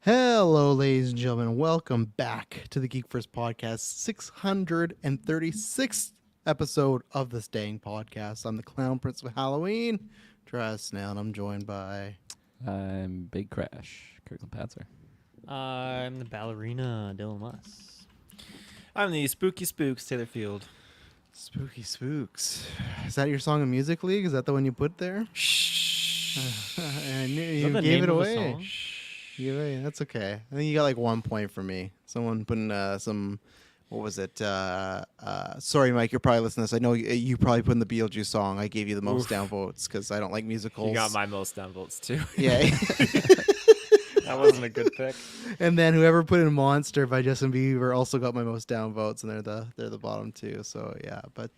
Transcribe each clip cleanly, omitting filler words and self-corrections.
Hello, ladies and gentlemen. Welcome back to the Geek First Podcast, 636th episode of this dang podcast. I'm the Clown Prince of Halloween, Travis Snail, and I'm joined by... I'm Big Crash, Kirkland Patzer. I'm the Ballerina, Dylan Muss. I'm the Spooky Spooks, Taylor Field. Spooky Spooks. Is that your song of Music League? Is that the one you put there? Shh. I knew Is you that the gave name it of the away. song? That's okay. I think you got like 1 point for me. Someone putting some... What was it? Sorry, Mike, you're probably listening to this. I know you probably put in the Beetlejuice song. I gave you the most downvotes because I don't like musicals. You got my most downvotes, too. Yeah. That wasn't a good pick. And then whoever put in Monster by Justin Bieber also got my most downvotes, and they're the bottom two. So yeah, but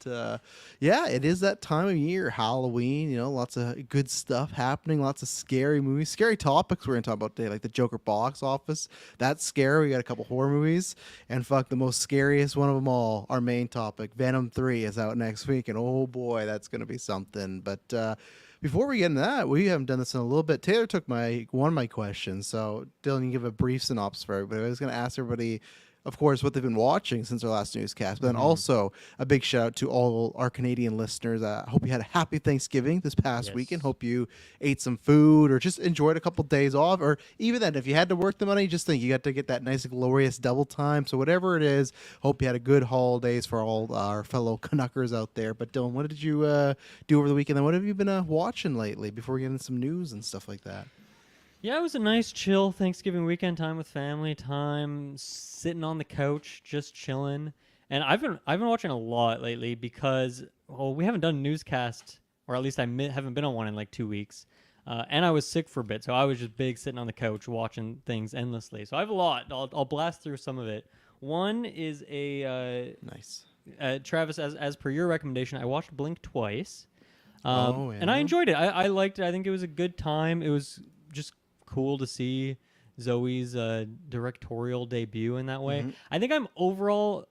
yeah, it is that time of year, Halloween. You know, lots of good stuff happening, lots of scary movies, scary topics we're gonna talk about today, like the Joker box office. That's scary. We got a couple horror movies, and fuck, the most scariest one of them all, our main topic, Venom 3 is out next week, and oh boy, that's gonna be something. But before we get into that, we haven't done this in a little bit. Taylor took one of my questions. So, Dylan, you give a brief synopsis for everybody. I was going to ask everybody, of course, what they've been watching since our last newscast. But then also a big shout out to all our Canadian listeners. I hope you had a happy Thanksgiving this past weekend. Hope you ate some food or just enjoyed a couple days off. Or even then, if you had to work the money, just think you got to get that nice, glorious double time. So whatever it is, hope you had a good holidays for all our fellow Canuckers out there. But Dylan, what did you do over the weekend? And what have you been watching lately before we get into some news and stuff like that? Yeah, it was a nice, chill Thanksgiving weekend. Time with family, time sitting on the couch, just chilling. And I've been watching a lot lately because we haven't done a newscast, or at least I haven't been on one in like 2 weeks. And I was sick for a bit, so I was just big sitting on the couch watching things endlessly. So I have a lot. I'll blast through some of it. One is a Nice. Travis, as per your recommendation, I watched Blink twice. Yeah. And I enjoyed it. I liked it. I think it was a good time. It was just cool to see Zoe's directorial debut in that way. Mm-hmm. I think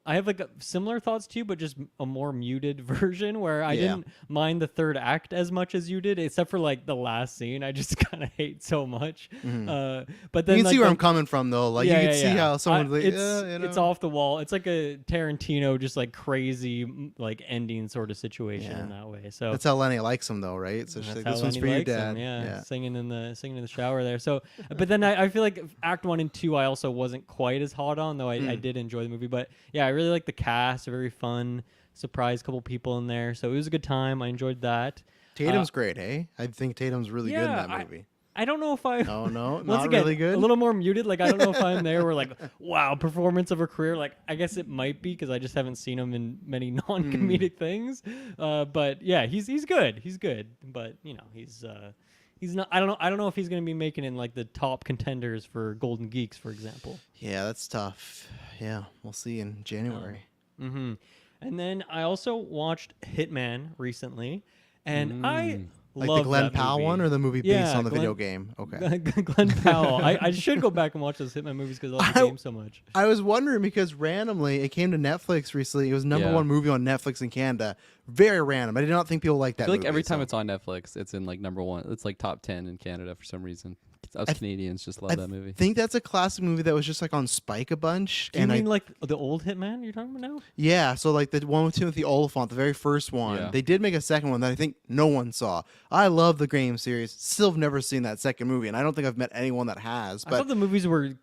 I have like similar thoughts to you, but just a more muted version where I didn't mind the third act as much as you did, except for like the last scene. I just kind of hate so much. Mm-hmm. But then You can see where I'm coming from, though. Like, you can see how someone... it's off the wall. It's like a Tarantino, just like crazy, like ending sort of situation in that way. So that's how Lenny likes him, though, right? So she's like, this one's for you, Dad. Singing in the shower there. So, but then I feel like Act 1 and 2 I also wasn't quite as hot on, though I did enjoy the movie. But yeah, I really like the cast. A very fun surprise couple people in there. So it was a good time. I enjoyed that. Tatum's great, hey? I think Tatum's really good in that movie. I don't know if I... Oh, no? Once Not again, really good? a little more muted. Like, I don't know if I'm there where, like, wow, performance of her career. Like, I guess it might be because I just haven't seen him in many non-comedic things. But, yeah, he's good. He's good. But, you know, he's not... I don't know if he's going to be making it in, like, the top contenders for Golden Geeks, for example. Yeah, that's tough. Yeah, we'll see in January. And then I also watched Hitman recently, and I... Like love the Glenn that Powell movie. one or the movie based on the video game? Okay. Glenn Powell. I should go back and watch those Hitman movies because I love the game so much. I was wondering because randomly it came to Netflix recently. It was number one movie on Netflix in Canada. Very random. I did not think people liked that I feel movie. like every time it's on Netflix, it's in like number one. It's like top 10 in Canada for some reason. Us Canadians just love that movie. I think that's a classic movie that was just like on Spike a bunch. Do you mean like the old Hitman you're talking about now? Yeah, so like the one with Timothy Olyphant, the very first one. Yeah. They did make a second one that I think no one saw. I love the game series. Still have never seen that second movie, and I don't think I've met anyone that has. But I thought the movies were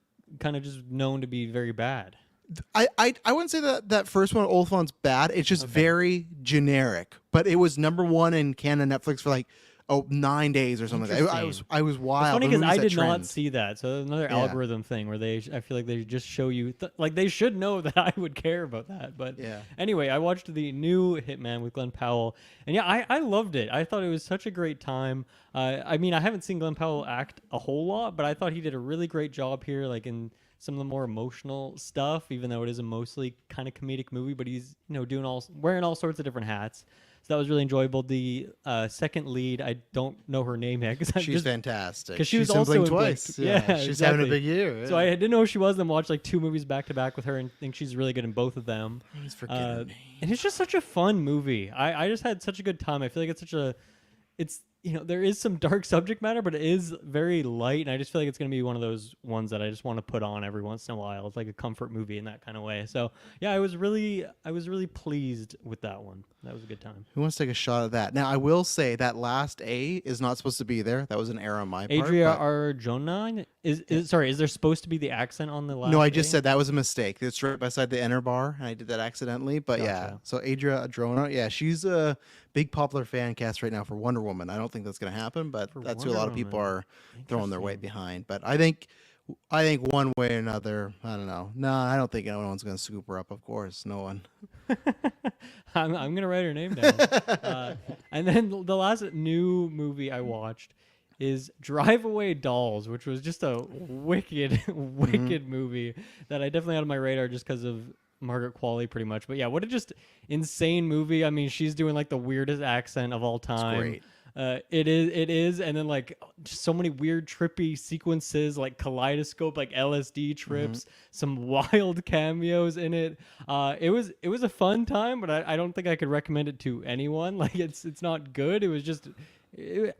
kind of just known to be very bad. I wouldn't say that first one, Oliphant's bad. It's just very generic. But it was number one in Canada Netflix for like 9 days or something. I was wild. It's funny because I did not see that. So another algorithm thing where I feel like they just show you like they should know that I would care about that. But anyway, I watched the new Hitman with Glenn Powell, and yeah, I loved it. I thought it was such a great time. I mean, I haven't seen Glenn Powell act a whole lot, but I thought he did a really great job here, like in some of the more emotional stuff, even though it is a mostly kind of comedic movie, but he's, you know, wearing all sorts of different hats. So that was really enjoyable. The second lead, I don't know her name yet. She's fantastic. Because she was in also Blink in twice. Blink. Yeah, she's exactly. having a big year. Yeah. So I didn't know who she was, then watched like 2 movies back to back with her and think she's really good in both of them. Please forget her name. And it's just such a fun movie. I just had such a good time. I feel like it's there is some dark subject matter, but it is very light, and I just feel like it's going to be one of those ones that I just want to put on every once in a while. It's like a comfort movie in that kind of way. So yeah, I was really pleased with that one. That was a good time. Who wants to take a shot at that? Now, I will say that last A is not supposed to be there. That was an error on my part. Adria Arjona is there supposed to be the accent on the last? No, I just A? said that was a mistake. It's right beside the enter bar, and I did that accidentally. But yeah, Gotcha. so Adria Arjona, yeah, she's a big popular fan cast right now for Wonder Woman. I don't think that's going to happen, but that's who a lot of people are throwing their weight behind. But I think one way or another, I don't know. No, I don't think anyone's going to scoop her up. Of course, no one. I'm gonna write her name down. And then the last new movie I watched is Drive Away Dolls, which was just a wicked movie that I definitely had on my radar just because of Margaret Qualley, pretty much. But yeah, what a just insane movie. I mean, she's doing like the weirdest accent of all time. It's great. It is, and then like just so many weird trippy sequences, like kaleidoscope, like LSD trips, some wild cameos in it. It was a fun time, but I don't think I could recommend it to anyone. Like it's not good. It was just.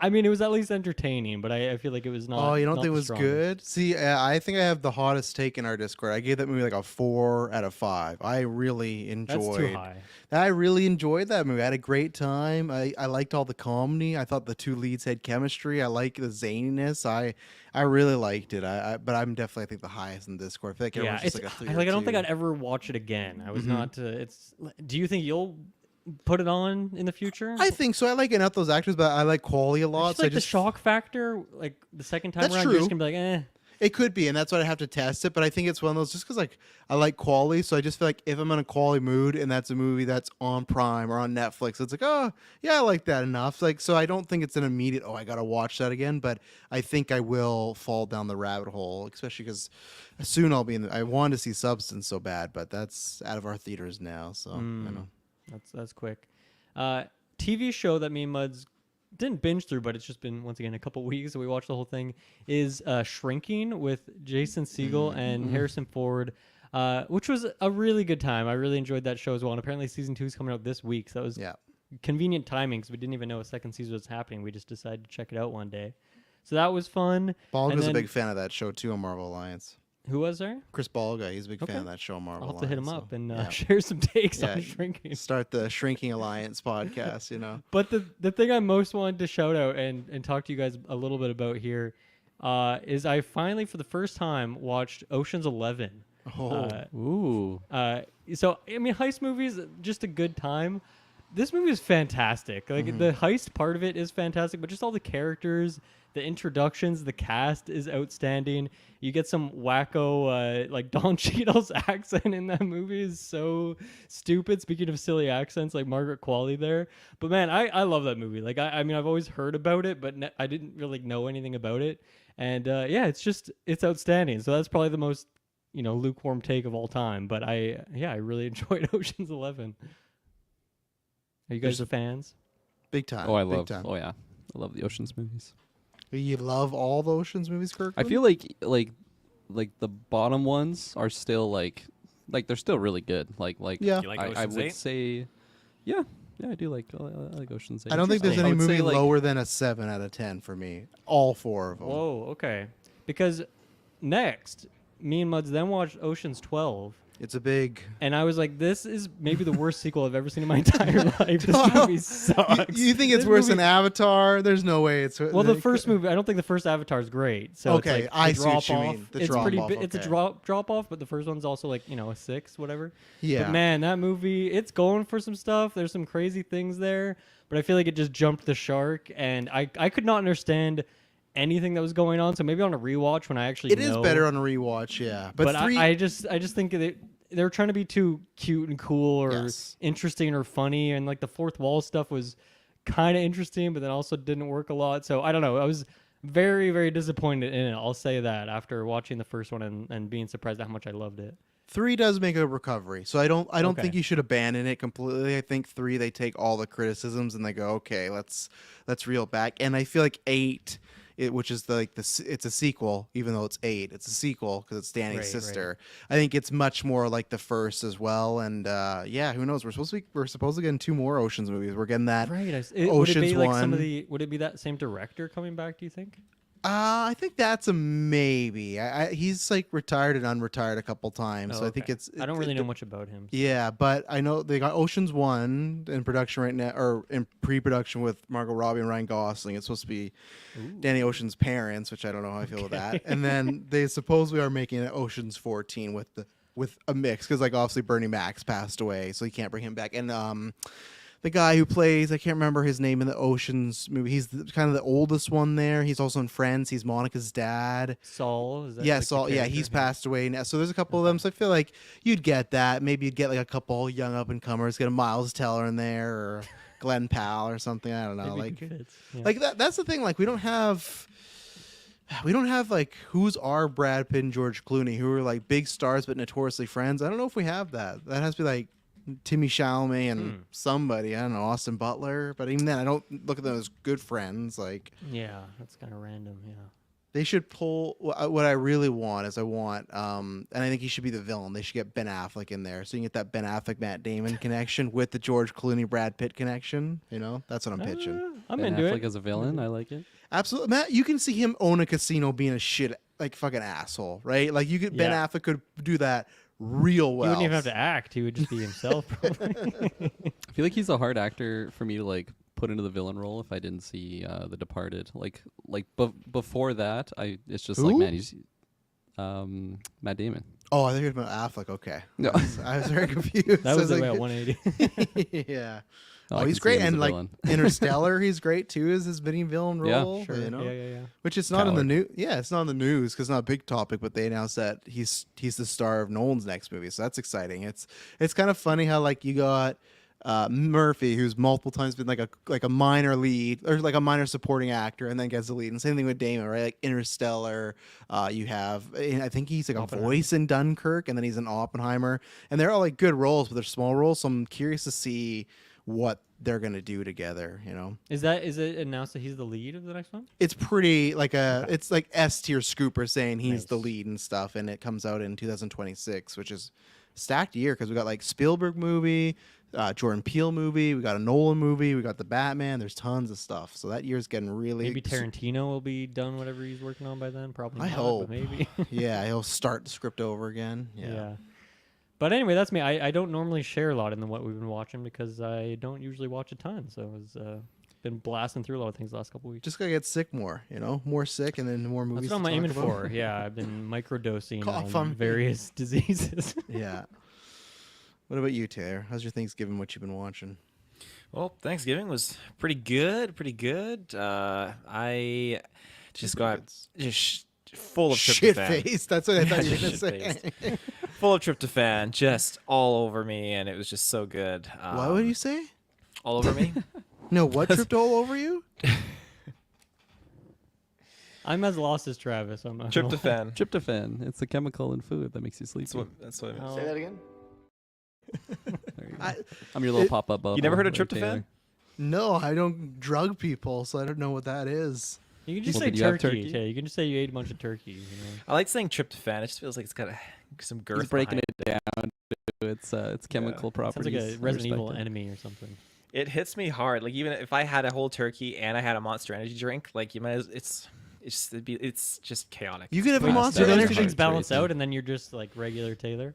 I mean, it was at least entertaining, but I feel like it was not. Oh, you don't not think it the was strongest. good? See, I think I have the hottest take in our Discord. I gave that movie like a 4 out of 5. I really enjoyed. That's too high. I really enjoyed that movie. I had a great time. I liked all the comedy. I thought the two leads had chemistry. I like the zaniness. I really liked it. But I'm definitely, I think, the highest in Discord. I feel like Yeah, everyone's just like a 3 like or I don't think 2. I'd ever watch it again. I was not. It's. Do you think you'll put it on in the future? I think so. I like enough those actors, but I like Quality a lot. Just like the shock factor, like the second time That's around, true. you're just gonna be like, eh. It could be, and that's why I have to test it. But I think it's one of those just because like I like quality, so I just feel like if I'm in a quality mood and that's a movie that's on Prime or on Netflix, it's like, oh yeah, I like that enough. Like, so I don't think it's an immediate, oh, I gotta watch that again. But I think I will fall down the rabbit hole, especially because soon I'll be in. I wanted to see Substance so bad, but that's out of our theaters now. So you know. That's quick. TV show that me and Muds didn't binge through, but it's just been once again a couple weeks, so we watched the whole thing. Is Shrinking with Jason Segel and Harrison Ford, which was a really good time. I really enjoyed that show as well. And apparently season 2 is coming out this week, so that was convenient timing because we didn't even know a second season was happening. We just decided to check it out one day, so that was fun. Balga's a big fan of that show too on Marvel Alliance. Who was there? Chris Balga, he's a big fan of that show on Marvel I'll have to hit him Alliance, up so, and share some takes on Shrinking. Start the Shrinking Alliance podcast, you know. But the thing I most wanted to shout out and talk to you guys a little bit about here is I finally, for the first time, watched Ocean's 11. Ooh. So, I mean, heist movies, just a good time. This movie is fantastic. Like, the heist part of it is fantastic, but just all the characters, the introductions, the cast is outstanding. You get some wacko, like Don Cheadle's accent in that movie is so stupid. Speaking of silly accents, like Margaret Qualley there. But man, I love that movie. Like, I mean, I've always heard about it, but I didn't really know anything about it. And yeah, it's outstanding. So that's probably the most, lukewarm take of all time. But I really enjoyed Ocean's 11. Are you guys fans? Big time. Oh, I big love. time. Oh yeah, I love the Ocean's movies. You love all the Ocean's movies, Kirk? I feel like the bottom ones are still like they're still really good. Yeah. You like I Ocean's would 8? say, yeah, I do like I like Ocean's 8. I don't think there's I any would say, movie like- lower than a 7 out of 10 for me. All 4 of them. Whoa, okay. Because next, me and Muds then watched Ocean's 12. It's a big. And I was like, this is maybe the worst sequel I've ever seen in my entire life. This movie sucks. You think it's This worse movie- than Avatar? There's no way it's. Well, the first movie, I don't think the first Avatar is great. So Okay, it's like I the see what you drop-off, mean. The it's drop-off, It's a okay. drop off, but the first one's also like a 6, whatever. Yeah. But man, that movie, it's going for some stuff. There's some crazy things there, but I feel like it just jumped the shark, and I could not understand anything that was going on. So maybe on a rewatch when I actually It is better on a rewatch, yeah. But, but 3. I just think they were trying to be too cute and cool or Yes. interesting or funny, and like the fourth wall stuff was kind of interesting, but then also didn't work a lot. So I don't know. I was very, very disappointed in it. I'll say that after watching the first one and being surprised at how much I loved it. 3 does make a recovery, so I don't Okay. think you should abandon it completely. I think 3 they take all the criticisms and they go, okay, let's reel back. And I feel like 8 which is it's a sequel, even though it's 8. It's a sequel because it's Danny's Right, sister. I think it's much more like the first as well. And yeah, who knows? We're supposed to get 2 more Oceans movies. We're getting that. Right. Would it Ocean's be like 1. would it be that same director coming back, do you think? I think that's a maybe. He's like retired and unretired a couple times, so I think it's. I don't really know much about him. So. Yeah, but I know they got Ocean's 1 in production right now, or in pre-production with Margot Robbie and Ryan Gosling. It's supposed to be Danny Ocean's parents, which I don't know how I feel with that. And then they supposedly are making an Ocean's 14 with a mix because like obviously Bernie Mac's passed away, so you can't bring him back. And the guy who plays, I can't remember his name in the Oceans movie. He's kind of the oldest one there. He's also in Friends. He's Monica's dad. Saul, is that Yeah, like the Saul. Yeah, character? he's passed away now. So there's a couple of them. So I feel like you'd get that. Maybe you'd get like a couple young up and comers. Get a Miles Teller in there or Glenn Powell or something. I don't know. Maybe it fits. Yeah. Like that's the thing. Like we don't have like who's our Brad Pitt and George Clooney who are like big stars but notoriously friends. I don't know if we have that. That has to be like Timmy Chalamet and somebody, I don't know, Austin Butler, but even then I don't look at them as good friends. Like, yeah, that's kind of random. Yeah, they should pull what I really want is and I think he should be the villain. They should get Ben Affleck in there so you can get that Ben Affleck Matt Damon connection with the George Clooney Brad Pitt connection. You know, that's what I'm pitching. I'm Ben into Affleck it. as a villain, I like it. Absolutely, Matt. You can see him own a casino being a shit like fucking asshole, right? Like you could Ben Yeah. Affleck could do that real well. He wouldn't even have to act. He would just be himself. Probably. I feel like he's a hard actor for me to like put into the villain role if I didn't see The Departed. Before that, it's just like Who? man, he's Matt Damon. Oh, I think it was about Affleck. Okay, No. I was very confused. That I was like, about 180. yeah. Oh, Oh, I he's can see great, him as and a like villain. Interstellar, he's great too. Is his mini villain Yeah, role? Sure. You know? Yeah. Which it's not in the Coward. news. Yeah, it's not in the news because it's not a big topic. But they announced that he's the star of Nolan's next movie, so that's exciting. It's kind of funny how like you got Murphy, who's multiple times been like a minor lead or like a minor supporting actor, and then gets the lead. And same thing with Damon, right? Like Interstellar, you have I think he's like a voice in Dunkirk, and then he's in Oppenheimer, and they're all like good roles, but they're small roles. So I'm curious to see what they're gonna do together. You know, Is it announced that he's the lead of the next one? it's pretty like it's like S tier scooper saying he's the Nice. lead and stuff, and it comes out in 2026, which is stacked year because we got like Spielberg movie, Jordan Peele movie, we got a Nolan movie, we got the Batman. There's tons of stuff, so that year's getting really Maybe Tarantino will be done whatever he's working on by then. Probably. I not, hope. But maybe. Yeah, he'll start the script over again. Yeah. But anyway, that's me. I don't normally share a lot in what we've been watching because I don't usually watch a ton. So it's been blasting through a lot of things the last couple weeks. Just gotta get sick more, you know, more sick, and then more movies. That's what to I'm talk aiming about. for. Yeah, I've been microdosing Cough on on me. various diseases. Yeah. What about you, Taylor? How's your Thanksgiving? What you've been watching? Well, Thanksgiving was pretty good. Pretty good. I just got just full of Shit tryptophan. face. That's what I thought you were gonna Shit say. face. Full of tryptophan, just all over me, and it was just so good. What would you say? All over me? No, what tripped all over you? I'm as lost as Travis. I'm not gonna lie. Tryptophan. Tryptophan. It's a chemical in food that makes you sleepy. That's what I meant. Oh. Say that again. There you go. I, I'm your little it- pop-up bubble. You never heard of there, tryptophan? Taylor. no, I don't drug people, so I don't know what that is. You can just Well, say did you have turkey. turkey? Yeah, you can just say you ate a bunch of turkey. You know? I like saying tryptophan. It just feels like it's got some girth. He's breaking behind it down to its chemical Sounds properties. like a I Resident Evil respect it. enemy or something. It hits me hard. Like even if I had a whole turkey and I had a Monster Energy drink, like you might, it's just chaotic. You could have a Wow, monster Do Monster those energy two things Tracy. balance out, and then you're just like regular Taylor?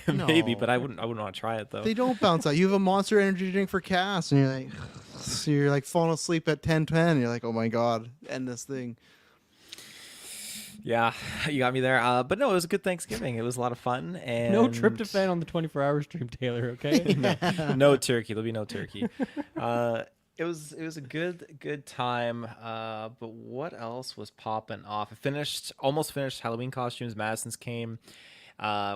Maybe, No. but I wouldn't want to try it though. They don't bounce out. You have a monster energy drink for Cass, and you're like, so you're like falling asleep at 10:10. And you're like, oh my god, end this thing. Yeah, you got me there. But no, it was a good Thanksgiving. It was a lot of fun. And No tryptophan on the 24-hour stream, Taylor. Okay. no turkey. There'll be no turkey. It was a good time. But what else was popping off? Almost finished Halloween costumes. Madison's came,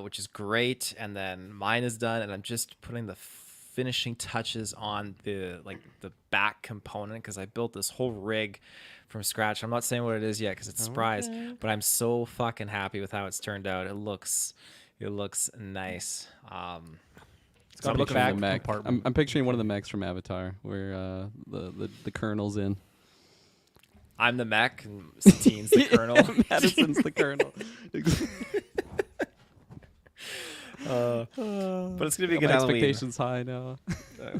which is great, and then mine is done, and I'm just putting the finishing touches on the back component because I built this whole rig from scratch. I'm not saying what it is yet because it's a surprise, but I'm so fucking happy with how it's turned out. It looks nice. It's So I'm got a looking back The mech. compartment. I'm picturing one of the mechs from Avatar where the Colonel's in. I'm the mech and Satine's the colonel. Madison's the colonel. But it's gonna be a Got good my Halloween. expectations high now.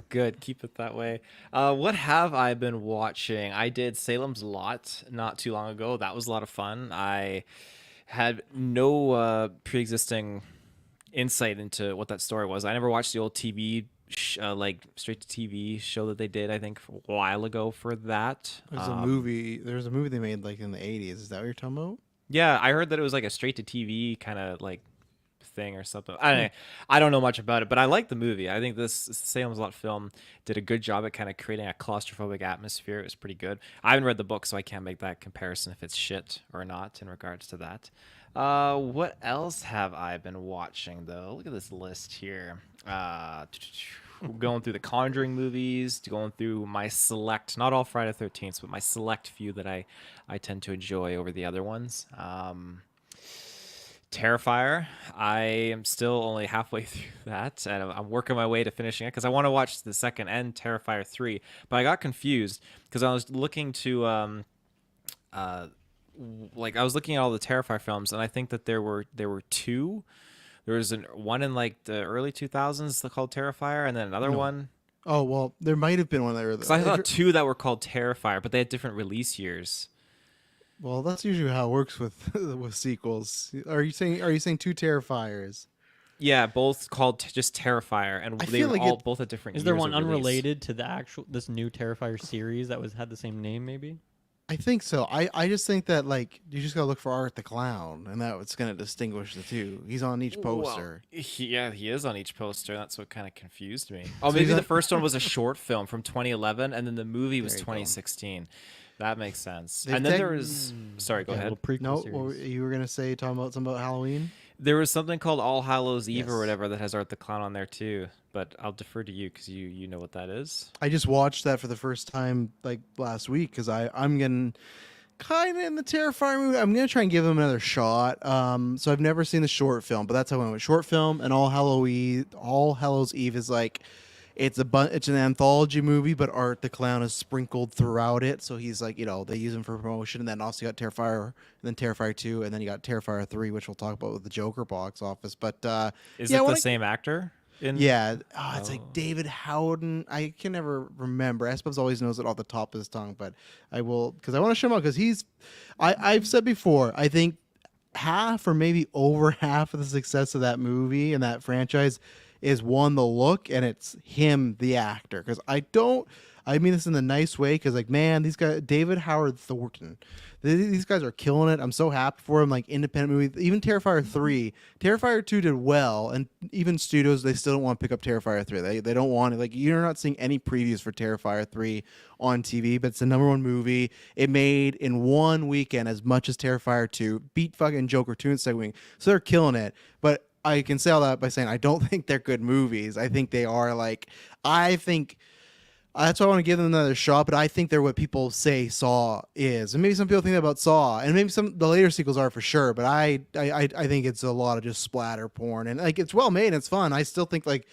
Good, keep it that way. What have I been watching? I did Salem's Lot not too long ago. That was a lot of fun. I had no pre-existing insight into what that story was. I never watched the old TV, like straight to TV show that they did. I think a while ago for that. There's a movie. There's a movie they made like in the 80s. Is that what you're talking about? Yeah, I heard that it was like a straight to TV kind of like thing or something. I don't know much about it, but I like the movie. I think this Salem's Lot film did a good job at kind of creating a claustrophobic atmosphere. It was pretty good. I haven't read the book, so I can't make that comparison if it's shit or not in regards to that. What else have I been watching though? Look at this list here. Going through the Conjuring movies, going through my select, not all Friday the 13th, but my select few that I tend to enjoy over the other ones. Terrifier. I am still only halfway through that, and I'm working my way to finishing it because I want to watch the second and Terrifier 3. But I got confused because I was looking to like I was looking at all the Terrifier films, and I think that there were two. There was one in like the early 2000s called Terrifier, and then another one. Oh well, there might have been one there. Because I thought two that were called Terrifier, but they had different release years. Well, that's usually how it works with with sequels. Are you saying two Terrifiers? Yeah, both called just Terrifier, and I they feel were like all both at different. Is there years one of release. unrelated to the this new Terrifier series that had the same name? Maybe. I think so. I just think that like you just gotta look for Art the Clown, and that's gonna distinguish the two. He's on each poster. Well, yeah, he is on each poster. That's what kind of confused me. Oh, maybe the first one was a short film from 2011, and then the movie was 2016. That makes sense. And then there was. Sorry, go ahead. No, you were gonna say talking about something about Halloween. There was something called All Hallows Eve Yes. or whatever that has Art the Clown on there too. But I'll defer to you because you know what that is. I just watched that for the first time like last week because I'm getting kind of in the Terrifier movie. I'm gonna try and give him another shot. So I've never seen the short film, but that's how I went with short film. And All Hallows Eve is like it's an anthology movie, but Art the Clown is sprinkled throughout it. So he's like, they use him for promotion, and then also you got Terrifier, and then Terrifier 2, and then you got Terrifier 3, which we'll talk about with the Joker box office. But is it the same actor? It's like David Howden. I can never remember. Espos always knows it off the top of his tongue, but I will because I want to show him out because I've said before, I think half or maybe over half of the success of that movie and that franchise is one, the look, and it's him, the actor. Because I mean this in the nice way because like, man, these guys, David Howard Thornton, these guys are killing it. I'm so happy for him. Like independent movie, even Terrifier 3, Terrifier 2 did well, and even studios, they still don't want to pick up Terrifier 3. They don't want it. Like you're not seeing any previews for Terrifier 3 on TV, but it's the #1 movie. It made in one weekend as much as Terrifier 2, beat fucking Joker 2 and second week. So they're killing it. But I can say all that by saying I don't think they're good movies. I think they are that's why I want to give them another shot, but I think they're what people say Saw is. And maybe some people think that about Saw, and maybe the later sequels are for sure, but I think it's a lot of just splatter porn, and like it's well made and it's fun. I still think like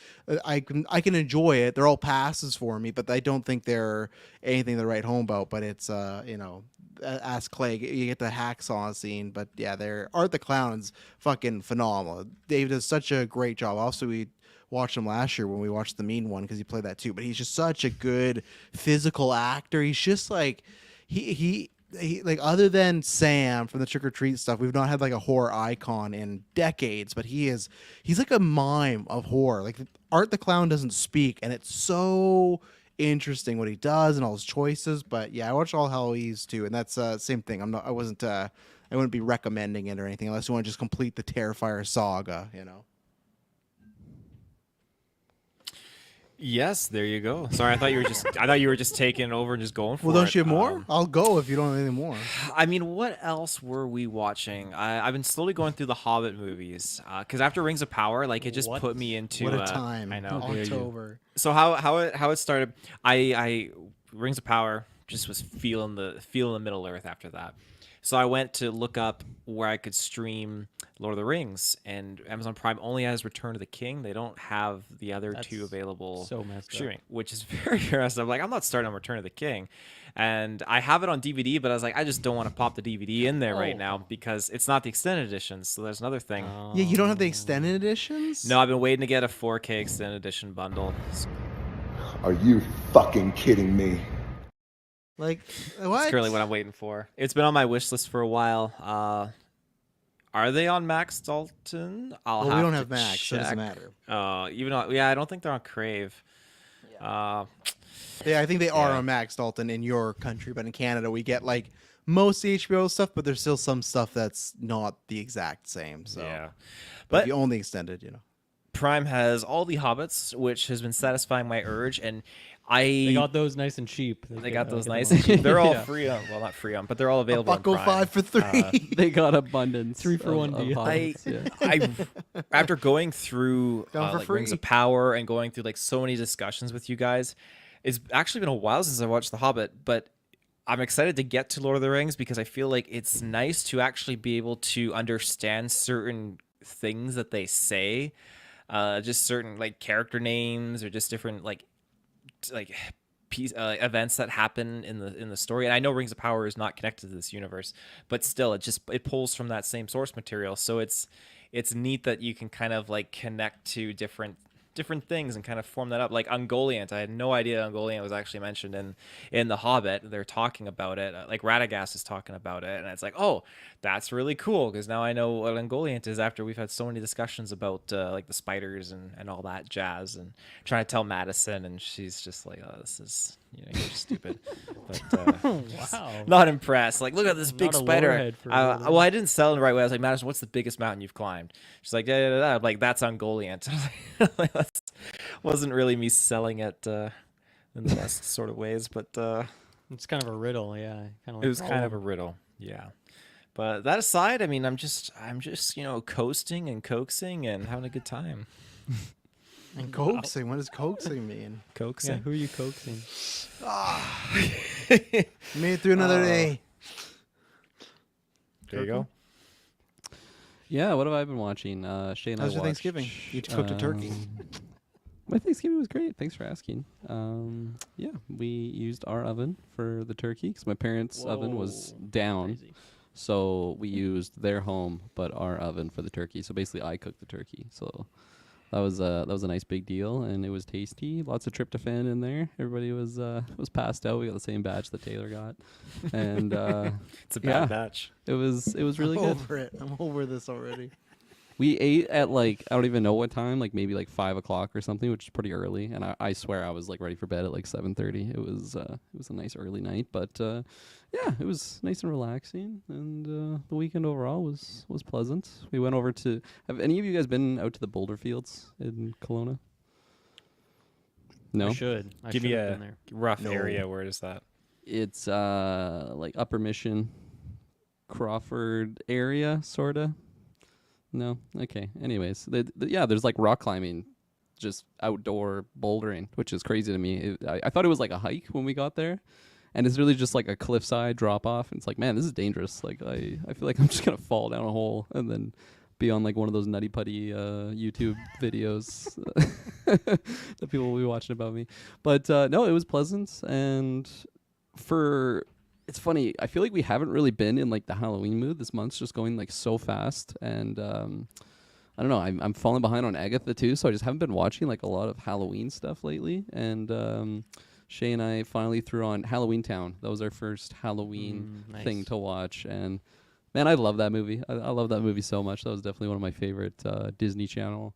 I can enjoy it. They're all passes for me, but I don't think they're anything to write home about. But it's ask Clay, you get the hacksaw scene, but yeah, Art the Clown's fucking phenomenal. Dave does such a great job. Also, we watched him last year when we watched the Mean One because he played that too. But he's just such a good physical actor. He's just like he like other than Sam from the Trick or Treat stuff, we've not had like a horror icon in decades. But he's like a mime of horror. Like Art the Clown doesn't speak, and it's so interesting what he does and all his choices. But yeah, I watched All Hallows too, and that's same thing. I wouldn't be recommending it or anything unless you want to just complete the Terrifier saga, Yes, there you go. Sorry, I thought you were just taking over and just going for it. Well, don't you have more? I'll go if you don't have anything more. I mean, what else were we watching? I've been slowly going through the Hobbit movies because after Rings of Power, like it just put me into what a time. I know. October. So how it started? I Rings of Power just was feeling the Middle Earth after that. So I went to look up where I could stream Lord of the Rings, and Amazon Prime only has Return of the King. They don't have the other two available so messed streaming, up. which is very messed up. Like, I'm not starting on Return of the King, and I have it on DVD, but I was like, I just don't want to pop the DVD in there right now because it's not the extended edition. So there's another thing. Yeah, you don't have the extended editions? No, I've been waiting to get a 4K extended edition bundle. Are you fucking kidding me? Like, what? That's currently what I'm waiting for. It's been on my wish list for a while. Are they on Max, Dalton? Well, we don't have Max, so it doesn't matter. Yeah, I don't think they're on Crave. Yeah, I think they are on Max, Dalton, in your country, but in Canada we get like most HBO stuff, but there's still some stuff that's not the exact same. So yeah, but if you only extended, Prime has all the Hobbits, which has been satisfying my urge, and they got those nice and cheap. They got those nice and cheap. They're all free on, well, not free on, but they're all available on Prime. $5 for 3. They got abundance. 3 for 1 deal. I after going through like Rings of Power and going through like so many discussions with you guys, it's actually been a while since I watched The Hobbit, but I'm excited to get to Lord of the Rings because I feel like it's nice to actually be able to understand certain things that they say, just certain like character names or just different like events that happen in the story. And I know Rings of Power is not connected to this universe, but still it pulls from that same source material. So it's neat that you can kind of like connect to different things and kind of form that up. Like Ungoliant, I had no idea Ungoliant was actually mentioned in The Hobbit. They're talking about it, like Radagast is talking about it, and it's like, oh, that's really cool because now I know what Ungoliant is after we've had so many discussions about like the spiders and all that jazz, and trying to tell Madison, and she's just like, oh, this is, you're stupid. But wow, like, not impressed. Like, look at this big spider. Well, I didn't sell it the right way. I was like, Madison, what's the biggest mountain you've climbed? She's like, yeah. Like, that's Ungoliant. Like, that wasn't really me selling it in the best sort of ways, but it's kind of a riddle. Yeah, kind of. Like, it was kind of a riddle. Yeah. But that aside, I mean, I'm just coasting and coaxing and having a good time. And coaxing, what does coaxing mean? Coaxing. Yeah, who are you coaxing? Made it through another day. There you go. Yeah, what have I been watching? Shay and How's I your watched, Thanksgiving? You cooked a turkey. My Thanksgiving was great. Thanks for asking. Yeah, we used our oven for the turkey because my parents' oven was down. Crazy. So we used their home, but our oven for the turkey. So basically, I cooked the turkey. So that was a nice big deal, and it was tasty. Lots of tryptophan in there. Everybody was passed out. We got the same batch that Taylor got, and it's a bad batch. It was really good. Over it. I'm over this already. We ate at like, I don't even know what time, like maybe like 5 o'clock or something, which is pretty early. And I swear I was like ready for bed at like 7:30. It was a nice early night, but yeah, it was nice and relaxing. And the weekend overall was pleasant. We went over to, have any of you guys been out to the Boulder Fields in Kelowna? No? I should. Give me have a been there. rough area. Where is that? It's like Upper Mission, Crawford area, sorta. No? Okay. Anyways, yeah, there's like rock climbing, just outdoor bouldering, which is crazy to me. I thought it was like a hike when we got there, and it's really just like a cliffside drop off. And it's like, man, this is dangerous. Like, I feel like I'm just going to fall down a hole and then be on like one of those nutty putty YouTube videos that people will be watching about me. But no, it was pleasant. And it's funny, I feel like we haven't really been in like the Halloween mood. This month's just going like so fast, and I don't know, I'm falling behind on Agatha too, so I just haven't been watching like a lot of Halloween stuff lately. And Shay and I finally threw on Halloween Town. That was our first Halloween thing to watch, and man, I love that movie. I love that movie so much. That was definitely one of my favorite Disney Channel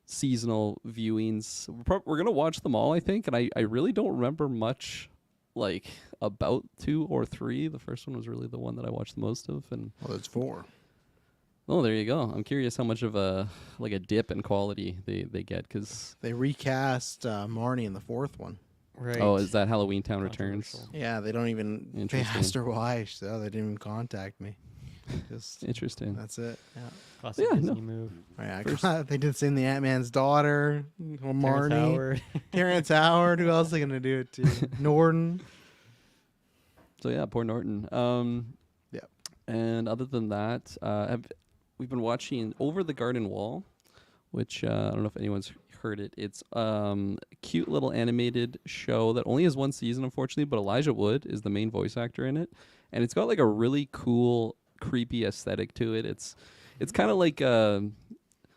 seasonal viewings. We're gonna watch them all, I think, and I really don't remember much like about 2 or 3. The first one was really the one that I watched the most of, and Well, it's 4. oh, there you go. I'm curious how much of a dip in quality they get, because They recast Marnie in the 4th one. Right. oh, is that Halloween Town Returns? Controversial. Yeah, they don't even. They Interesting. asked her why. She said, oh, they didn't even contact me. Just Interesting. that's it. Yeah. Classic Yeah, Disney no. move. Oh, yeah, they did sing the Ant-Man's daughter, Marnie, Terrence Howard. Terrence Howard. Who else are they gonna do it to? Norton. So yeah, poor Norton. Yeah. And other than that, we've been watching Over the Garden Wall, which I don't know if anyone's heard it. It's a cute little animated show that only has one season, unfortunately, but Elijah Wood is the main voice actor in it. And it's got like a really cool, creepy aesthetic to it. It's kind of like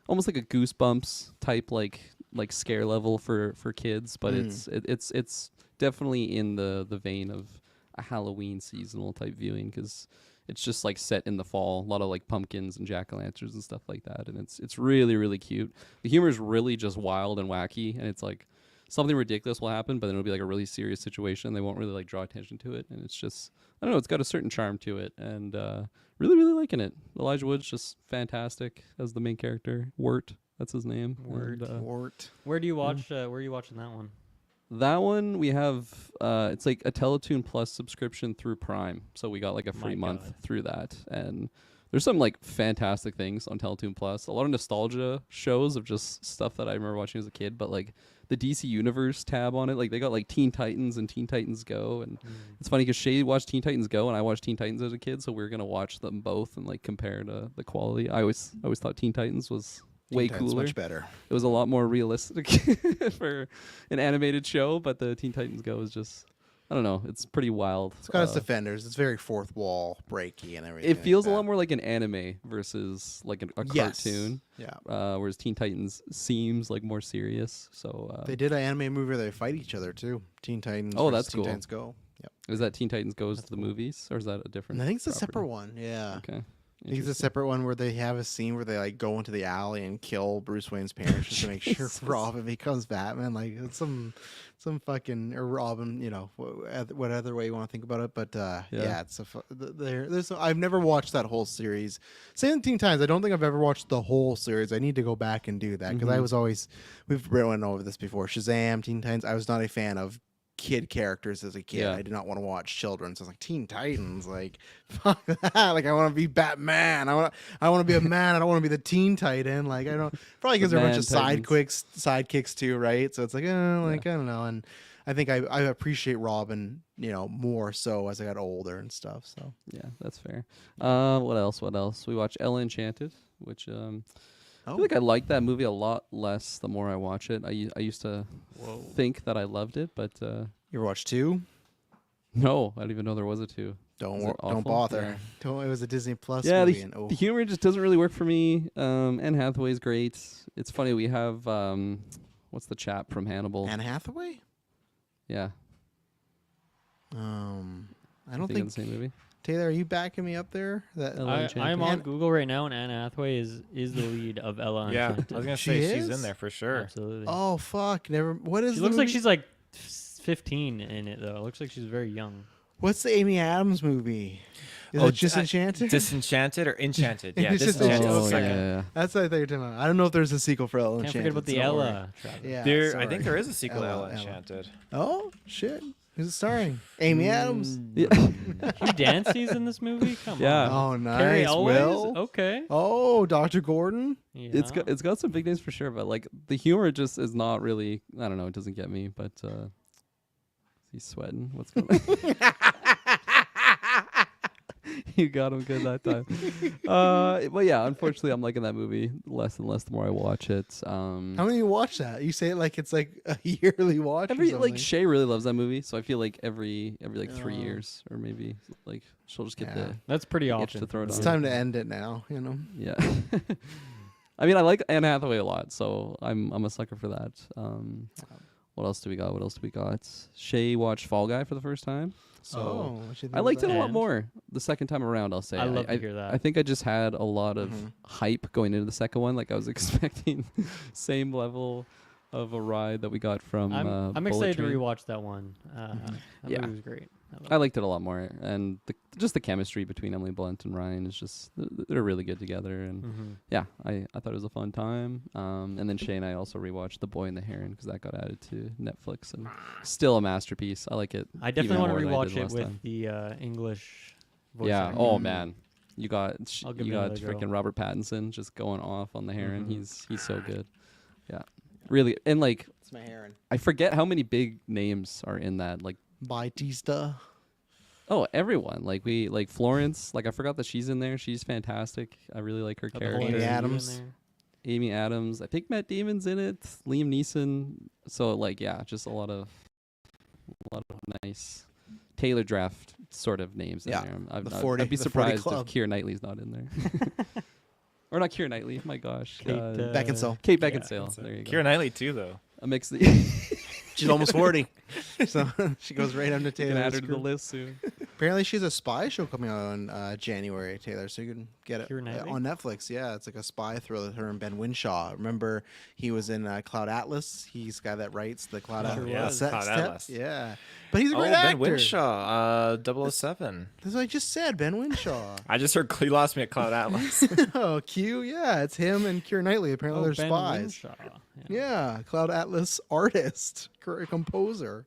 almost like a Goosebumps type like scare level for kids, but it's definitely in the vein of a Halloween seasonal type viewing, because it's just like set in the fall, a lot of like pumpkins and jack-o'-lanterns and stuff like that, and it's really, really cute. The humor is really just wild and wacky, and it's like something ridiculous will happen, but then it'll be like a really serious situation. They won't really like draw attention to it, and it's just, I don't know, it's got a certain charm to it, and really, really liking it. Elijah Wood's just fantastic as the main character. Wirt, that's his name. Wirt. And, Wart. Where do you watch? Where are you watching that one? that one we have, it's like a Teletoon Plus subscription through Prime, so we got like a free month through that, and there's some like fantastic things on Teletoon Plus. A lot of nostalgia shows of just stuff that I remember watching as a kid, but like the DC Universe tab on it, like they got like Teen Titans and Teen Titans Go, and it's funny because Shay watched Teen Titans Go and I watched Teen Titans as a kid, so we were gonna watch them both and like compare to the quality. I always thought Teen Titans was way cooler. Much better. It was a lot more realistic for an animated show, but the Teen Titans Go is just, I don't know, it's pretty wild. It's got its defenders. It's very fourth wall breaky and everything. It feels like a lot more like an anime versus like a cartoon. Yeah. Whereas Teen Titans seems like more serious. So They did an anime movie where they fight each other too. Teen Titans. Oh, versus that's Teen cool. Titans Go. Yep. is that Teen Titans Goes to the movies, or is that a different? And I think it's a property? separate one. Yeah. Okay. I think it's a separate one where they have a scene where they like go into the alley and kill Bruce Wayne's parents just to make sure Jesus. Robin becomes Batman. Like it's some fucking or Robin, you know, what other way you want to think about it. But yeah, it's there's I've never watched that whole series. Same with Teen Titans. I don't think I've ever watched the whole series. I need to go back and do that because I was always, we've went over this before. Shazam, Teen Titans. I was not a fan of kid characters as a kid. Yeah. I did not want to watch children. So I was like, Teen Titans, like fuck that. Like I want to be Batman. I want to be a man. I don't want to be the Teen Titan. Like I don't, probably because they're a bunch of sidekicks too, right? So it's like, I don't know. And I think I appreciate Robin, you know, more so as I got older and stuff. So Yeah, that's fair. What else? We watched Ella Enchanted, which I feel like I like that movie a lot less the more I watch it. I used to think that I loved it, but you ever watch 2? no, I didn't even know there was a 2. Don't awful? bother. It was a Disney Plus Yeah, movie. the humor just doesn't really work for me. Anne Hathaway's great. It's funny, we have what's the chap from Hannibal? Anne Hathaway? Yeah. I don't The think same movie. Taylor, are you backing me up there? That I'm on Google right now, and Anne Hathaway is the lead of Ella Yeah, Enchanted. I was gonna She say she's is? in there for sure. Absolutely. Oh fuck! Never. What is? She the looks like movie? she's like 15 in it though. It looks like she's very young. What's the Amy Adams movie? Is Oh, it Disenchanted? Disenchanted or Enchanted? Yeah, It's just Disenchanted. Enchanted. Oh, second. yeah. That's what I thought you were talking about. I don't know if there's a sequel for Ella Can't Enchanted. forget about the so don't worry. Ella. Travis. Yeah, I sorry. think there is a sequel to Ella, Ella Ella. Enchanted. Oh shit! Who's it starring? Amy Adams. Yeah. Hugh Dancy's in this movie. Come Yeah. on. Oh nice. Carrie Elwes? Will. Okay. Oh, Dr. Gordon. Yeah. It's got some big names for sure, but like the humor just is not really, I don't know, it doesn't get me, but he's sweating. What's going on? You got him good that time. But yeah, unfortunately I'm liking that movie less and less the more I watch it. How many you watch that? You say it like it's like a yearly watch. Every or like something. Shay really loves that movie, so I feel like every like 3 years or maybe like she'll just get Yeah. the That's pretty itch often. to throw it It's on. time to end it now. You know. Yeah. I mean, I like Anne Hathaway a lot, so I'm a sucker for that. What else do we got? Shay watched Fall Guy for the first time. So what you think I of liked it that? a lot And? more the second time around, I'll say. I love to hear that. I think I just had a lot of hype going into the second one. Like I was expecting same level of a ride that we got from I'm Bullet excited Train. to rewatch that one. That Yeah. movie was great. I liked it a lot more, and just the chemistry between Emily Blunt and Ryan is just they're really good together, and yeah, I thought it was a fun time. And then Shay and I also rewatched The Boy and the Heron because that got added to Netflix, and still a masterpiece. I like it. I definitely even want to more than I did rewatch it last with time. the English voice. Yeah. actor. Oh man, you got I'll give you it got another go. freaking Robert Pattinson just going off on the Heron. He's so good. Yeah, really, and like It's my Heron. I forget how many big names are in that. Like Bautista. Oh, everyone. Like Florence. Like I forgot that she's in there. She's fantastic. I really like her Oh, the whole character. Amy MCU in Adams. there. Amy Adams. I think Matt Damon's in it. Liam Neeson. So like yeah, just a lot of nice Taylor draft sort of names in Yeah, there. the 40 I'd be the 40 surprised if club. Keira Knightley's not in there. Or not Keira Knightley. My gosh. Kate, Beckinsale. Kate yeah, Beckinsale. There you go. Keira Knightley too, though. A mix. The She's almost 40. So she goes right under can Taylor's add her to the group. list soon. Apparently, she's a spy show coming out in January, Taylor. So you can get it Keira Knightley? on Netflix. Yeah, it's like a spy thriller. Her and Ben Winshaw. Remember, he was in Cloud Atlas. He's the guy that writes the Cloud Sure Atlas. was. Cloud Atlas. Yeah, but he's a Oh, great Ben actor. Winshaw, 007. That's what I just said. Ben Winshaw. I just heard he lost me at Cloud Atlas. Oh, Q. Yeah, it's him and Keira Knightley. Apparently, Oh, they're Ben spies. Winshaw. Yeah, Cloud Atlas artist, composer.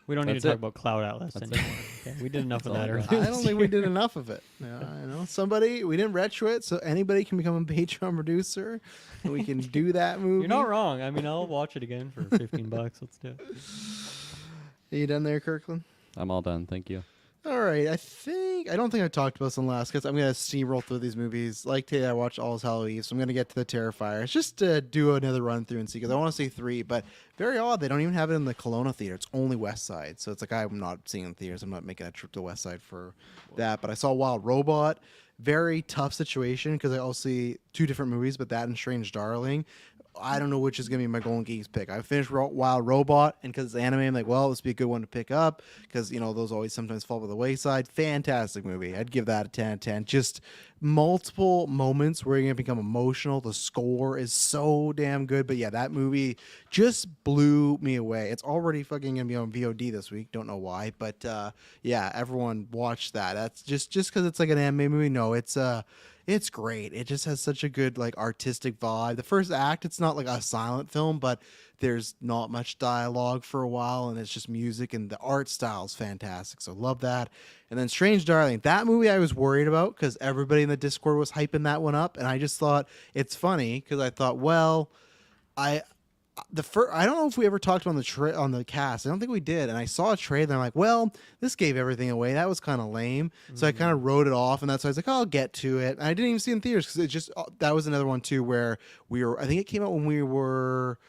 We don't need That's to talk it. about Cloud Atlas That's anymore. Okay, we did enough of That's that all I earlier. got. I don't think we did enough of it. Yeah, I know somebody. We didn't retro it, so anybody can become a Patreon producer, and we can do that movie. You're not wrong. I mean, I'll watch it again for $15. Let's do it. Are you done there, Kirkland? I'm all done. Thank you. All right. I don't think I talked about this in the last because I'm gonna steamroll through these movies. Like today, I watched All's Halloween, so I'm gonna get to the Terrifiers just to do another run through and see because I want to see 3. But very odd, they don't even have it in the Kelowna theater. It's only West Side, so it's like I'm not seeing it in theaters. I'm not making a trip to West Side for that. But I saw Wild Robot. Very tough situation because I also see 2 different movies, but that and Strange Darling. I don't know which is going to be my Golden Geeks pick. I finished Wild Robot, and because it's anime, I'm like, well, this would be a good one to pick up because, you know, those always sometimes fall by the wayside. Fantastic movie. I'd give that a 10 out of 10. Just multiple moments where you're going to become emotional. The score is so damn good. But yeah, that movie just blew me away. It's already fucking going to be on VOD this week. Don't know why. But yeah, everyone watch that. That's just because it's like an anime movie. No, it's great. It just has such a good like artistic vibe. The first act, it's not like a silent film, but there's not much dialogue for a while, and it's just music, and the art style is fantastic. So love that. And then Strange Darling, that movie I was worried about because everybody in the Discord was hyping that one up, and I just thought it's funny because I thought, well, I don't know if we ever talked on the cast. I don't think we did. And I saw a trailer and I'm like, well, this gave everything away. That was kind of lame. So I kind of wrote it off, and that's why I was like, oh, I'll get to it. And I didn't even see it in theaters because it just that was another one too where I think it came out when we were.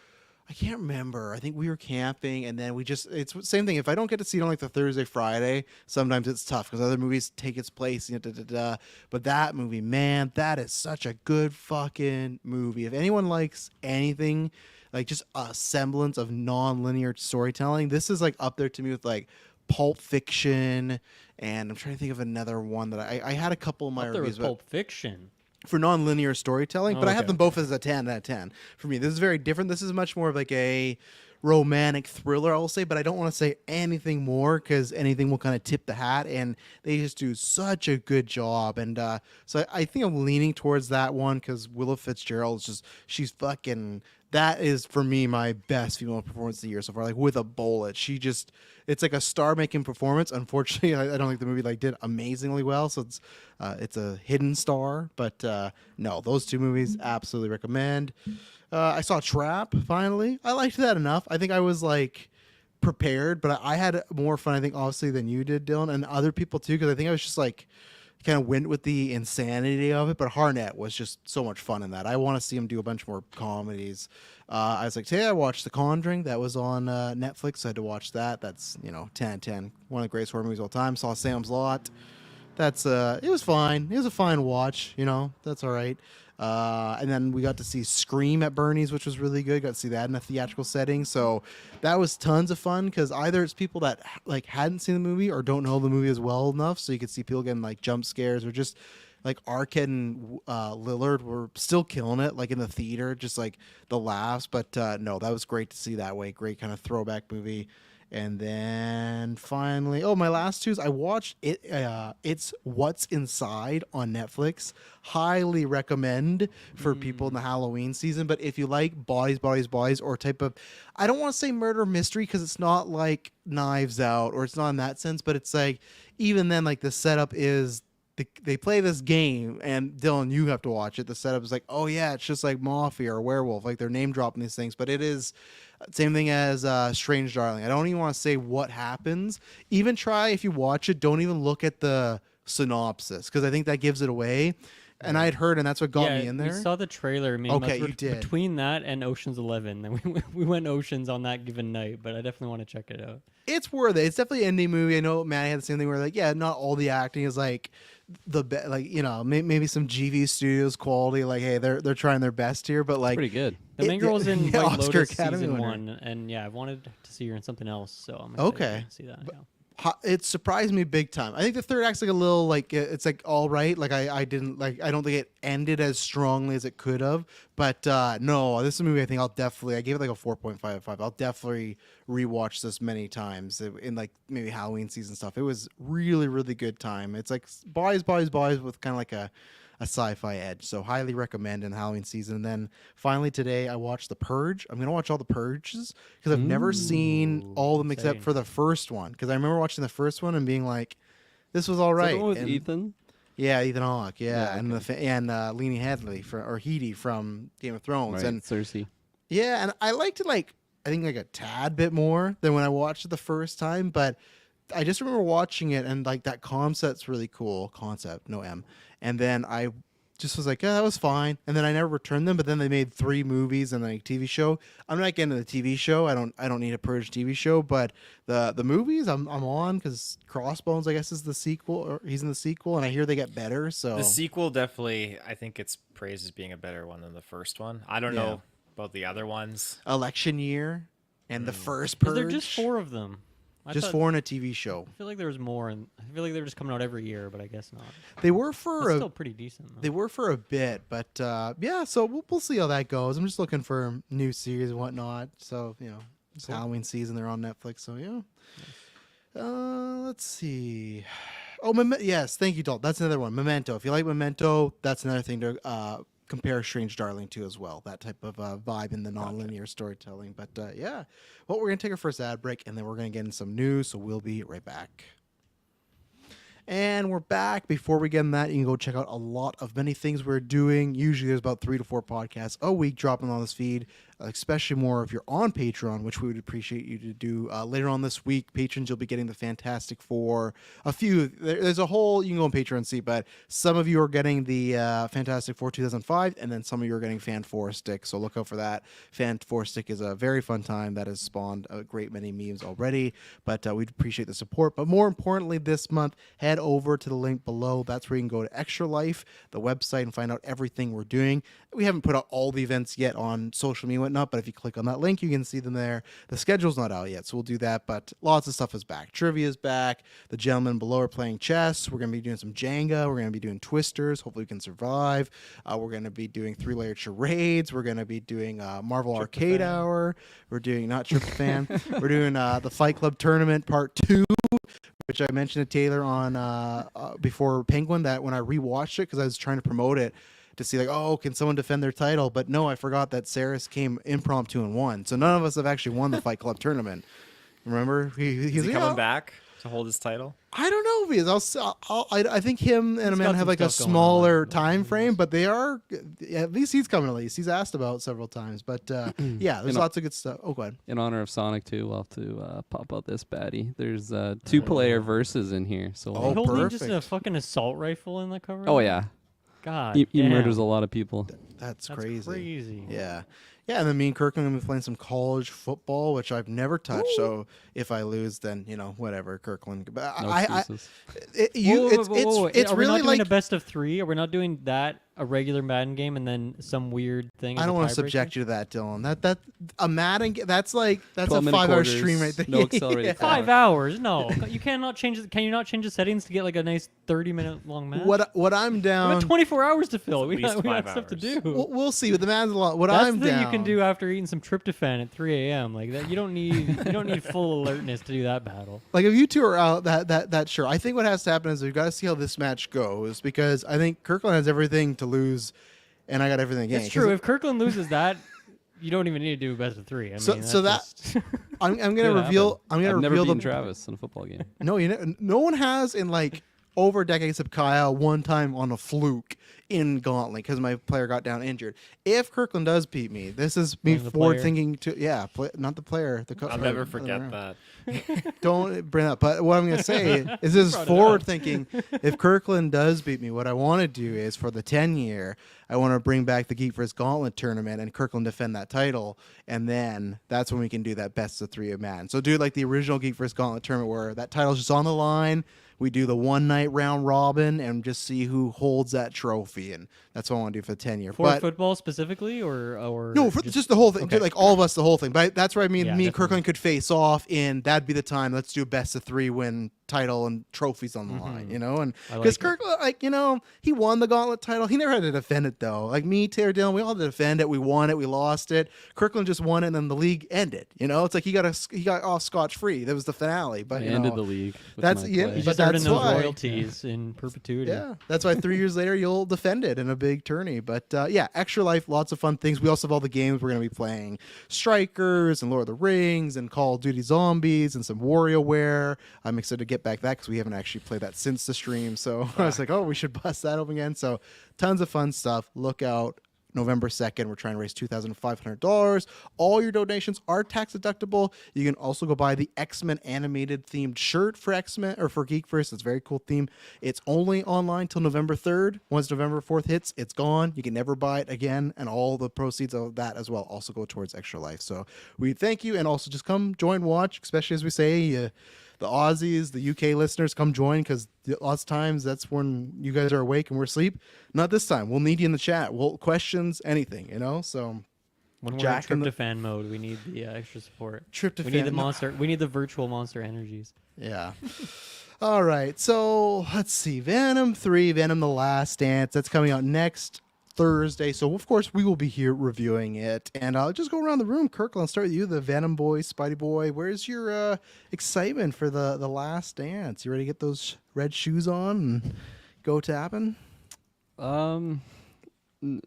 I can't remember. I think we were camping, and then it's the same thing. If I don't get to see it on like the Thursday, Friday, sometimes it's tough because other movies take its place. But that movie, man, that is such a good fucking movie. If anyone likes anything like just a semblance of non-linear storytelling, this is like up there to me with like Pulp Fiction, and I'm trying to think of another one that I had a couple of my There reviews was Pulp Fiction. for non-linear storytelling, but I have Okay. them both as a 10 out of 10. For me, this is very different. This is much more of like a romantic thriller, I will say, but I don't want to say anything more because anything will kind of tip the hat, and they just do such a good job. And so I think I'm leaning towards that one because Willa Fitzgerald is just, she's fucking, that is for me my best female performance of the year so far, like with a bullet. It's like a star-making performance. Unfortunately, I don't think the movie like did amazingly well, so it's a hidden star. But no, those 2 movies absolutely recommend. I saw Trap finally. I liked that enough. I think I was like prepared, but I had more fun, I think, obviously, than you did, Dylan, and other people too, because I think I was just like kind of went with the insanity of it. But Harnett was just so much fun in that. I want to see him do a bunch more comedies. I was like, today I watched The Conjuring. That was on Netflix. So I had to watch that. That's 10 out of 10. One of the greatest horror movies of all time. Saw Sam's Lot. That's it was fine. It was a fine watch. That's all right. And then we got to see Scream at Bernie's, which was really good. Got to see that in a theatrical setting. So that was tons of fun because either it's people that like hadn't seen the movie or don't know the movie as well enough. So you could see people getting like jump scares or just like Arquette and Lillard were still killing it like in the theater, just like the laughs. But no, that was great to see that way. Great kind of throwback movie. And then finally, my last 2 is I watched it. It's What's Inside on Netflix. Highly recommend for people in the Halloween season. But if you like bodies, or type of, I don't want to say murder mystery because it's not like Knives Out or it's not in that sense. But it's like even then, like the setup is they play this game, and Dylan, you have to watch it. The setup is like, oh yeah, it's just like Mafia or Werewolf, like they're name dropping these things, but it is same thing as Strange Darling. I don't even want to say what happens. Even try, if you watch it, don't even look at the synopsis, because I think that gives it away. And I had heard, and that's what got me in there. We saw the trailer. I mean, okay, you did. Between that and Ocean's 11, then we went Oceans on that given night. But I definitely want to check it out. It's worth it. It's definitely an indie movie. I know Manny had the same thing where like, yeah, not all the acting is like like maybe some GV Studios quality. Like, hey, they're trying their best here, but like pretty good. The main girl was in White Oscar Lotus Academy season winner. 1, and yeah, I wanted to see her in something else, so I'm excited to see that. Yeah. It surprised me big time. I think the third act's like a little like it's like all right. Like I didn't like, I don't think it ended as strongly as it could have. But no, this is a movie I think I gave it like a 4.5 out of 5. I'll definitely rewatch this many times in like maybe Halloween season stuff. It was really, really good time. It's like boys with kind of like a sci-fi edge, so highly recommend in the Halloween season. And then finally today I watched The Purge. I'm gonna watch all the Purges because I've never seen all of them except for the first one, because I remember watching the first one and being like, this was all right. Is that the one with and, Ethan? Yeah, Ethan Hawke. Yeah, Yeah, and Leni Headley or Headey from Game of Thrones, Right, and Cersei. yeah, and I liked it like I think like a tad bit more than when I watched it the first time, but I just remember watching it and like that concept's really cool. Concept, no M. And then I just was like, yeah, that was fine. And then I never returned them. But then they made 3 movies and like a TV show. I'm not getting into the TV show. I don't need a Purge TV show. But the movies I'm on, because Crossbones I guess is the sequel, or he's in the sequel, and I hear they get better. So The sequel definitely, I think it's praised as being a better one than the first one. I don't know about the other ones. Election year and the first Is Purge. there just 4 of them? Just 4 in a TV show. I feel like there was more, and I feel like they were just coming out every year, but I guess not. They were for That's still pretty decent, though. They were for a bit, but yeah. So we'll see how that goes. I'm just looking for new series and whatnot. So it's Halloween season. They're on Netflix. So yeah. Let's see. Oh, yes. Thank you, Dalton. That's another one. Memento. If you like Memento, that's another thing to compare Strange Darling to as well. That type of vibe in the nonlinear storytelling. But yeah. Well, we're gonna take our first ad break, and then we're gonna get in some news. So we'll be right back. And we're back. Before we get in that, you can go check out a lot of many things we're doing. Usually there's about 3 to 4 podcasts a week dropping on this feed, especially more if you're on Patreon, which we would appreciate you to do. Later on this week, patrons, you'll be getting the Fantastic Four. A few, there's a whole, you can go on Patreon and see, but some of you are getting the Fantastic Four 2005, and then some of you are getting Fan Four Stick, so look out for that. Fan Four Stick is a very fun time that has spawned a great many memes already, but we'd appreciate the support. But more importantly, this month, head over to the link below. That's where you can go to Extra Life, the website, and find out everything we're doing. We haven't put out all the events yet on social media and whatnot, but if you click on that link, you can see them there. The schedule's not out yet, so we'll do that, but lots of stuff is back. Trivia's back. The gentlemen below are playing chess. We're going to be doing some Jenga. We're going to be doing Twisters. Hopefully we can survive. We're going to be doing 3-layered charades. We're going to be doing Marvel Arcade Hour. We're doing, not Tryptophan. We're doing the Fight Club Tournament Part 2, which I mentioned to Taylor on before Penguin, that when I rewatched it, because I was trying to promote it to see like, oh, can someone defend their title? But no, I forgot that Saris came impromptu and won. So none of us have actually won the Fight Club tournament. Remember? Is he coming back to hold his title? I don't know if he is. I think him and Amanda have like a stuff going smaller on. time frame, but they are, at least he's coming at least. He's asked about several times. But yeah, there's lots of good stuff. Oh, go ahead. In honor of Sonic 2, we'll have to pop out this baddie. There's 2-player verses in here. So Is he holding perfect. just a fucking assault rifle in the cover? Oh yeah, God, he damn. murders a lot of people. That's That's crazy. crazy. Yeah. Yeah, and then me and Kirkland are going to be playing some college football, which I've never touched. Ooh. So if I lose, then, whatever, Kirkland. But No I excuses. it's Are we really not doing like, a best of 3? Are we not doing that, a regular Madden game, and then some weird thing? I don't want to subject you to that, Dylan. That a Madden, that's a 12-minute 5-hour quarters, stream right there. no accelerated clock. 5 hours? No, you cannot change it. Can you not change the settings to get like a nice 30-minute long match? What I'm We down. have 24 hours to fill. We least got 5 stuff to hours. do. We'll see. But the Madden's a lot. What That's I'm the thing down. you can do after eating some tryptophan at 3 a.m. Like that, you don't need full alertness to do that battle. Like if you two are out, that sure. I think what has to happen is we've got to see how this match goes, because I think Kirkland has everything to lose, and I got everything to gain. It's true. If Kirkland loses that, you don't even need to do a best of 3. I mean, So- that's so that- just- I'm gonna Could reveal. I'm I've gonna never reveal beaten the. Travis in a football game. No, no one has in like over a decade except Kyle, one time on a fluke in Gauntlet because my player got down injured. If Kirkland does beat me, this is me Playing the forward player. thinking to not the player. I'll never forget that. Don't bring that up. But what I'm going to say is this is forward thinking. If Kirkland does beat me, what I want to do is for the 10-year, I want to bring back the Geek vs. Gauntlet tournament and Kirkland defend that title. And then that's when we can do that best of 3 of man. So do like the original Geek vs. Gauntlet tournament where that title's just on the line. We do the one night round robin and just see who holds that trophy, and that's what I want to do for the 10-year. For football specifically, or no, for just the whole thing, okay. like all of us, the whole thing. But that's where me and definitely. Kirkland could face off, and that'd be the time. Let's do a best of 3 win title and trophies on the line, you know, and I like because it. Kirkland, like, you know, he won the Gauntlet title. He never had to defend it though. Like me, Taylor Dillon, we all had to defend it. We won it, we lost it. Kirkland just won it, and then the league ended. You know, it's like he got off scotch free. That was the finale. But I you ended know, the league. With that's- my yeah, play. You but just earned that's those why. royalties in perpetuity. yeah, that's why 3 years later you'll defend it in a big tourney. But yeah, Extra Life, lots of fun things. We also have all the games we're going to be playing: Strikers and Lord of the Rings and Call of Duty Zombies and some WarioWare. I'm excited to get back that because we haven't actually played that since the stream. So I was like, oh, we should bust that open again. So tons of fun stuff. Look out. November 2nd, we're trying to raise $2,500. All your donations are tax deductible. You can also go buy the X-Men animated themed shirt for X-Men or for Geekverse. It's a very cool theme. It's only online till November 3rd. Once November 4th hits, it's gone. You can never buy it again. And all the proceeds of that as well also go towards Extra Life. So we thank you. And also just come join, watch, especially as we say, the Aussies, the UK listeners, come join because lots of times that's when you guys are awake and we're asleep. Not this time. We'll need you in the chat. We'll questions, anything, you know. So When we're Jack in and the- tryptophan mode, we need the extra support. Tryptophan. We need the monster. We need the virtual monster energies. Yeah. All right. So let's see. Venom 3, Venom the Last Dance. That's coming out next Thursday. So of course we will be here reviewing it. And I'll just go around the room. Kirkland, I'll start with you, the Venom boy, Spidey boy. Where's your excitement for the Last Dance? You ready to get those red shoes on and go tapping? I think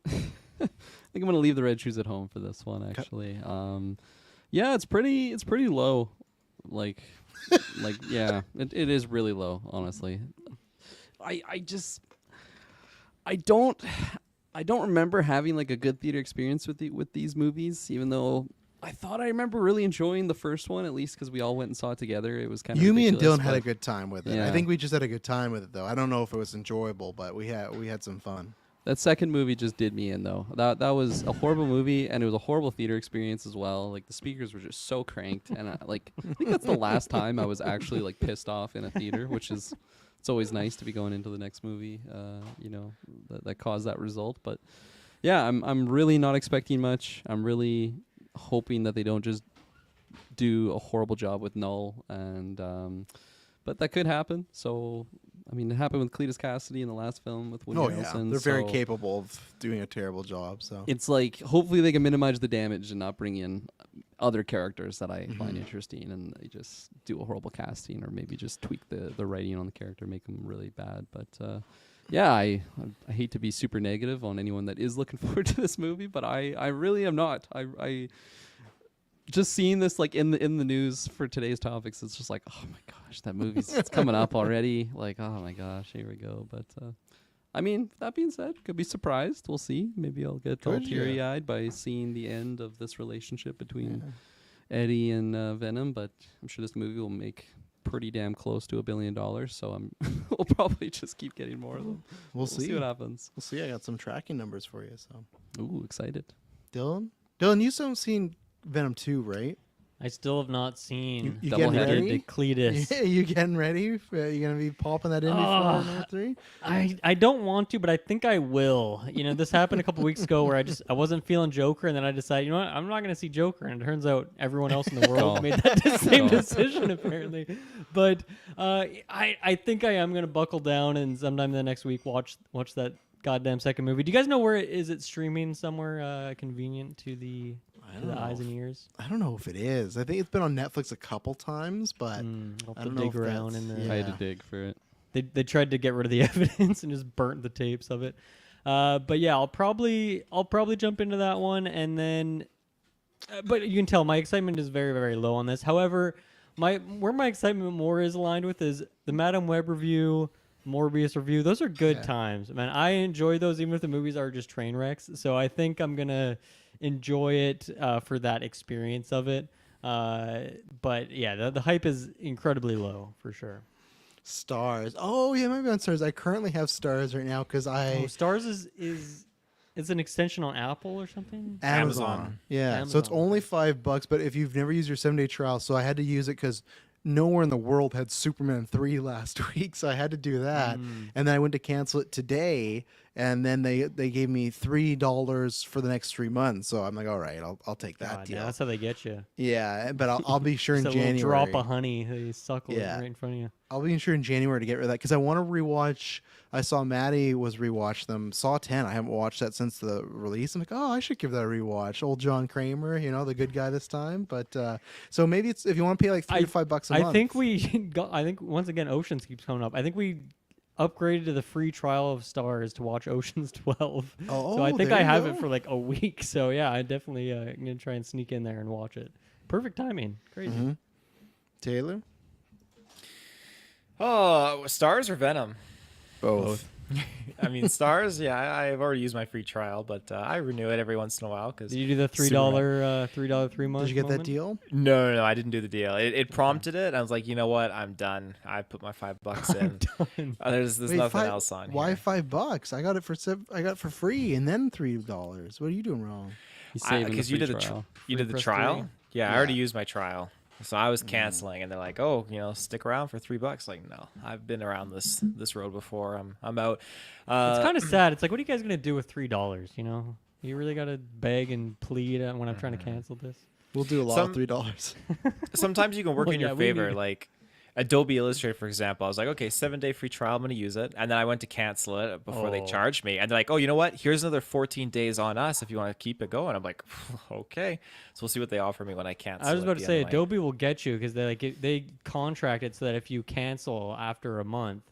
I'm gonna leave the red shoes at home for this one. Actually, yeah, it's pretty low. Like yeah, it is really low. Honestly, I don't remember having like a good theater experience with these movies, even though I thought I remember really enjoying the first one, at least because we all went and saw it together. It was kind of You, me, and ridiculous, Dylan had a but- good time with it. I Yeah. think we just had a good time with it, though. I don't know if it was enjoyable, but we had some fun. That second movie just did me in, though. That was a horrible movie, and it was a horrible theater experience as well. Like the speakers were just so cranked, and I think that's the last time I was actually like pissed off in a theater, which is it's always nice to be going into the next movie, you know, that caused that result. But yeah, I'm really not expecting much. I'm really hoping that they don't just do a horrible job with Null, and but that could happen. So. I mean, it happened with Cletus Cassidy in the last film with Woody Harrelson. They're very so capable of doing a terrible job. So it's like hopefully they can minimize the damage and not bring in other characters that I find interesting, and they just do a horrible casting or maybe just tweak the writing on the character, make them really bad. But yeah, I hate to be super negative on anyone that is looking forward to this movie, but I really am not. I just seeing this like in the news for today's topics, it's just like, oh my gosh, that movie's it's coming up already. Like, oh my gosh, here we go. But I mean, that being said, could be surprised. We'll see. Maybe I'll get all Could, yeah. teary-eyed by seeing the end of this relationship between Eddie and Venom. But I'm sure this movie will make pretty damn close to $1 billion. So we'll probably just keep getting more of them. we'll see. what happens. We'll see. I got some tracking numbers for you. So Ooh, excited. Dylan, you still haven't seen Venom 2, right? I still have not seen You Double getting header. ready? Cletus. Yeah, you getting ready? You gonna be popping that in before number 3? I don't want to, but I think I will. You know, this happened a couple weeks ago where I wasn't feeling Joker, and then I decided, you know what, I'm not going to see Joker, and it turns out everyone else in the world Oh. made that same Oh. decision apparently. But I think I am going to buckle down and sometime the next week watch that goddamn second movie. Do you guys know where it streaming somewhere convenient to the eyes and ears? I don't know if it is. I think it's been on Netflix a couple times, but I'll I have don't to know dig if around that's- in the. I had to dig for it. They tried to get rid of the evidence and just burnt the tapes of it. But yeah, I'll probably jump into that one, and then. But you can tell my excitement is very, very low on this. However, where my excitement more is aligned with is the Madam Web review, Morbius review. Those are good Yeah. times, man. I enjoy those, even if the movies are just train wrecks. So I think I'm gonna enjoy it for that experience of it. But yeah, the hype is incredibly low for sure. Stars. Oh yeah, maybe on Stars. I currently have Stars right now because Oh, Stars is it's an extension on Apple or something. Amazon. Yeah. So it's Amazon, only $5, but if you've never used your 7-day trial, so I had to use it because nowhere in the world had Superman 3 last week, so I had to do that. And then I went to cancel it today, and then they gave me $3 for the next 3 months. So I'm like, all right, I'll take that God, deal. yeah, that's how they get you. Yeah, but I'll be sure in Just a little January. drop of honey, they suckle it Yeah. right in front of you. I'll be sure in January to get rid of that because I want to rewatch. I saw Maddie was rewatch them. Saw 10. I haven't watched that since the release. I'm like, oh, I should give that a rewatch. Old John Kramer, the good guy this time. But so maybe it's if you want to pay like $3 to $5 a month. I think we got. I think once again, Oceans keeps coming up. I think we upgraded to the free trial of Stars to watch Oceans 12. Oh, so I think there I you have go. it for like a week. So yeah, I definitely gonna try and sneak in there and watch it. Perfect timing. Crazy. Mm-hmm. Taylor, Oh, Stars or Venom? both. I mean, Stars. Yeah, I've already used my free trial, but I renew it every once in a while because. Did you do the $3 3 months? Did you get that moment? deal? No, I didn't do the deal. It prompted it. I was like, you know what? I'm done. I put my $5 in. Done. There's Wait, nothing five- else on Why here. $5? I got it for free and then $3. What are you doing wrong? He's saving the Because you free did trial. you did the press trial. 3? Yeah, I Yeah. already used my trial, so I was canceling, and they're like, "Oh, stick around for $3." Like, no, I've been around this road before. I'm out. It's kind of sad. It's like, what are you guys gonna do with $3? You really gotta beg and plead when I'm trying to cancel this. We'll do a lot Some- of $3. Sometimes you can work Well, in your yeah, we favor. need- Like Adobe Illustrator, for example, I was like, okay, 7-day free trial, I'm going to use it. And then I went to cancel it before they Oh. charged me. And they're like, oh, you know what? Here's another 14 days on us if you want to keep it going. I'm like, okay. So we'll see what they offer me when I cancel. I was at about to the say end of my- Adobe will get you because they contract it so that if you cancel after a month,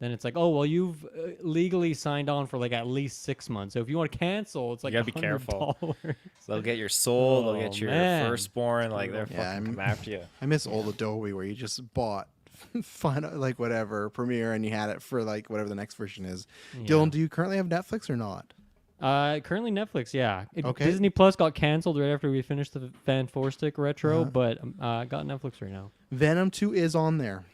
then it's like, oh well, you've legally signed on for like at least 6 months. So if you want to cancel, it's like gotta be careful. $100. So they'll get your soul, they'll Oh, get your man. firstborn. Like, they're Yeah, fucking I'm- come after you. I miss old Adobe where you just bought final like whatever Premiere and you had it for like whatever the next version is. Dylan, do you currently have Netflix or not? Currently Netflix, yeah. Okay. Disney Plus got canceled right after we finished the Fan 4 Stick retro, but I got Netflix right now. Venom 2 is on there.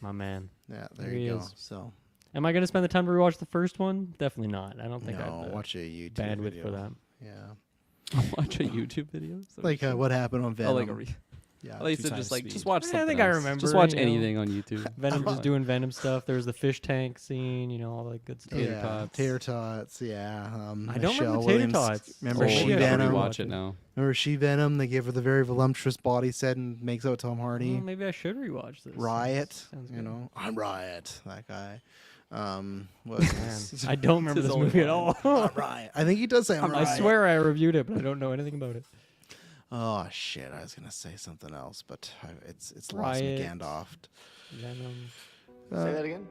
My man. Yeah, There there he you go. is. So Am I going to spend the time to rewatch the first one? Definitely not. I don't think I no, have the watch a YouTube bandwidth video. for that. Yeah, Watch a YouTube video. Is that like what you what happened on said? Venom. Oh, like a re- yeah, I thought you Two said times just like speed. just watch I something. think I else. remember, Just watch you know. anything on YouTube. Venom just doing Venom stuff. There was the fish tank scene, all that good stuff. Tater yeah, tots. tater tots. Yeah, I don't remember Michelle tater Williams. tots. Remember Oh, She maybe I should Venom? Watch it now. Remember She Venom? They gave her the very voluptuous body set and makes out with Tom Hardy. Well, maybe I should rewatch this. Riot, Sounds you good. know, I'm Riot. That guy. What? Man, I don't remember his this only movie at line. all. I'm Riot. I think he does say I'm I Riot. swear I reviewed it, but I don't know anything about it. Oh shit! I was gonna say something else, but it's lost me Riot. Gandalf. Venom. Say that again?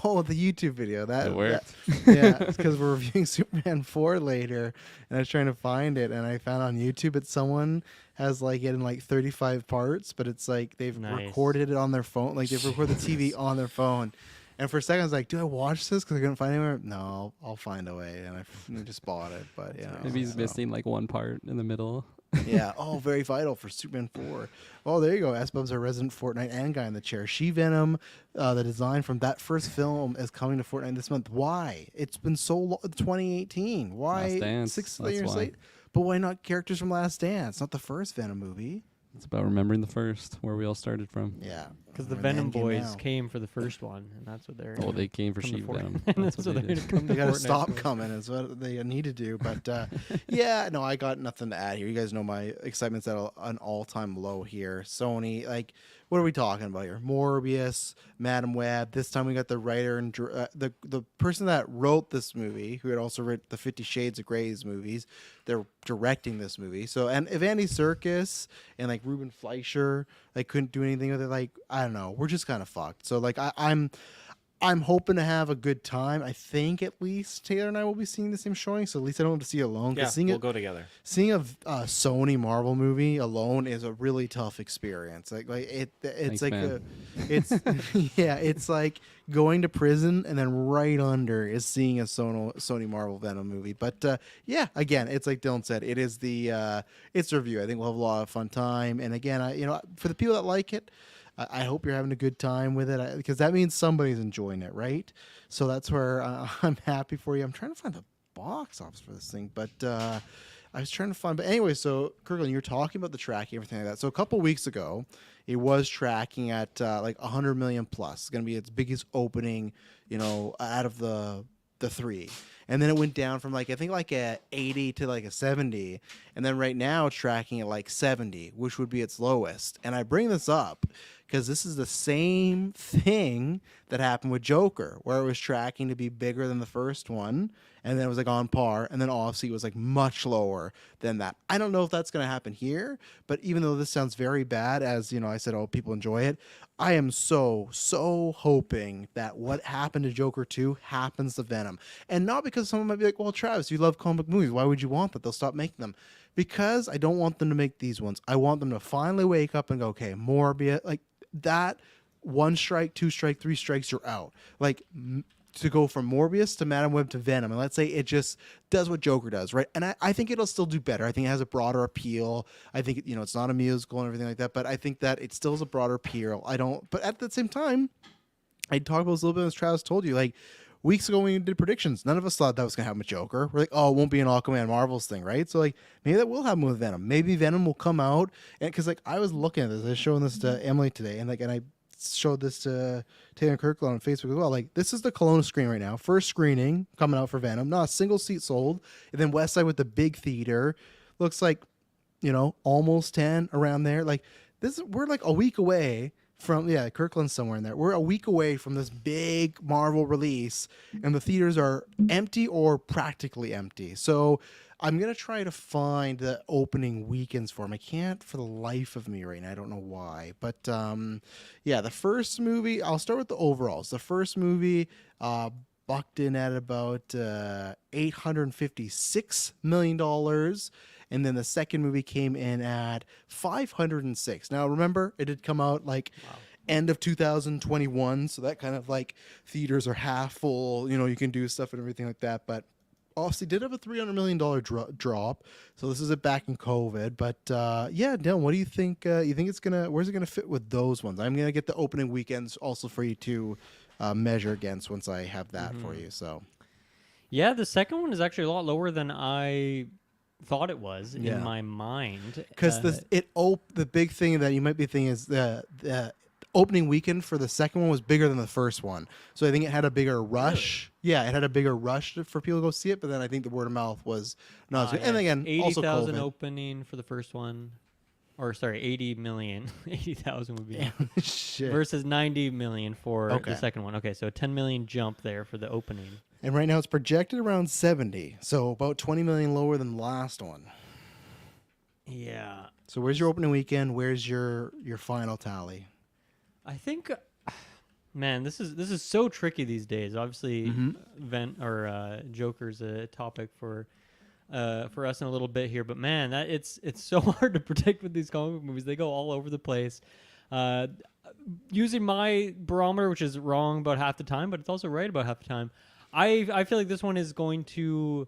Oh, the YouTube video that It worked. yeah, it's because we're reviewing Superman 4 later, and I was trying to find it, and I found on YouTube that someone has like it in like 35 parts, but it's like they've Nice. recorded it on their phone, like they've recorded the TV on their phone. And for a second, I was like, "Do I watch this?" Because I couldn't find it anywhere. No, I'll find a way, and I just bought it. But yeah, Maybe he's so. missing like one part in the middle. Yeah. Oh, very vital for Superman 4. Oh, there you go. S-Bub's our resident Fortnite and guy in the chair. She Venom, the design from that first film is coming to Fortnite this month. Why? It's been so long. 2018. Why? Last Dance, 6 that's years why. late. But why not characters from Last Dance? Not the first Venom movie. It's about remembering the first, where we all started from. Yeah. Because the Or Venom Endgame boys now. came for the first one, and that's what they're. Oh, they came for come to She Fort- Venom. and That's that's what what they they're did. come to They gotta Fortnite stop for. coming is what they need to do. But yeah, no, I got nothing to add here. You guys know my excitement's at an all-time low here. Sony, like, what are we talking about here? Morbius, Madam Web. This time we got the writer and the person that wrote this movie, who had also written the 50 Shades of Grey's movies. They're directing this movie. So, and if Andy Serkis and like Ruben Fleischer like couldn't do anything with it, like I don't know, we're just kind of fucked. So like I'm I'm hoping to have a good time. I think at least Taylor and I will be seeing the same showing, so at least I don't have to see it alone. Yeah, Seeing we'll it, go together. seeing a Sony Marvel movie alone is a really tough experience. It's Thanks, like man. it's yeah, it's like going to prison and then right under is seeing a Sony Marvel Venom movie. But yeah, again, it's like Dylan said, it is it's a review. I think we'll have a lot of fun time. And again, for the people that like it, I hope you're having a good time with it because that means somebody's enjoying it, right? So that's where I'm happy for you. I'm trying to find the box office for this thing, but I was trying to find. But anyway, so Kirkland, you're talking about the tracking, everything like that. So a couple weeks ago, it was tracking at like 100 million plus. It's going to be its biggest opening, out of the three. And then it went down from like I think like a 80 to like a 70, and then right now it's tracking at like 70, which would be its lowest. And I bring this up because this is the same thing that happened with Joker, where it was tracking to be bigger than the first one, and then it was like on par, and then obviously it was like much lower than that. I don't know if that's going to happen here, but even though this sounds very bad, as I said, oh, people enjoy it, I am so hoping that what happened to Joker 2 happens to Venom. And not because someone might be like, well, Travis, you love comic movies. Why would you want that? They'll stop making them. Because I don't want them to make these ones. I want them to finally wake up and go, okay, Morbius, like that, 1 strike, 2 strike, 3 strikes, you're out. Like, to go from Morbius to Madam Web to Venom, and let's say it just does what Joker does, right? And I think it'll still do better. I think it has a broader appeal. I think it's not a musical and everything like that, but I think that it still has a broader appeal. But at the same time, I talked about this a little bit as Travis told you, like weeks ago when we did predictions, none of us thought that was gonna happen with Joker. We're like, oh, it won't be an Aquaman Marvels thing, right? So like maybe that will happen with Venom. Maybe Venom will come out, and because like I was looking at this, I was showing this to Emily today, and I showed this to Taylor Kirkland on Facebook as well. Like, this is the Kelowna screen right now. First screening coming out for Venom. Not a single seat sold. And then West Side with the big theater. Looks like, almost 10 around there. Like, we're like a week away from, Kirkland's somewhere in there. We're a week away from this big Marvel release, and the theaters are empty or practically empty. So I'm going to try to find the opening weekends for him. I can't for the life of me right now. I don't know why. But, the first movie, I'll start with the overalls. The first movie bucked in at about $856 million. And then the second movie came in at 506. Now, remember, it had come out like end of 2021. So that kind of like theaters are half full. You can do stuff and everything like that. But obviously did have a $300 million drop. So this is it back in COVID. But Dylan, what do you think? You think where's it going to fit with those ones? I'm going to get the opening weekends also for you to measure against once I have that for you. So, yeah, the second one is actually a lot lower than I thought it was in my mind. Because the big thing that you might be thinking is the opening weekend for the second one was bigger than the first one. So I think it had a bigger rush. Really? Yeah, it had a bigger rush for people to go see it, but then I think the word of mouth was not as good. And again, 80,000 opening for the first one. Or sorry, 80 million. 80,000 would be shit. Versus 90 million for the second one. Okay, so a 10 million jump there for the opening. And right now it's projected around 70, so about 20 million lower than the last one. Yeah. So where's your opening weekend? Where's your final tally? I think, man, this is so tricky these days. Obviously, Joker's a topic for us in a little bit here, but man, it's so hard to predict with these comic book movies. They go all over the place. Using my barometer, which is wrong about half the time, but it's also right about half the time. I feel like this one is going to.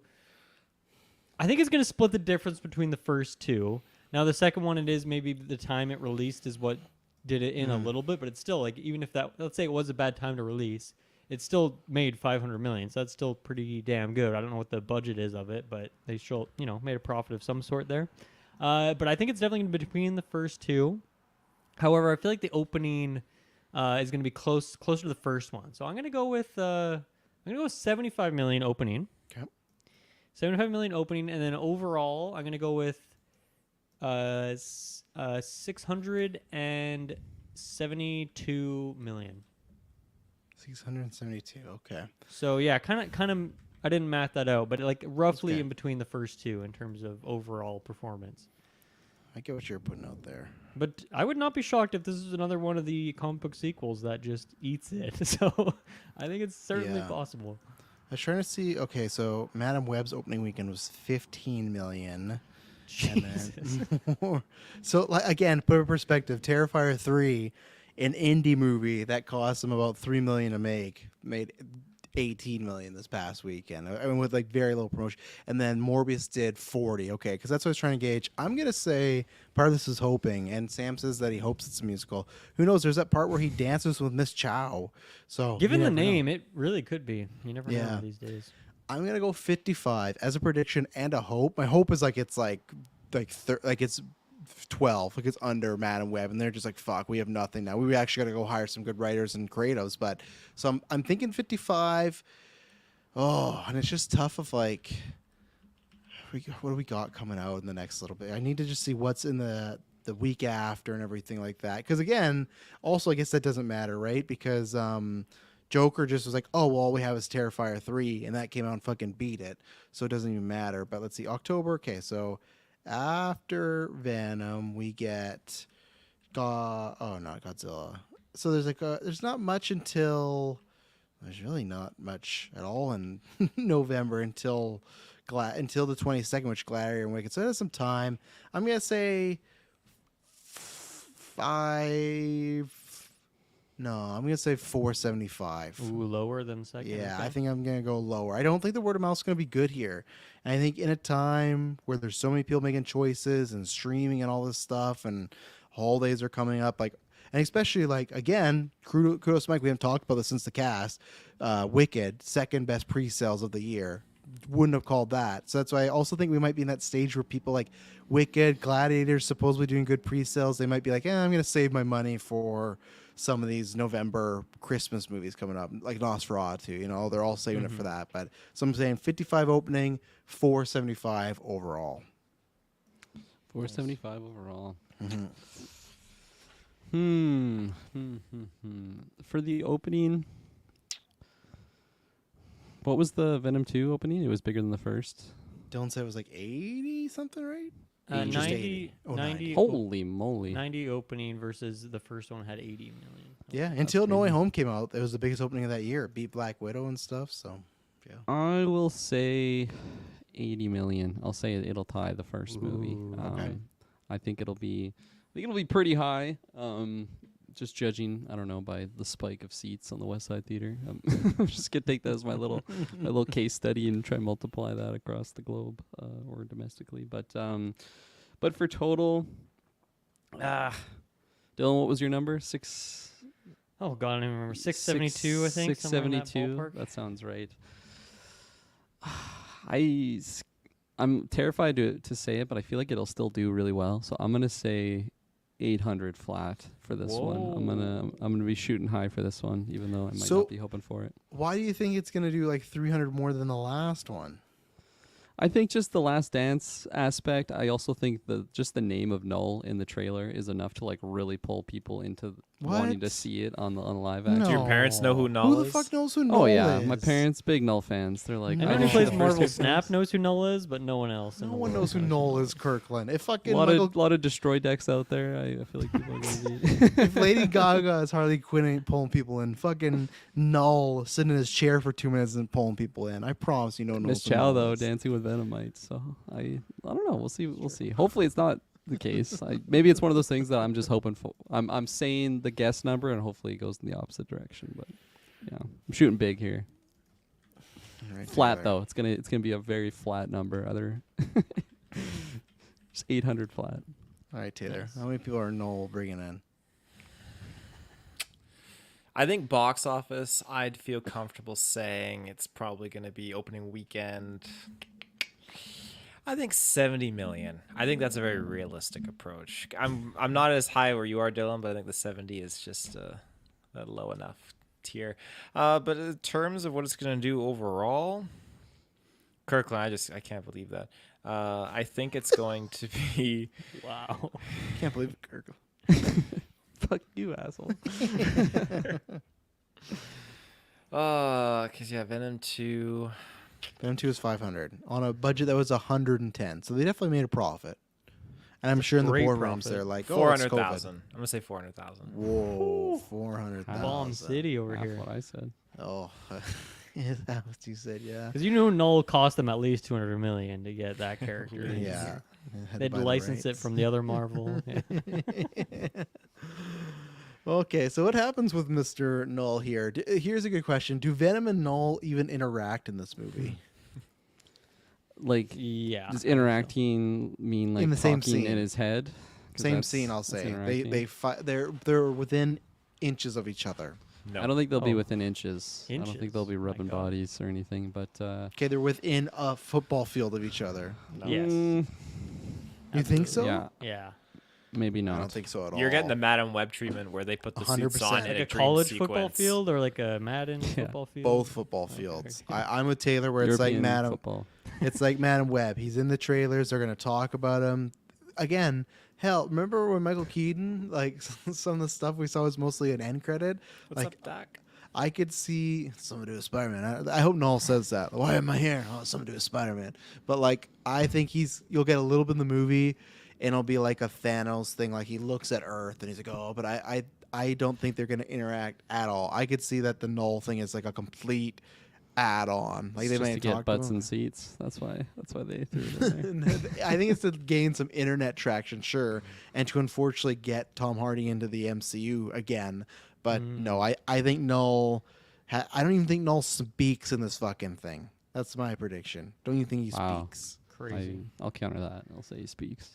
I think it's going to split the difference between the first two. Now, the second one, it is maybe the time it released is what did it in a little bit, but it's still like, even if that, let's say it was a bad time to release, it still made 500 million. So that's still pretty damn good. I don't know what the budget is of it, but they still, made a profit of some sort there. But I think it's definitely going to be between the first two. However, I feel like the opening is going to be closer to the first one. So I'm going to go with 75 million opening. Okay. 75 million opening, and then overall, I'm going to go with 672 million. 672. Okay. So yeah, kind of. I didn't math that out, but like roughly Okay. in between the first two in terms of overall performance. I get what you're putting out there. But I would not be shocked if this is another one of the comic book sequels that just eats it. So I think it's certainly possible. I was trying to see. Okay, so Madam Web's opening weekend was 15 million. Jesus. And then so like again, put in perspective, Terrifier 3, an indie movie that cost them about 3 million to make, made 18 million this past weekend. I mean, with like very little promotion. And then Morbius did 40. Okay, because that's what I was trying to gauge. I'm gonna say part of this is hoping, and Sam says that he hopes it's a musical. Who knows? There's that part where he dances with Miss Chow. So given you the never know. name, it really could be. You never know these days. I'm gonna go 55 as a prediction and a hope. My hope is like it's like it's 12, like it's under Madam Web, and they're just like, fuck, we have nothing now. We actually got to go hire some good writers and creatives. But so I'm thinking 55. Oh, and it's just tough of like, what do we got coming out in the next little bit? I need to just see what's in the week after and everything like that. Because again, also I guess that doesn't matter, right? Because Joker just was like, oh, well, all we have is Terrifier 3, and that came out and fucking beat it. So it doesn't even matter. But let's see, October. Okay, so after Venom, we get not Godzilla. So there's like there's not much until there's really not much at all in November until the 22nd, which Gladiator and Wicked. So there's some time. I'm gonna say 5. No, I'm going to say 475. Ooh, lower than second. Yeah, okay. I think I'm going to go lower. I don't think the word of mouth is going to be good here. And I think in a time where there's so many people making choices and streaming and all this stuff and holidays are coming up, like, and especially like, again, kudos to Mike, we haven't talked about this since the cast, Wicked, second best pre-sales of the year. Wouldn't have called that. So that's why I also think we might be in that stage where people like Wicked, Gladiators, supposedly doing good pre-sales. They might be like, I'm going to save my money for some of these November Christmas movies coming up, like Nosferatu, they're all saving it for that. But so I'm saying 55 opening, 475 overall. 475 overall. For the opening, what was the Venom 2 opening? It was bigger than the first. Dylan said it was like 80 something, right? 90. Oh, 90. Holy moly. 90 opening versus the first one had 80 million. Yeah, until No Way Home came out, it was the biggest opening of that year. It beat Black Widow and stuff, so yeah. I will say 80 million. I'll say it'll tie the first movie. Okay. I think it'll be pretty high. Just judging, I don't know, by the spike of seats on the West Side Theater. I'm just gonna take that as my little case study and try and multiply that across the globe or domestically. But for total, Dylan, what was your number? Oh God, I don't even remember. 672, I think. 672. That sounds right. I'm terrified to say it, but I feel like it'll still do really well. So I'm gonna say 800 flat for this one. I'm gonna be shooting high for this one, even though I might not be hoping for it. Why do you think it's gonna do like 300 more than the last one? I think just the Last Dance aspect. I also think just the name of Null in the trailer is enough to like really pull people into wanting to see it on the live action. Do your parents know who Null Who is? the fuck knows who Null is? Oh yeah, my parents big Null fans. They're like, Anyone who plays Marvel Snap knows who Null is, but no one else. No one knows who Null is, Kirkland. If fucking a lot of destroy decks out there. I feel like people are gonna be. if Lady Gaga is Harley Quinn ain't pulling people in, fucking Null sitting in his chair for 2 minutes and pulling people in. I promise you no one knows Miss who Chow Null though is. dancing with Venomites. So I don't know. We'll see. Hopefully it's not the case. Maybe it's one of those things that I'm just hoping for. I'm saying the guess number and hopefully it goes in the opposite direction. But yeah, I'm shooting big here. Right Flat there. though. It's gonna be a very flat number. Just 800 flat. All right, Taylor. Nice. How many people are Null bringing in? I think box office, I'd feel comfortable saying it's probably going to be opening weekend. I think 70 million. I think that's a very realistic approach. I'm not as high where you are, Dylan, but I think the 70 is just a low enough tier. But in terms of what it's going to do overall, Kirkland, I can't believe that. I think it's going to be. Wow. Can't believe it, Kirkland. Fuck you, asshole. Because Venom 2. Venom 2 is 500 on a budget that was 110. So they definitely made a profit. And I'm sure in the great boardrooms profit. they're like, oh, it's COVID. 400,000. I'm gonna say 400,000. Whoa, 400,000. Bomb City over Half here. what I said. Oh, is that what you said? Yeah. Because you know Null cost them at least 200 million to get that character. in Yeah. here. Had to They'd buy the license it rights. from the other Marvel. Yeah. Okay, so what happens with Mr. Null here? Here's a good question: do Venom and Null even interact in this movie? Like, Yeah. does interacting mean like In the same talking in scene. his head? 'Cause Same that's- scene, I'll that's say. interacting. They fight. They're within inches of each other. No. I don't think they'll be Oh. within inches. I don't think they'll be Inches? My rubbing God. bodies or anything. But Okay, they're within a football field of each other. Yes. You think so? Yeah, Yeah. maybe I not. don't think so at all. You're getting the Madam Web treatment where they put the suits 100%. on in Like a a dream college sequence. football field or like a Madden football field? both football fields. I'm with Taylor, where it's like European Madam. football. It's like Madam Web. He's in the trailers. They're gonna talk about him again. Hell, remember when Michael Keaton, like some of the stuff we saw was mostly an end credit? What's like up, Doc? I could see someone do a Spider-Man. I hope Noel says that. Why am I here? Oh, someone do a Spider-Man. But like, I think you'll get a little bit in the movie, and it'll be like a Thanos thing. Like he looks at Earth and he's like, oh, but I don't think they're gonna interact at all. I could see that the Null thing is like a complete add-on. Like It's they just may to get talk butts to him. and seats. That's why they threw it in there. I think it's to gain some internet traction, sure, and to unfortunately get Tom Hardy into the MCU again. But no, I think Null. I don't even think Null speaks in this fucking thing. That's my prediction. Don't you think he Wow. speaks? Crazy. I'll counter that. I'll say he speaks.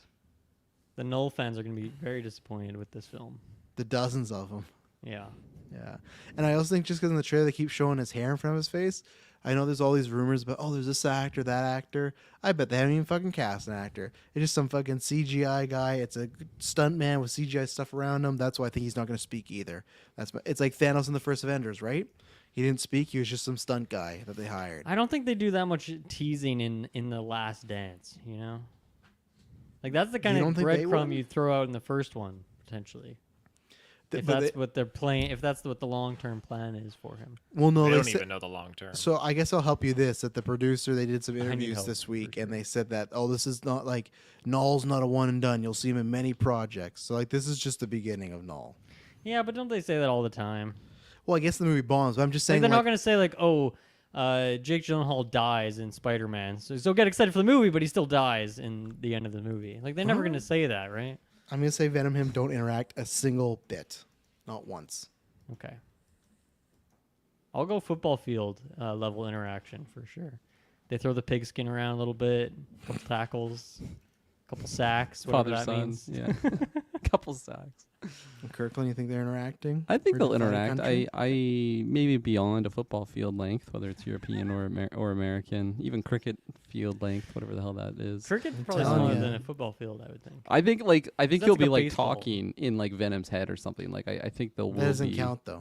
The Null fans are going to be very disappointed with this film. The dozens of them. Yeah. Yeah, and I also think just because in the trailer they keep showing his hair in front of his face. I know there's all these rumors about, there's this actor, that actor. I bet they haven't even fucking cast an actor. It's just some fucking CGI guy. It's a stunt man with CGI stuff around him. That's why I think he's not going to speak either. It's like Thanos in the first Avengers, right? He didn't speak. He was just some stunt guy that they hired. I don't think they do that much teasing in the Last Dance, you know? Like, that's the kind You of don't think they breadcrumb would? you throw out in the first one, potentially. If But that's what they're playing, if that's what the long-term plan is for him. well, no, They they don't said, even know the long term. so I guess I'll help you this. That the producer, they did some need interviews help, this for week, sure. and they said that, this is not like, Null's not a one and done. You'll see him in many projects. So like, this is just the beginning of Null. Yeah, but don't they say that all the time? Well, I guess the movie bombs, but I'm just Like, saying, they're not like, going to say, like, Jake Gyllenhaal dies in Spider-Man. So get excited for the movie, but he still dies in the end of the movie. Like, they're never going to say that, right? I'm going to say Venom him don't interact a single bit. Not once. Okay. I'll go football field level interaction for sure. They throw the pigskin around a little bit, couple tackles, couple sacks, whatever Father that son. means. Yeah. Couple sacks. Kirkland, you think they're interacting? I think For they'll the foreign interact. country? I maybe beyond a football field length, whether it's European or American, even cricket field length, whatever the hell that is. Cricket's probably telling smaller ya. than a football field, I would think. I think that's he'll like be a like baseball. talking in like Venom's head or something. Like I think there will doesn't be count, though.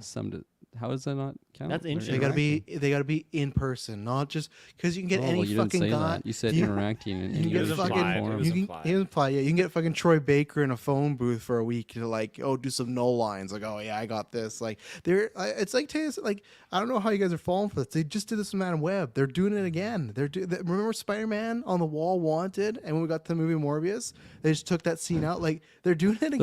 how does that not count? That's They're interesting. They gotta be in person, not just because you can get Oh, any well, you didn't fucking say guy. that. You said you- interacting in You any can get was way, shape, or implied. fucking. It form. was You can, implied. he was implied, yeah, you can get fucking Troy Baker in a phone booth for a week to like, do some no lines. Like, oh yeah, I got this. Like, it's like like I don't know how you guys are falling for this. They just did this with Madam Web. They're doing it again. Remember Spider-Man on the wall wanted, and when we got to the movie Morbius, they just took that scene out. Like they're doing it again.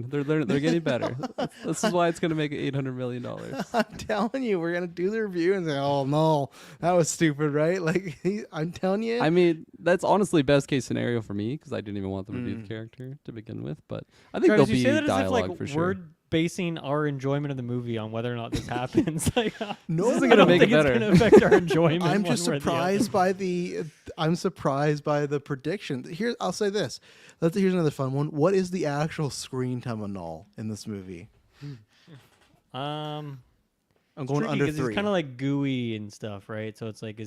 They're learning. They're getting better. This is why it's going to make $800 million. I'm telling you, we're gonna do the review and say, "Oh no, that was stupid," right? Like, I'm telling you. I mean, that's honestly best case scenario for me because I didn't even want them to be the character to begin with. But I think Travis, there'll you be say that as if dialogue like for we're sure. basing our enjoyment of the movie on whether or not this happens. Like, No, this isn't I gonna don't make think it it's better. gonna It's gonna affect our enjoyment. I'm one just way or the other. surprised by the prediction. Here, I'll say this. Here's another fun one. What is the actual screen time of Null in this movie? I'm going tricky under 'cause 3. He's kind of like gooey and stuff, right? So it's like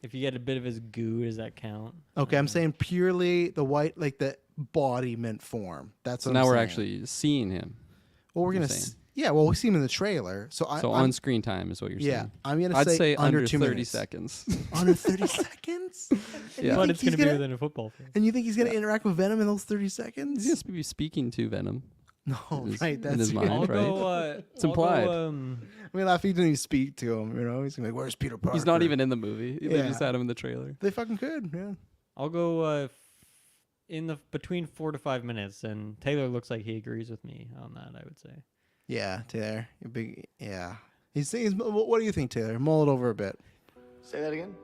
if you get a bit of his goo, does that count? Okay, I'm saying purely the white, like the embodiment form. That's So what now I'm we're saying. actually seeing him. Well, we're you're gonna. saying. Yeah, well, we see him in the trailer. So So I'm, on screen time is what you're yeah, saying. I'm gonna I'd say under under 2 30 minutes. seconds. Under 30 seconds. And Yeah. you But think it's he's gonna be within a football field. And you think he's gonna interact with Venom in those 30 seconds? He's just be speaking to Venom. No, in his- right. in That's his true. mind. I'll right? go. It's implied. I mean, if he didn't even speak to him, he's gonna be like, "Where's Peter Parker?" He's not even in the movie. They Yeah. just had him in the trailer. They fucking could, yeah. I'll go in the between 4 to 5 minutes, and Taylor looks like he agrees with me on that. I would say. Yeah, Taylor. Yeah. He's. What do you think, Taylor? Mull it over a bit. Say that again?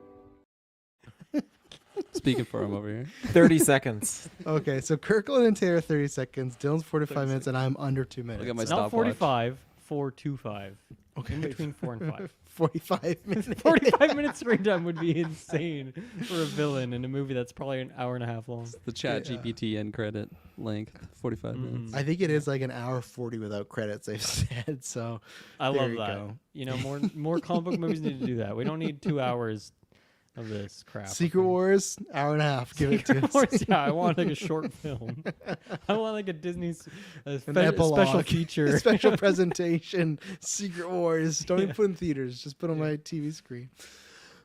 Speaking for him over here. 30 seconds. Okay, so Kirkland and Taylor 30 seconds. Dylan's 45 minutes, and I'm under 2 minutes. Look at my Not stopwatch. 45, 4:25. Okay. In between 4 and 5. 45 minutes. 45 minutes screen time would be insane for a villain in a movie that's probably an hour and a half long. The chat GPT end credit length, 45 minutes. I think it is like an hour 40 without credits, they've said. So I there love you that. go. You know, more comic book movies need to do that. We don't need 2 hours of this crap. Secret okay? Wars, hour and a half. Give it to Secret us. Wars, yeah, I want like a short film. I want like a Disney An special epilogue. feature. Special presentation. Secret Wars. Don't even put in theaters. Just put on my TV screen.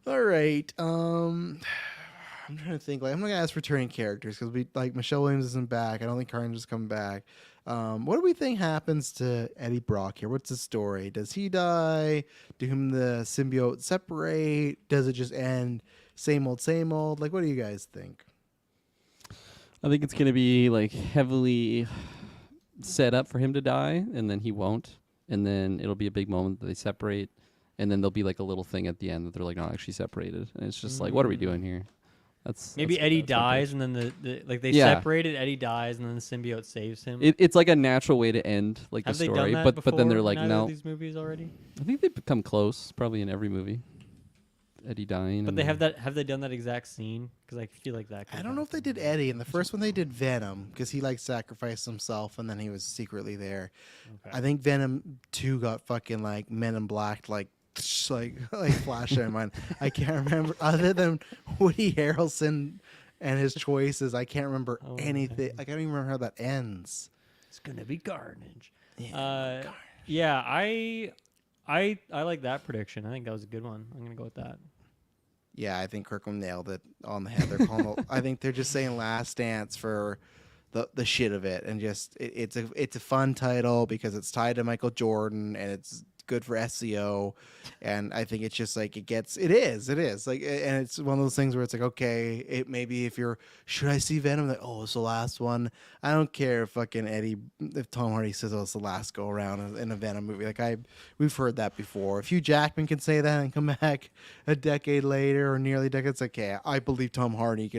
All right. I'm trying to think. Like, I'm not gonna ask returning characters because we like Michelle Williams isn't back. I don't think Carnage's coming back. What do we think happens to Eddie Brock here? What's the story? Does he die? Do him the symbiote separate? Does it just end same old, same old? Like, what do you guys think? I think it's going to be like heavily set up for him to die, and then he won't. And then it'll be a big moment that they separate. And then there'll be like a little thing at the end that they're like, no, actually separated. And it's just like, what are we doing here? Maybe Eddie dies, and then the like they separated. Eddie dies, and then the symbiote saves him. It's like a natural way to end like Have the they story, done that but then they're like, in either no. of these movies already? I think they become close, probably in every movie. Eddie dying. But and they then- have that. Have they done that exact scene? Because I feel like that. I don't know if they did Eddie. In the first one, they did Venom because he like sacrificed himself and then he was secretly there. Okay. I think Venom 2 got fucking like Men in Black like flash in my mind. I can't remember other than Woody Harrelson and his choices. I can't remember anything. I can't even remember how that ends. It's gonna be carnage. Yeah, Yeah, I like that prediction. I think that was a good one. I'm gonna go with that. Yeah, I think Kirkland nailed it on the head. They're calling I think they're just saying Last Dance for the shit of it, and just it's a fun title because it's tied to Michael Jordan and it's good for SEO, and I think it's just like it is like, and it's one of those things where it's like, okay, it maybe if you're should I see Venom, like, oh, it's the last one. I don't care if if Tom Hardy says, oh, it's the last go around in a Venom movie. Like we've heard that before. If Hugh Jackman can say that and come back a decade later or nearly a decade, it's like, okay, I believe Tom Hardy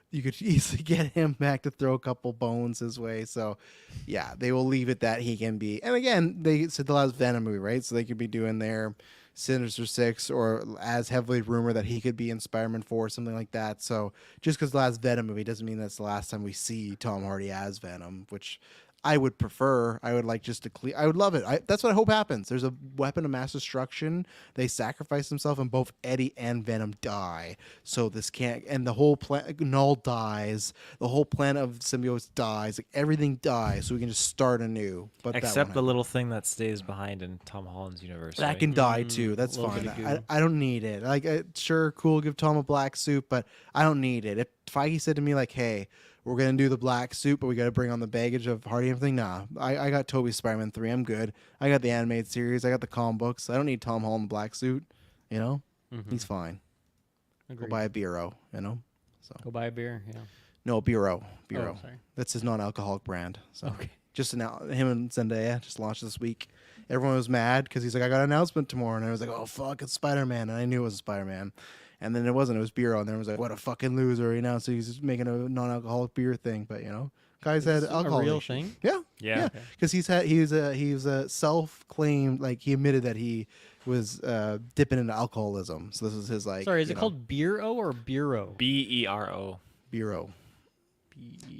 you could easily get him back to throw a couple bones his way. So, yeah, they will leave it that he can be. And again, they said the last Venom movie, right? So they could be doing their Sinister Six, or as heavily rumored that he could be in Spider-Man 4 or something like that. So just because the last Venom movie doesn't mean that's the last time we see Tom Hardy as Venom, which I would prefer. I would like just to I would love it. That's what I hope happens. There's a weapon of mass destruction. They sacrifice themselves, and both Eddie and Venom die. So this can't. And the whole plan. Null dies. The whole planet of symbiotes dies. Like everything dies. So we can just start anew. But Except the little thing that stays behind in Tom Holland's universe. that right? can die too. That's little fine. bit of goo. I don't need it. Like, sure, cool. Give Tom a black suit, but I don't need it. If Feige said to me like, "Hey, we're gonna do the black suit, but we got to bring on the baggage of Hardy and everything." Nah, I got Toby's Spider-Man 3. I'm good. I got the animated series. I got the comic books. I don't need Tom Holland black suit. You know, he's fine. Agreed. Go buy a Bureau. You know, so Go buy a beer. Yeah. no Bureau. Oh, sorry. That's his non-alcoholic brand. So Okay. just him and Zendaya just launched this week. Everyone was mad because he's like, I got an announcement tomorrow, and I was like, oh fuck, it's Spider-Man, and I knew it was Spider-Man. And then it wasn't. It was Bureau, and then it was like, what a fucking loser, you know. So he's just making a non-alcoholic beer thing, but you know, guys had alcohol. A real issues. thing? Yeah, Yeah. because he was a self-claimed, like, he admitted that he was dipping into alcoholism. So this was his like. Sorry, is it called Beero or Bureau? Bero. Bureau?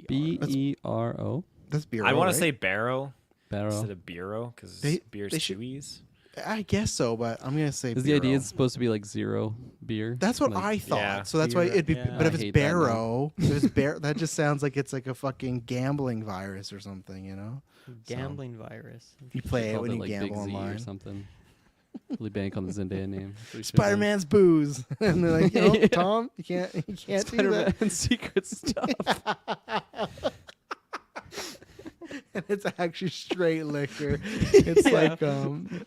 Bero. That's Bureau. I want right? to say Barrow Barrow. instead of Bureau because beer's they should- chewies. I guess so, but I'm gonna say. Is the Bureau. idea it's supposed to be like zero beer? That's what Like, I thought. Yeah. So that's why it'd be. Yeah. But if I it's hate that now. Barrow, if it's that just sounds like it's like a fucking gambling virus or something. You know, Gambling virus. you play it called when you like gamble Big Z online. or something. Really bank on the Zendaya name. That's what you should've Spider-Man's booze, and they're like, Yeah. Tom, you can't done. do that. Spider-Man secret stuff. And it's actually straight liquor. It's Yeah. like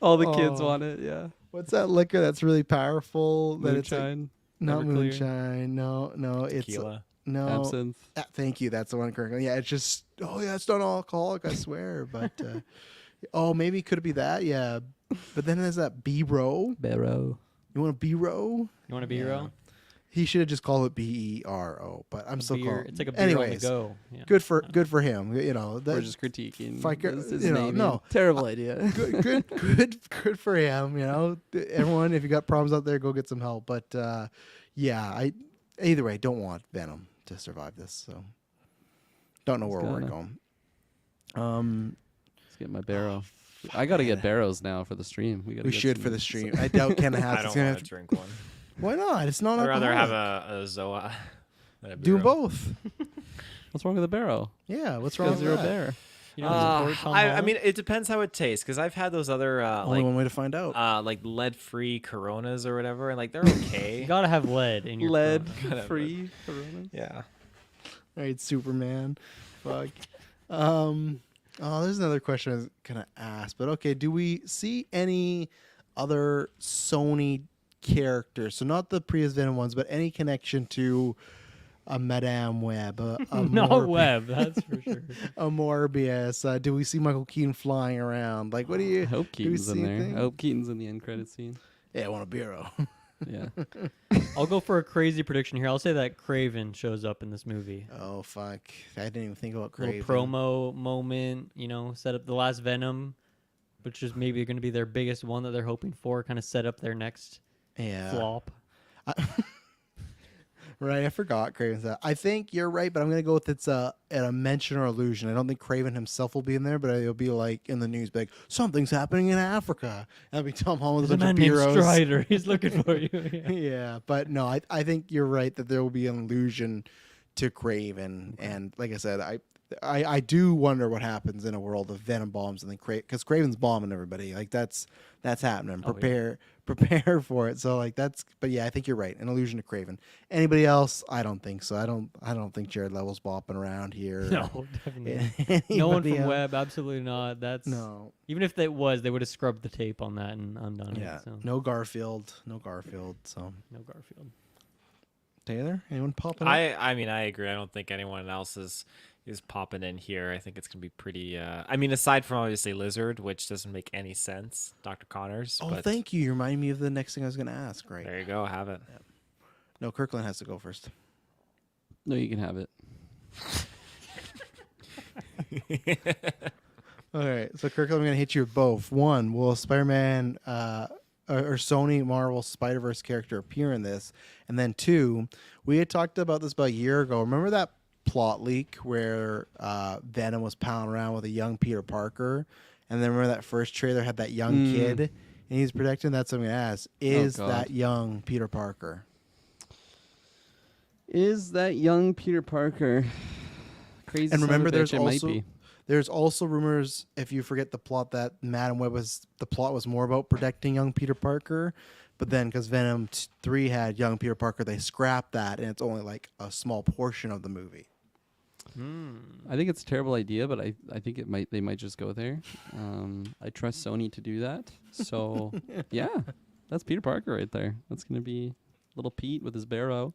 All the kids oh, want it. Yeah. What's that liquor that's really powerful? That it's like, Moonshine. not Everclear. moonshine. No, it's Tequila. No. Absinthe. Thank you. That's the one correct. Yeah, it's just. Oh yeah, it's not alcoholic. I swear. But oh, maybe could it be that? Yeah. But then there's that B-row. Barrow. You want a B-row? You want a B-row? He should have just called it B-E-R-O. But I'm still calling. It's like a beer Anyways, on the go. Yeah. good for him. You know, We're just critiquing. His you know, naming. no. Terrible idea. good for him. You know, everyone, if you got problems out there, go get some help. But yeah, either way, don't want Venom to survive this. So don't know where we're going. Let's get my barrow. I gotta get barrows now for the stream. We should for the stream. I doubt Ken has. I don't want to drink one. Why not? It's not. I'd rather have alcoholic. a Zoa. Than a Do Biro. both. What's wrong with the barrow? Yeah, what's wrong with Because you're a that? bear. You don't support Tom I Holland? mean, it depends how it tastes. Because I've had those other Only one way to find out. like lead-free Coronas or whatever, and like they're okay. You gotta have lead in your Lead Corona. free Corona. Yeah. All right, Superman. Fuck. Oh, there's another question I was gonna ask, but okay. Do we see any other Sony characters? So not the previous Venom ones, but any connection to a Madame Web, a Not Web, that's for sure. a Morbius. Do we see Michael Keaton flying around? Like, what do you? I hope do we Keaton's in see there. anything? I hope Keaton's in the end credit scene. Yeah, I want a bureau. Yeah. I'll go for a crazy prediction here. I'll say that Craven shows up in this movie. Oh fuck! I didn't even think about Little Craven. promo moment, set up the last Venom, which is maybe going to be their biggest one that they're hoping for. Kind of set up their next flop. Right, I forgot Craven's that. I think you're right, but I'm gonna go with it's a mention or illusion. I don't think Craven himself will be in there, but it'll be like in the news, like something's happening in Africa. That'll be Tom Holland with There's a a bunch man of named bureaus. Strider. He's looking for you. Yeah. Yeah, but no, I think you're right that there will be an allusion to Craven, and like I said, I do wonder what happens in a world of Venom bombs and then because Craven's bombing everybody. Like that's happening. Prepare for it. So like but yeah, I think you're right. An allusion to Craven. Anybody else? I don't think so. I don't think Jared Level's bopping around here. No, definitely. No one Anybody from else? Webb. Absolutely not. That's No. Even if they was, they would have scrubbed the tape on that and undone Yeah. it. So. No Garfield. So No Garfield. Taylor, anyone popping up? I mean, I agree. I don't think anyone else is popping in here. I think it's gonna be pretty. I mean, aside from obviously Lizard, which doesn't make any sense, Dr. Connors. Oh, but thank you. You remind me of the next thing I was going to ask. Right. there you go. Have it. No, Kirkland has to go first. No, you can have it. All right, so Kirkland, I'm going to hit you with both. One, will Spider-Man or Sony Marvel Spider-Verse character appear in this? And then two, we had talked about this about a year ago. Remember that plot leak where Venom was pounding around with a young Peter Parker? And then remember that first trailer had that young kid and he's protecting? That's what I'm going to ask. Is that young Peter Parker? Is that young Peter Parker? Crazy. And remember, son of a bitch, it might be. There's also rumors, if you forget the plot, that Madam Web the plot was more about protecting young Peter Parker. But then, because Venom 3 had young Peter Parker, they scrapped that, and it's only like a small portion of the movie. I think it's a terrible idea, but I think they might just go there. I trust Sony to do that. So yeah, that's Peter Parker right there. That's gonna be little Pete with his barrow.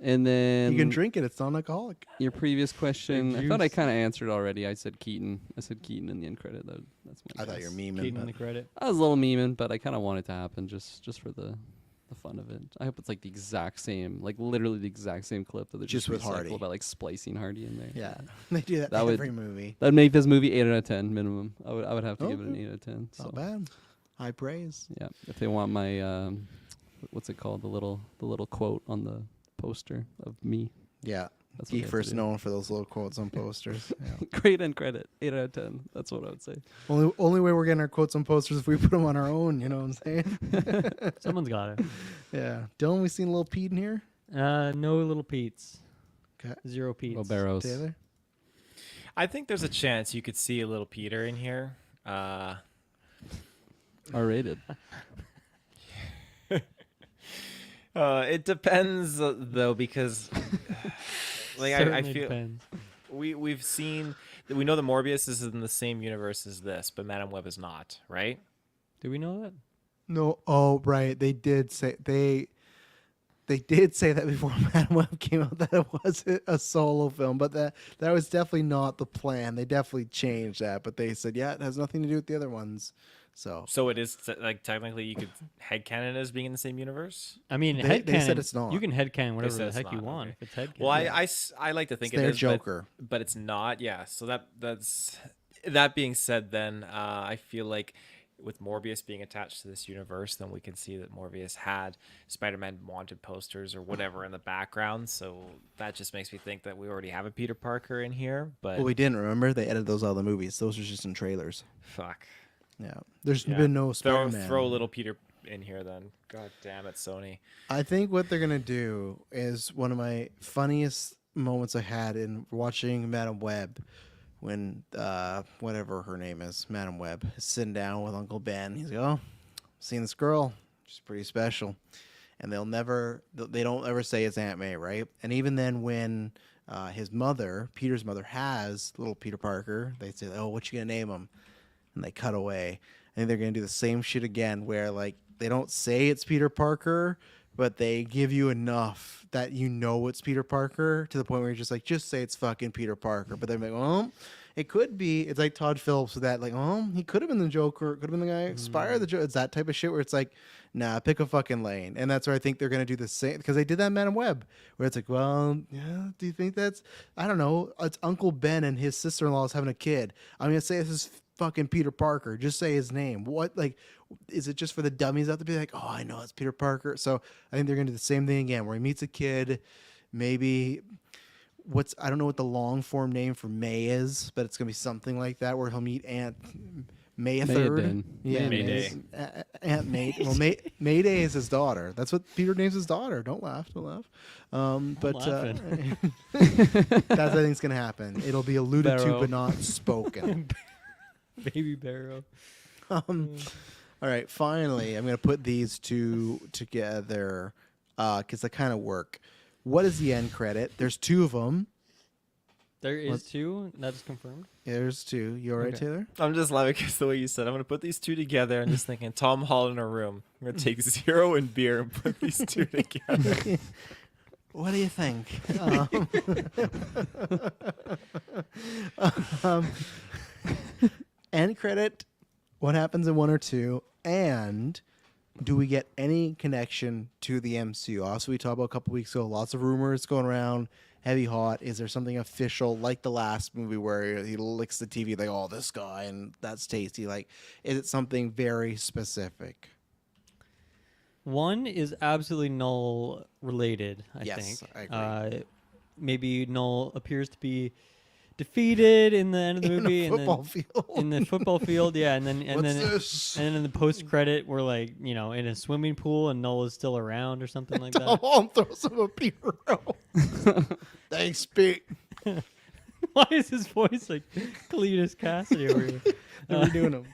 And then You can drink it; it's non-alcoholic. your previous question, Big I thought I juice. kind of answered already. I said Keaton. In the end credit. That's my I thought guess. you were memeing. Keaton but- the credit. I was a little memeing, but I kind of want it to happen just for the fun of it. I hope it's like the exact same, like literally the exact same clip that they Just with recycle Hardy. by like splicing Hardy in there. Yeah, they do that, That in would- every movie. That'd make this movie 8 out of 10 minimum. I would have to give it an Okay. 8 out of 10. So Not bad. High praise. yeah, if they want my what's it called, the little quote on the poster of me. Yeah, That's what they Geek have to first do. known for those little quotes on posters. Yeah. Great end credit, 8 out of 10. That's what I would say. Only way we're getting our quotes on posters is if we put them on our own. You know what I'm saying? Someone's got it. Yeah. Dylan, we seen a little Pete in here. No little Pete's. Okay. Zero Pete's. Well, Barrows. Taylor. I think there's a chance you could see a little Peter in here. R-rated. It depends though, because like I Certainly feel depends. we know the Morbius is in the same universe as this, but Madam Web is not, right? Do we know that? No. Oh, right. They did say they did say that before Madam Web came out that it was a solo film, but that was definitely not the plan. They definitely changed that, but they said, yeah, it has nothing to do with the other ones. So it is like technically you could headcanon it as being in the same universe. I mean, they said it's not. You can headcanon whatever said the it's heck you not, want okay. if it's headcanon. Well, I like to think It's it their is, Joker. but it's not. Yeah. So that's that being said, then I feel like with Morbius being attached to this universe, then we can see that Morbius had Spider-Man wanted posters or whatever in the background. So that just makes me think that we already have a Peter Parker in here. But Well, we didn't, remember? They edited those out of the movies. Those are just in trailers. fuck. Yeah. There's Yeah. been no Spider-Man. Throw a little Peter in here then. God damn it, Sony. I think what they're going to do is one of my funniest moments I had in watching Madam Web when, whatever her name is, Madam Web, is sitting down with Uncle Ben. He's like, oh, seen this girl. She's pretty special. And they don't ever say it's Aunt May, right? And even then when his mother, Peter's mother, has little Peter Parker, they say, oh, what you going to name him? And they cut away. I think they're going to do the same shit again where, like, they don't say it's Peter Parker, but they give you enough that you know it's Peter Parker to the point where you're just like, just say it's fucking Peter Parker. But they're like, oh, it could be. It's like Todd Phillips with that, like, oh, he could have been the Joker. Could have been the guy who inspired the Joker. It's that type of shit where it's like, nah, pick a fucking lane. And that's where I think they're going to do the same. Because they did that in Madam Web, where it's like, well, yeah, do you think that's, I don't know. It's Uncle Ben and his sister-in-law is having a kid. I'm going to say this is fucking Peter Parker. Just say his name. What, like, is it just for the dummies out to be like, oh, I know it's Peter Parker? So I think they're gonna do the same thing again, where he meets a kid. Maybe I don't know what the long form name for May is, but it's gonna be something like that, where he'll meet Aunt May a third. Maiden. Yeah, Mayday. Aunt May. Well, Mayday is his daughter. That's what Peter names his daughter. Don't laugh. Don't laugh. But that's what I think's gonna happen. It'll be alluded to Barrow. but not spoken. Baby Barrow. All right, finally, I'm going to put these two together because they kind of work. What is the end credit? There's two of them. There is two. That is confirmed. There's two. You all right, Okay. Taylor? I'm just laughing because the way you said, I'm going to put these two together. I'm just thinking Tom Holland in a room. I'm going to take 0 and beer and put these two together. What do you think? End credit. What happens in 1 or 2? And do we get any connection to the MCU? Also, we talked about a couple weeks ago. Lots of rumors going around. Heavy hot. Is there something official like the last movie where he licks the TV like, oh, this guy and that's tasty? Like, is it something very specific? One is absolutely Null related, I Yes, think. I agree. Maybe Null appears to be defeated in the end of the In a movie, football and then field. in the football field, yeah, and then What's this? and then in the post credit, we're like, you know, in a swimming pool, and Null is still around or something like Tom that. Holland throws him a beer. Thanks, Pete. Why is his voice like Cletus Cassidy over here? We're doing him.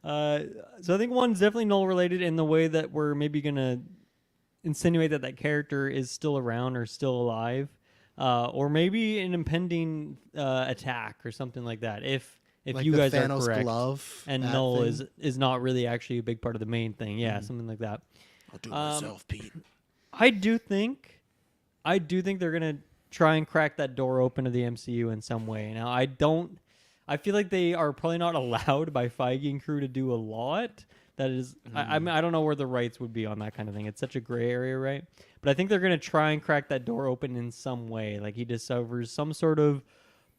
So I think one's definitely Null related in the way that we're maybe gonna insinuate that character is still around or still alive, or maybe an impending attack or something like that. If Like you the guys Thanos are correct, glove, and that Null thing? is not really actually a big part of the main thing, yeah, something like that. I'll do it myself, Pete. I do think they're gonna try and crack that door open to the MCU in some way. Now, I feel like they are probably not allowed by Feige and crew to do a lot. That is, I mean, I don't know where the rights would be on that kind of thing. It's such a gray area, right? But I think they're gonna try and crack that door open in some way. Like he discovers some sort of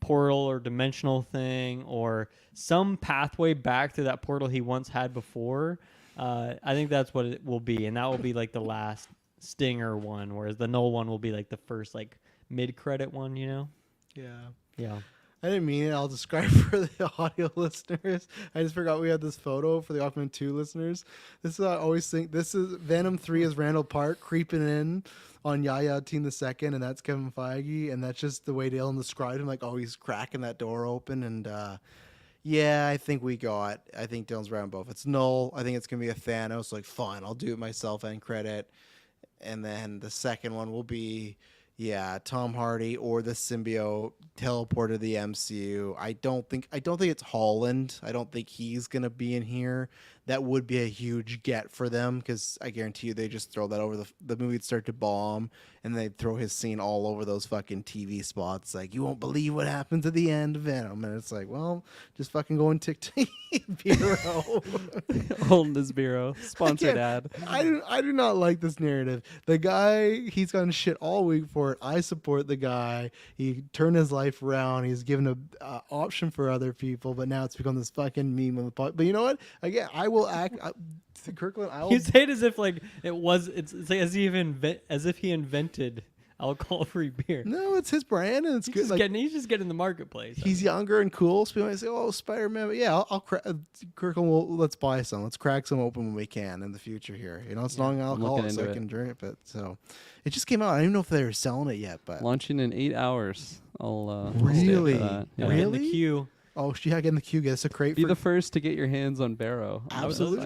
portal or dimensional thing, or some pathway back to that portal he once had before. I think that's what it will be, and that will be like the last stinger one, whereas the Null one will be like the first like mid-credit one, you know? Yeah. Yeah. I didn't mean it. I'll describe for the audio listeners. I just forgot we had this photo for the Aquaman 2 listeners. This is I always think. This is Venom 3 is Randall Park creeping in on Yaya Teen II, and that's Kevin Feige, and that's just the way Dylan described him. Like, oh, he's cracking that door open, and yeah, I think Dylan's right on both. It's Null. I think it's gonna be a Thanos. Like, fine, I'll do it myself and credit, and then the second one will be Yeah, Tom Hardy or the symbiote teleported to the MCU. I don't think it's Holland. I don't think he's gonna be in here. That would be a huge get for them because I guarantee you they just throw that over the movie would start to bomb and they'd throw his scene all over those fucking TV spots. Like, you won't believe what happens at the end of Venom, and it's like, well, just fucking go and tick Bureau. Holding his bureau. Sponsored ad. I do not like this narrative. The guy, he's gotten shit all week for it. I support the guy. He turned his life around. He's given a option for other people, but now it's become this fucking meme on the pod. But you know what? Again, I will act. Kirkland, I will. You say it as if like it was. It's like as if he invented alcohol-free beer. No, it's his brand, and it's good. He's just getting the marketplace. He's younger and cool, so people might say, "Oh, Spider-Man." But yeah, Kirkland, let's buy some. Let's crack some open when we can in the future here. You know, it's non-alcoholic, so I can drink it. So it just came out. I don't even know if they were selling it yet, but launching in 8 hours. I'll really, stay for that. Yeah. Really, in the queue. Oh, yeah, get in the queue. Get us a crate. Be the first to get your hands on Barrow. Absolutely.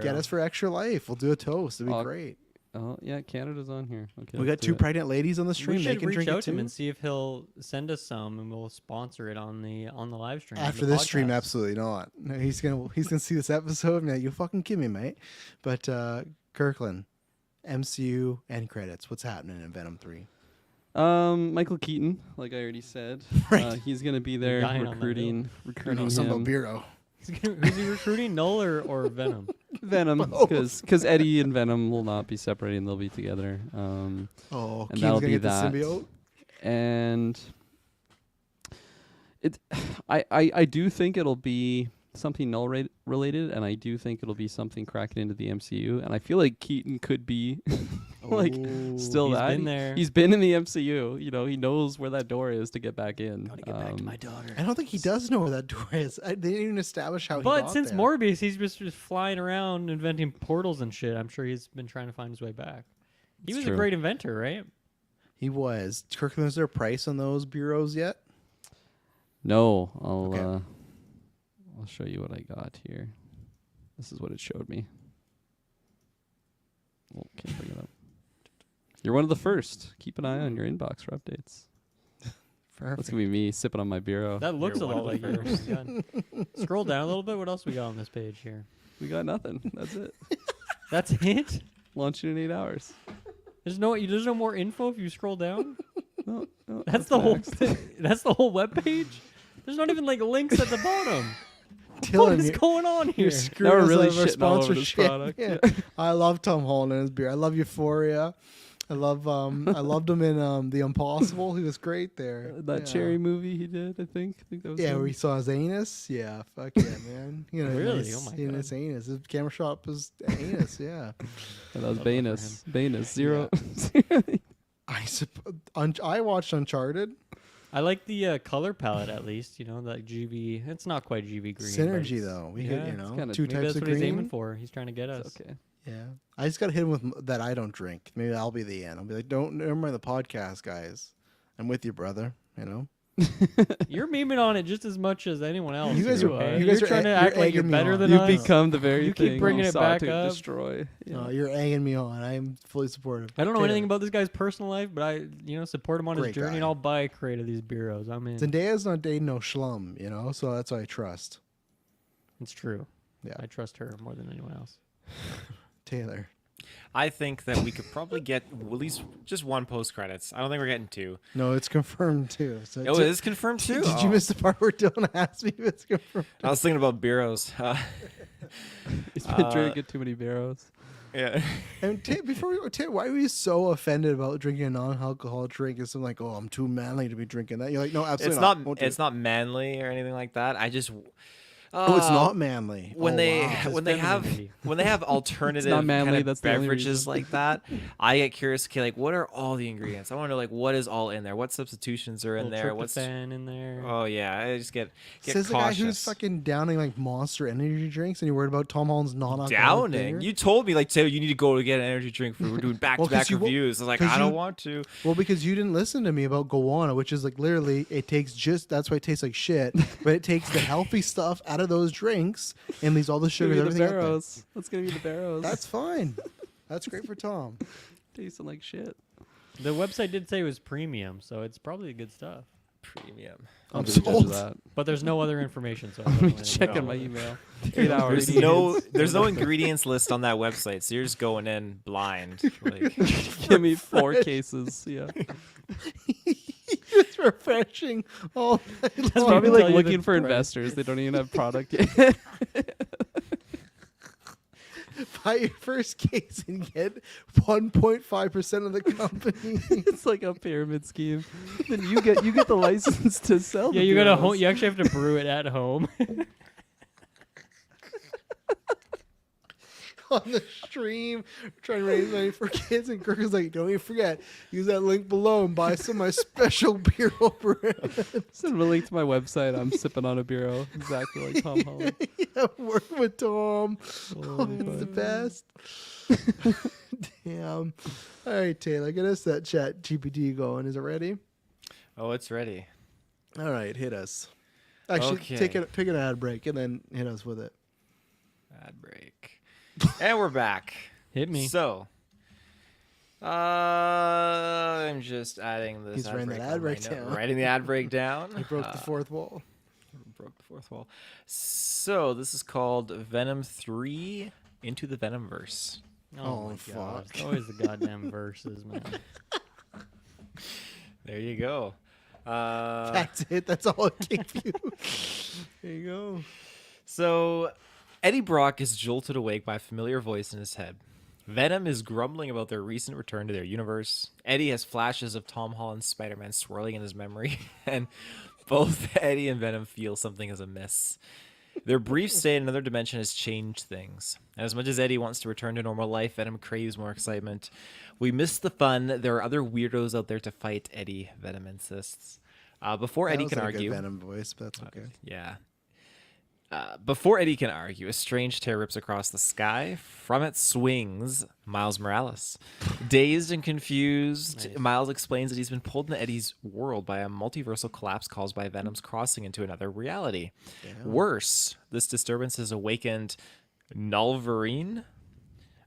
Get us for extra life. We'll do a toast. It'd be great. Oh yeah, Canada's on here. Okay, we got 2 pregnant ladies on the stream. We they should can reach drink out it to him too. and see if he'll send us some, and we'll sponsor it on the live stream. After this stream, absolutely not. No, he's gonna see this episode and you fucking kidding me, mate. But Kirkland, MCU end credits. What's happening in Venom 3? Michael Keaton, like I already said, he's gonna be there recruiting him. Bureau. Who's he recruiting? Null or Venom? Venom, because Eddie and Venom will not be separating; they'll be together. And that'll be that. The symbiote? And I do think it'll be something Null related, and I do think it'll be something cracking into the MCU. And I feel like Keaton could be still he's that. Been there. He's been in the MCU. You know, he knows where that door is to get back in. Gotta get back to my daughter. I don't think he does know where that door is. They didn't even establish how. But since Morbius, he's just flying around inventing portals and shit. I'm sure he's been trying to find his way back. He was a great inventor, right? He was. Kirkland, is there a price on those bureaus yet? No, I'll show you what I got here. This is what it showed me. Oh, can't bring it up. You're one of the first. Keep an eye on your inbox for updates. Perfect. That's gonna be me sipping on my bureau. That looks a lot like yours. Scroll down a little bit. What else we got on this page here? We got nothing. That's it. That's it. Launching in 8 hours. There's no more info if you scroll down. No, that's the whole thing. That's the whole web page. There's not even like links at the bottom. Dylan, what is going on here? Now we're really shitting all over this product. Yeah. I love Tom Holland and his beer. I love Euphoria. I loved him in The Impossible. He was great there. That cherry movie he did, I think that was him. Where he saw his anus. Yeah, fuck yeah, man. You know, really? His, oh my god. His anus. His camera shot up his anus. Yeah. And that was Banus. Banus. Zero. Yeah. I watched Uncharted. I like the color palette at least. You know, like GB. It's not quite GB green. Synergy though. We hit, two types that's of what green. He's aiming for. He's trying to get us. Okay. Yeah. I just got to hit him with that I don't drink. Maybe that'll be the end. I'll be like, never mind the podcast, guys. I'm with you, brother. You know? You're memeing on it just as much as anyone else. You guys are trying to act like you're better than You've us. become the very you thing keep bringing you it sought back to up. destroy. Yeah. You're egging me on. I'm fully supportive. I don't know anything about this guy's personal life, but I, support him on his Great journey, guy. and I'll buy a crate of these bureaus. I'm in. Zendaya's not dating no schlum, so that's what I trust. It's true. Yeah. I trust her more than anyone else. Taylor. I think that we could probably get at least just one post credits. I don't think we're getting 2. No, it's confirmed too. So Oh, it is confirmed too. Did you miss the part where Dylan asked me if it's confirmed? I was thinking about bureaus. He's been drinking too many barrels. Yeah. And why were you so offended about drinking a non-alcoholic drink? It's something like, oh, I'm too manly to be drinking that. You're like, no, absolutely not. It's not manly or anything like that. I just. It's not manly. When they have alternative not manly, kind of that's the only beverages reason. like that, I get curious. Okay, like what are all the ingredients? I want to know like what is all in there. What substitutions are in there? What's in there? Oh yeah, I just get Says cautious. the guy who's fucking downing like Monster energy drinks, and you're worried about Tom Holland's non-alcoholic downing. beer? You told me like, Taylor, you need to go to get an energy drink for. We're doing back-to-back reviews. I was like, I don't want to. Well, because you didn't listen to me about Goanna, which is like literally that's why it tastes like shit. But it takes the healthy stuff out of those drinks and leaves all the sugar and everything out there. That's gonna be the barrows. That's fine. That's great for Tom. Tasting like shit. The website did say it was premium, so it's probably good stuff. Premium. I'll I'm be the judge sold. of that. But there's no other information, so I'm I'm checking my email. 8 hours. There's no ingredients list on that website, so you're just going in blind. Like, Give me 4 cases. Yeah. It's refreshing all night It's long. probably tell like you the looking for price. investors. They don't even have product yet. Buy your first case and get 1.5% of the company. It's like a pyramid scheme. Then you get the license to sell. Yeah, the you gotta beers. you actually have to brew it at home. On the stream, trying to raise money for kids, and Kirk is like, "Don't even forget, use that link below and buy some of my special beer brand." Send a link to my website. I'm sipping on a bureau, exactly like Tom Holland. Yeah, work with Tom. Oh, It's the best. Damn. All right, Taylor, get us that chat GPT going. Is it ready? oh, it's ready. All right, hit us. Actually, Okay. pick an ad break and then hit us with it. Ad break. And we're back. Hit me. So, I'm just adding this. He's writing that ad on my break note- down. Writing the ad break down. He broke the fourth wall. Broke the fourth wall. So this is called Venom 3 Into the Venomverse. Oh, my fuck. God. It's always the goddamn verses, man. There you go. That's it. That's all it gave you. There you go. So Eddie Brock is jolted awake by a familiar voice in his head. Venom is grumbling about their recent return to their universe. Eddie has flashes of Tom Holland's Spider-Man swirling in his memory, and both Eddie and Venom feel something is amiss. Their brief stay in another dimension has changed things. And as much as Eddie wants to return to normal life, Venom craves more excitement. We miss the fun. There are other weirdos out there to fight Eddie, Venom insists. Before That Eddie was can like a good argue... Venom voice, but that's okay. Yeah. Before Eddie can argue, a strange tear rips across the sky. From it swings Miles Morales. Dazed and confused, Miles explains that he's been pulled into Eddie's world by a multiversal collapse caused by Venom's crossing into another reality. Worse, this disturbance has awakened Nulverine,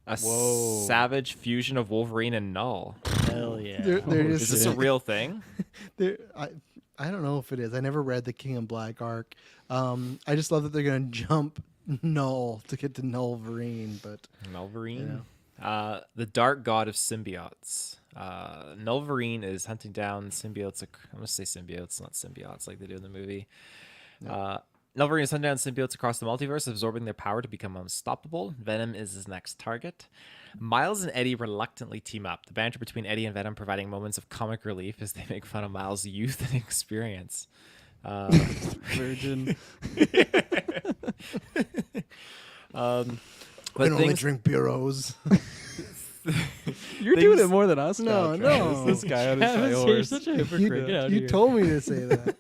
a savage fusion of Wolverine and Null. Hell yeah. They're Is just this a real thing? I don't know if it is. I never read the King of Black arc. I just love that they're gonna jump Null to get to Nulverine, but Nulverine? The dark god of symbiotes. Nulverine is hunting down symbiotes. I'm going to say symbiotes, not symbiotes like they do in the movie. Nulverine is hunting down symbiotes across the multiverse, absorbing their power to become unstoppable. Venom is his next target. Miles and Eddie reluctantly team up. The banter between Eddie and Venom providing moments of comic relief as they make fun of Miles' youth and experience. Virgin. I But only things, drink bureaus. You're doing it more than us. No, now, Travis. no. This guy on his high Travis, you're horse. such a hypocrite. Get out of you here. told me to say that.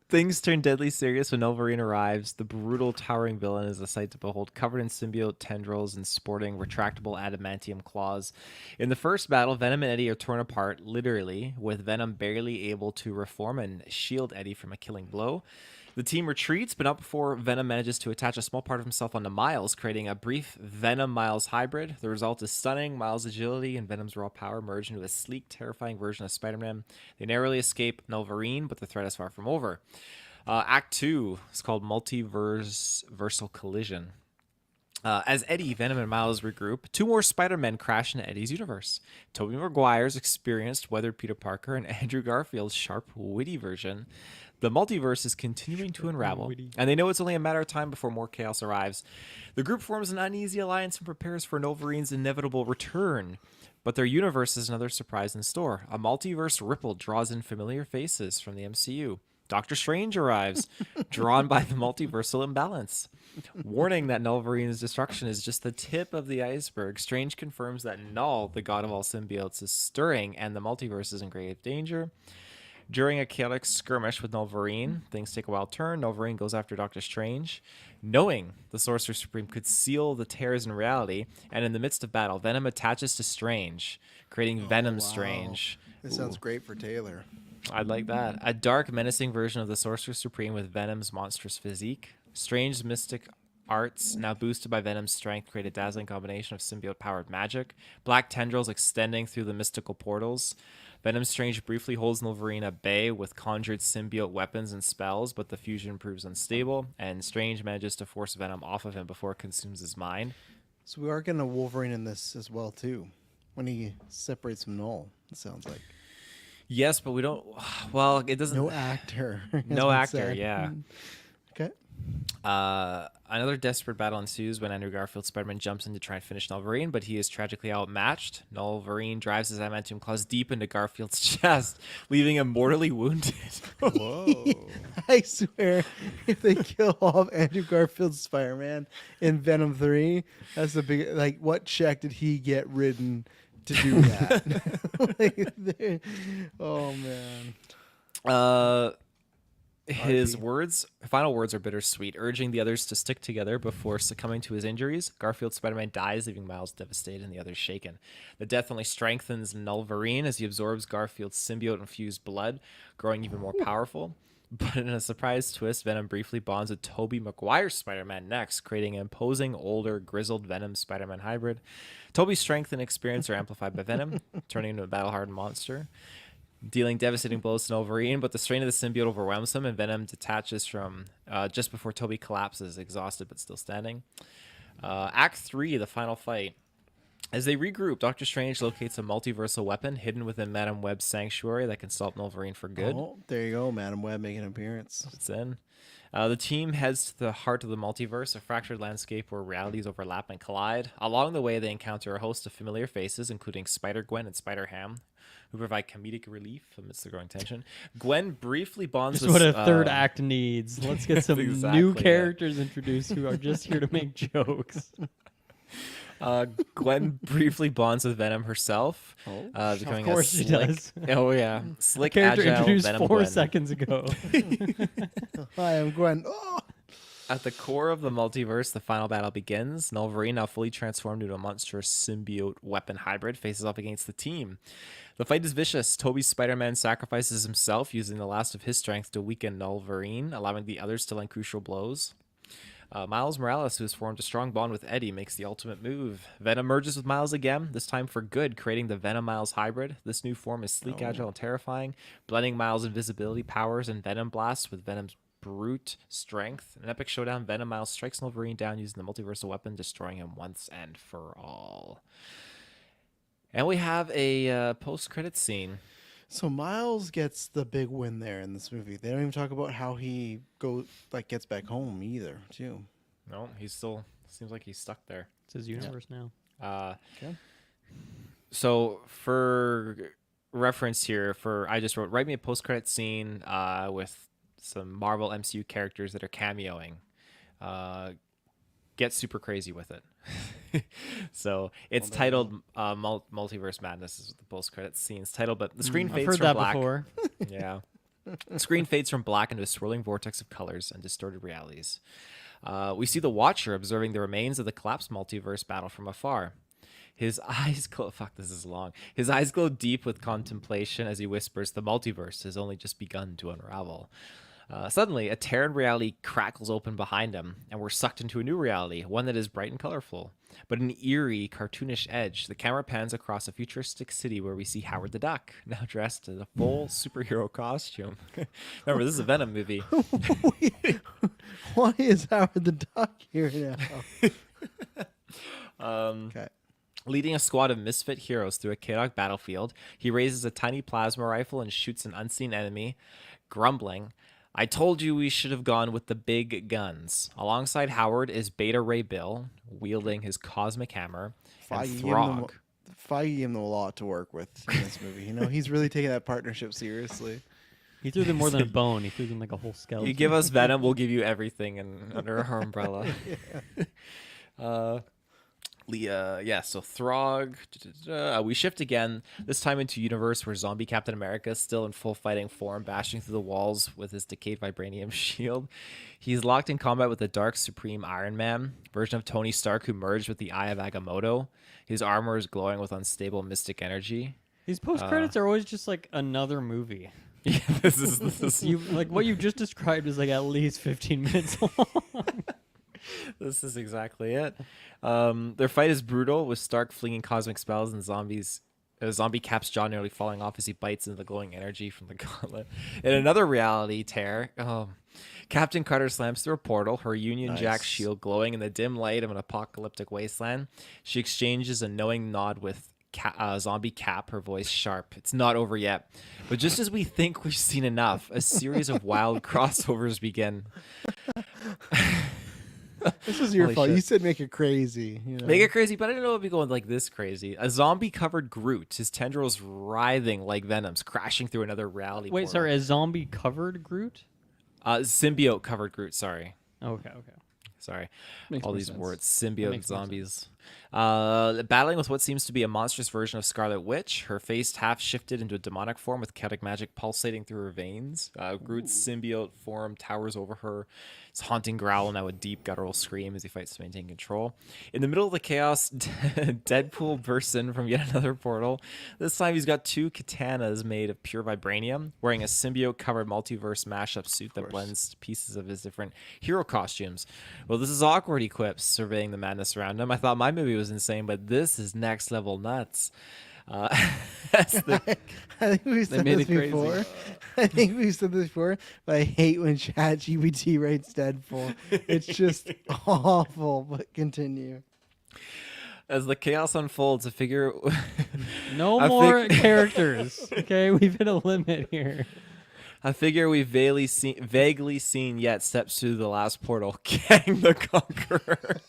Things turn deadly serious when Wolverine arrives. The brutal, towering villain is a sight to behold, covered in symbiote tendrils and sporting retractable adamantium claws. In the first battle, Venom and Eddie are torn apart, literally, with Venom barely able to reform and shield Eddie from a killing blow. The team retreats, but not before Venom manages to attach a small part of himself onto Miles, creating a brief Venom-Miles hybrid. The result is stunning. Miles' agility and Venom's raw power merge into a sleek, terrifying version of Spider-Man. They narrowly escape Nulverine, but the threat is far from over. Act 2 is called Multiversal Collision. As Eddie, Venom, and Miles regroup, 2 more Spider-Men crash into Eddie's universe. Tobey Maguire's experienced, weathered Peter Parker and Andrew Garfield's sharp, witty version. The multiverse is continuing to unravel, and they know it's only a matter of time before more chaos arrives. The group forms an uneasy alliance and prepares for Wolverine's inevitable return. But their universe is another surprise in store. A multiverse ripple draws in familiar faces from the MCU. Doctor Strange arrives, drawn by the multiversal imbalance. Warning that Nulverine's destruction is just the tip of the iceberg, Strange confirms that Null, the god of all symbiotes, is stirring and the multiverse is in grave danger. During a chaotic skirmish with Nulverine, things take a wild turn. Nulverine goes after Doctor Strange, knowing the Sorcerer Supreme could seal the tears in reality, and in the midst of battle, Venom attaches to Strange, creating Venom Strange. This sounds great for Taylor. I'd like that. A dark, menacing version of the Sorcerer Supreme with Venom's monstrous physique. Strange's mystic arts, now boosted by Venom's strength, create a dazzling combination of symbiote-powered magic. Black tendrils extending through the mystical portals. Venom Strange briefly holds Wolverine at bay with conjured symbiote weapons and spells, but the fusion proves unstable, and Strange manages to force Venom off of him before it consumes his mind. So we are getting a Wolverine in this as well, too, when he separates from Null, it sounds like. Yes, but we don't... Well, it doesn't... No actor. No actor, yeah. Okay. Another desperate battle ensues when Andrew Garfield's Spider-Man jumps in to try and finish Wolverine, but he is tragically outmatched. Wolverine drives his adamantium claws deep into Garfield's chest, leaving him mortally wounded. Whoa. I swear, if they kill off Andrew Garfield's Spider-Man in Venom 3, that's the big... Like, what check did he get written to do that? Oh, man. His final words are bittersweet, urging the others to stick together before succumbing to his injuries. Garfield Spider-Man dies, leaving Miles devastated and the others shaken. The death only strengthens Wolverine as he absorbs Garfield's symbiote-infused blood, growing even more powerful. But in a surprise twist, Venom briefly bonds with Tobey Maguire's Spider-Man next, creating an imposing, older, grizzled Venom Spider-Man hybrid. Tobey's strength and experience are amplified by Venom, turning him into a battle-hardened monster, dealing devastating blows to Wolverine, but the strain of the symbiote overwhelms him, and Venom detaches from just before Tobey collapses, exhausted but still standing. Act 3, the final fight. As they regroup, Doctor Strange locates a multiversal weapon hidden within Madam Web's sanctuary that can stop Wolverine for good. Oh, there you go, Madam Web making an appearance. It's in. The team heads to the heart of the multiverse, a fractured landscape where realities overlap and collide. Along the way, they encounter a host of familiar faces, including Spider-Gwen and Spider-Ham, who provide comedic relief amidst the growing tension. Gwen briefly bonds Just with... what a third act needs. Let's get some new Exactly, characters introduced who are just here to make jokes. Gwen briefly bonds with Venom herself, becoming Of course a she slick, does. Oh yeah, slick, Character agile introduced Venom 4 Gwen. seconds ago. Hi, I'm Gwen. Oh! At the core of the multiverse, the final battle begins. Wolverine, now fully transformed into a monstrous symbiote weapon hybrid, faces off against the team. The fight is vicious. Tobey's Spider-Man sacrifices himself, using the last of his strength to weaken Wolverine, allowing the others to land crucial blows. Miles Morales, who has formed a strong bond with Eddie, makes the ultimate move. Venom merges with Miles again, this time for good, creating the Venom-Miles hybrid. This new form is sleek, agile, and terrifying, blending Miles' invisibility powers and Venom blasts with Venom's brute strength. An epic showdown, Venom-Miles strikes Wolverine down using the multiversal weapon, destroying him once and for all. And we have a post-credit scene. So Miles gets the big win there in this movie. They don't even talk about how he gets back home either, too. No, he's still seems like he's stuck there. It's his universe now. Okay. So for reference here, I just wrote, write me a post-credit scene with some Marvel MCU characters that are cameoing. Get super crazy with it. So it's titled Multiverse Madness is the post-credit scene. It's titled, but the screen I've fades heard from that black. before. Yeah. The screen fades from black into a swirling vortex of colors and distorted realities. We see the Watcher observing the remains of the collapsed multiverse battle from afar. His eyes glow. Fuck, this is long. His eyes glow deep with contemplation as he whispers, "The multiverse has only just begun to unravel." Suddenly, a tear in reality crackles open behind him, and we're sucked into a new reality, one that is bright and colorful. But an eerie, cartoonish edge, the camera pans across a futuristic city where we see Howard the Duck, now dressed in a full superhero costume. Remember, this is a Venom movie. Why is Howard the Duck here now? Okay. Leading a squad of misfit heroes through a chaotic battlefield, he raises a tiny plasma rifle and shoots an unseen enemy, grumbling, "I told you we should have gone with the big guns." Alongside Howard is Beta Ray Bill, wielding his cosmic hammer, and Throg. Feige gave him a lot to work with in this movie. You know, he's really taking that partnership seriously. He threw them more than a bone. He threw them like a whole skeleton. You give us Venom, we'll give you everything under our umbrella. So Throg. We shift again, this time into a universe where zombie Captain America is still in full fighting form, bashing through the walls with his decayed vibranium shield. He's locked in combat with the Dark Supreme Iron Man, version of Tony Stark who merged with the Eye of Agamotto. His armor is glowing with unstable mystic energy. These post credits are always just like another movie. Yeah, this is You like what you just described is like at least 15 minutes long. This is exactly it. Their fight is brutal, with Stark flinging cosmic spells and zombie Cap's jaw nearly falling off as he bites into the glowing energy from the gauntlet. In another reality tear, Captain Carter slams through a portal, her Union Jack shield glowing in the dim light of an apocalyptic wasteland. She exchanges a knowing nod with Zombie Cap, her voice sharp. It's not over yet. But just as we think we've seen enough, a series of wild crossovers begin. This was your Holy fault. shit. You said make it crazy. You know? Make it crazy, but I didn't know it would be going like this crazy. A zombie-covered Groot, his tendrils writhing like Venom's, crashing through another reality Wait, portal. sorry, a zombie covered Groot? Symbiote-covered Groot, sorry. Okay. Sorry. Makes All more these sense. words. That Symbiote makes more zombies. Battling with what seems to be a monstrous version of Scarlet Witch. Her face half shifted into a demonic form with chaotic magic pulsating through her veins. Groot's symbiote form towers over her. His haunting growl, now a deep guttural scream as he fights to maintain control. In the middle of the chaos, Deadpool bursts in from yet another portal. This time he's got two katanas made of pure vibranium, wearing a symbiote-covered multiverse mashup suit that blends pieces of his different hero costumes. Well, this is awkward, he quips, surveying the madness around him. I thought my movie was insane, but this is next level nuts. That's the I think we've said made this it crazy. before. I think we've said this before, but I hate when ChatGPT writes Deadpool. It's just awful, but continue. As the chaos unfolds, a figure. No I more think- characters. Okay, we've hit a limit here. A figure we've vaguely seen yet steps through the last portal. Kang the Conqueror.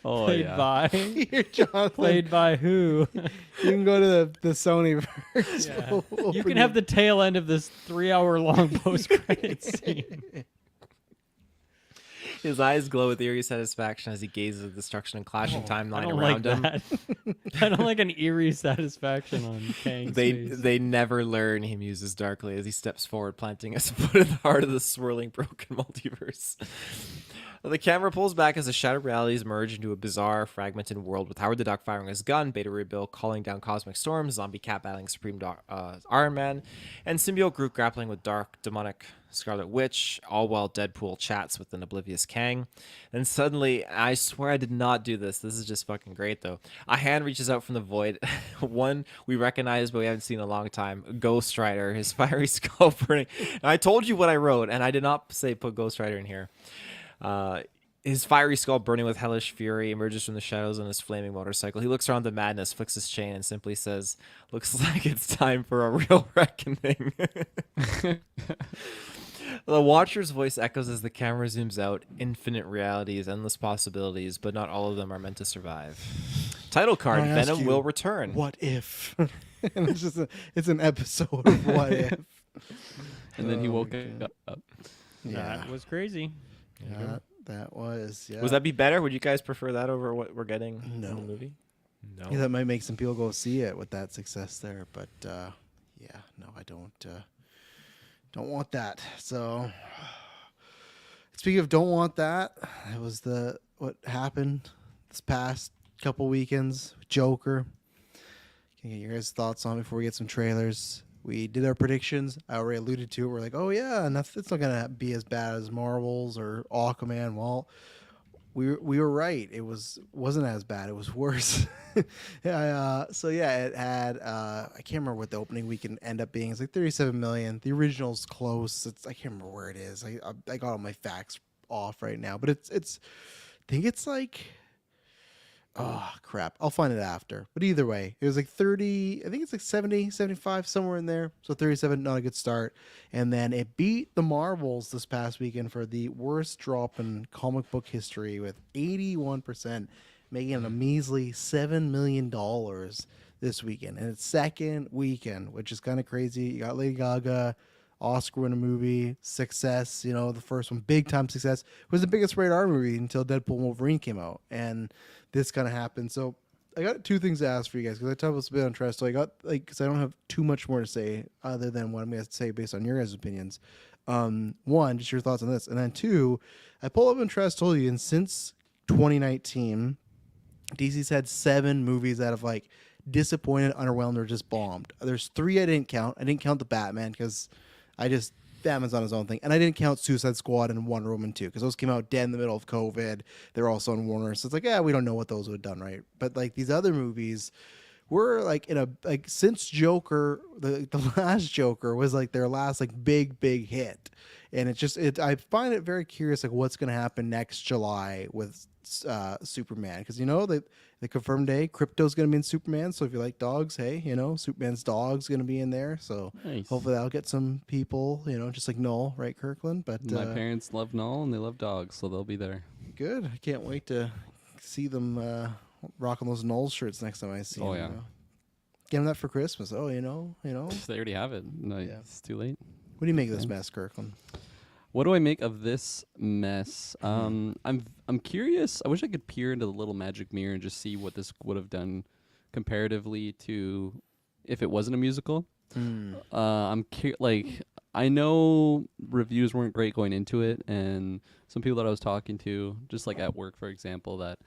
Oh Played yeah. by. Here, Jonathan, Played by who? you can go to the Sony verse. Yeah. You can have the tail end of this 3-hour-long post-credit scene. His eyes glow with eerie satisfaction as he gazes at the destruction and clashing I timeline don't around like him. that. I don't like an eerie satisfaction on Kang's face. They never learn, he muses darkly as he steps forward, planting his foot in the heart of the swirling, broken multiverse. The camera pulls back as the shattered realities merge into a bizarre, fragmented world with Howard the Duck firing his gun, Beta Ray Bill calling down cosmic storms, Zombie Cat battling Supreme Iron Man, and Symbiote Groot grappling with dark, demonic Scarlet Witch, all while Deadpool chats with an oblivious Kang. Then suddenly, I swear I did not do this. This is just fucking great, though. A hand reaches out from the void. One we recognize, but we haven't seen in a long time. Ghost Rider, his fiery skull burning. And I told you what I wrote, and I did not say put Ghost Rider in here. His fiery skull burning with hellish fury emerges from the shadows on his flaming motorcycle. He looks around the madness, flicks his chain, and simply says, "Looks like it's time for a real reckoning." The Watcher's voice echoes as the camera zooms out. Infinite realities, endless possibilities, but not all of them are meant to survive. Title card, I ask Venom you, will return. What if? And it's just it's an episode of What If. And then he Oh my woke God. up. Yeah, That was crazy. that was. Yeah. Would that be better? Would you guys prefer that over what we're getting No. in the movie? No. Yeah, that might make some people go see it with that success there, but yeah, no, I don't want that. So, speaking of don't want that, that was what happened this past couple weekends. Joker. Can I get your guys' thoughts on it before we get some trailers? We did our predictions. I already alluded to it. We're like, oh yeah, it's not gonna be as bad as Marvel's or Aquaman. Well, we were right. It wasn't as bad. It was worse. So yeah, it had I can't remember what the opening weekend ended up being. It's like 37 million. The original's close. I can't remember where it is. I got all my facts off right now, but it's I think it's like, oh crap, I'll find it after. But either way, it was like 30, I think it's like 70, 75, somewhere in there. So 37, not a good start. And then it beat the Marvels this past weekend for the worst drop in comic book history with 81%, making it a measly $7 million this weekend. And it's second weekend, which is kind of crazy. You got Lady Gaga, Oscar winning movie, success, the first one, big time success. It was the biggest rated R movie until Deadpool and Wolverine came out. And this kind of happened. So I got two things to ask for you guys because I talked a bit on Trust. So I got because I don't have too much more to say other than what I'm going to say based on your guys' opinions. One, just your thoughts on this, and then two, I pulled up on Trust, told you, and since 2019, DC's had 7 movies that have disappointed, underwhelmed, or just bombed. There's 3 I didn't count. I didn't count the Batman because I just Batman's on his own thing, and I didn't count Suicide Squad and Wonder Woman 2 because those came out dead in the middle of COVID. They're also on Warner, so it's like, yeah, we don't know what those would have done, right? But like these other movies were like in a like since Joker, the last Joker was like their last like big hit, and it's just I find it very curious like what's gonna happen next July with Superman, because you know they confirmed Crypto's gonna be in Superman, so if you like dogs, hey, you know, Superman's dog's gonna be in there, so Nice. hopefully that'll get some people, you know, just like Noel, right, Kirkland? But My parents love Null and they love dogs, so they'll be there. good. I can't wait to see them rocking those Noel shirts next time I see them. Oh, yeah. You know? Get them that for Christmas. Oh, you know. They already have it. No, Yeah. it's too late. What do you make of this mess, Kirkland? What do I make of this mess? I'm curious. I wish I could peer into the little magic mirror and just see what this would have done comparatively to if it wasn't a musical. I know reviews weren't great going into it, and some people that I was talking to, just like at work, for example, that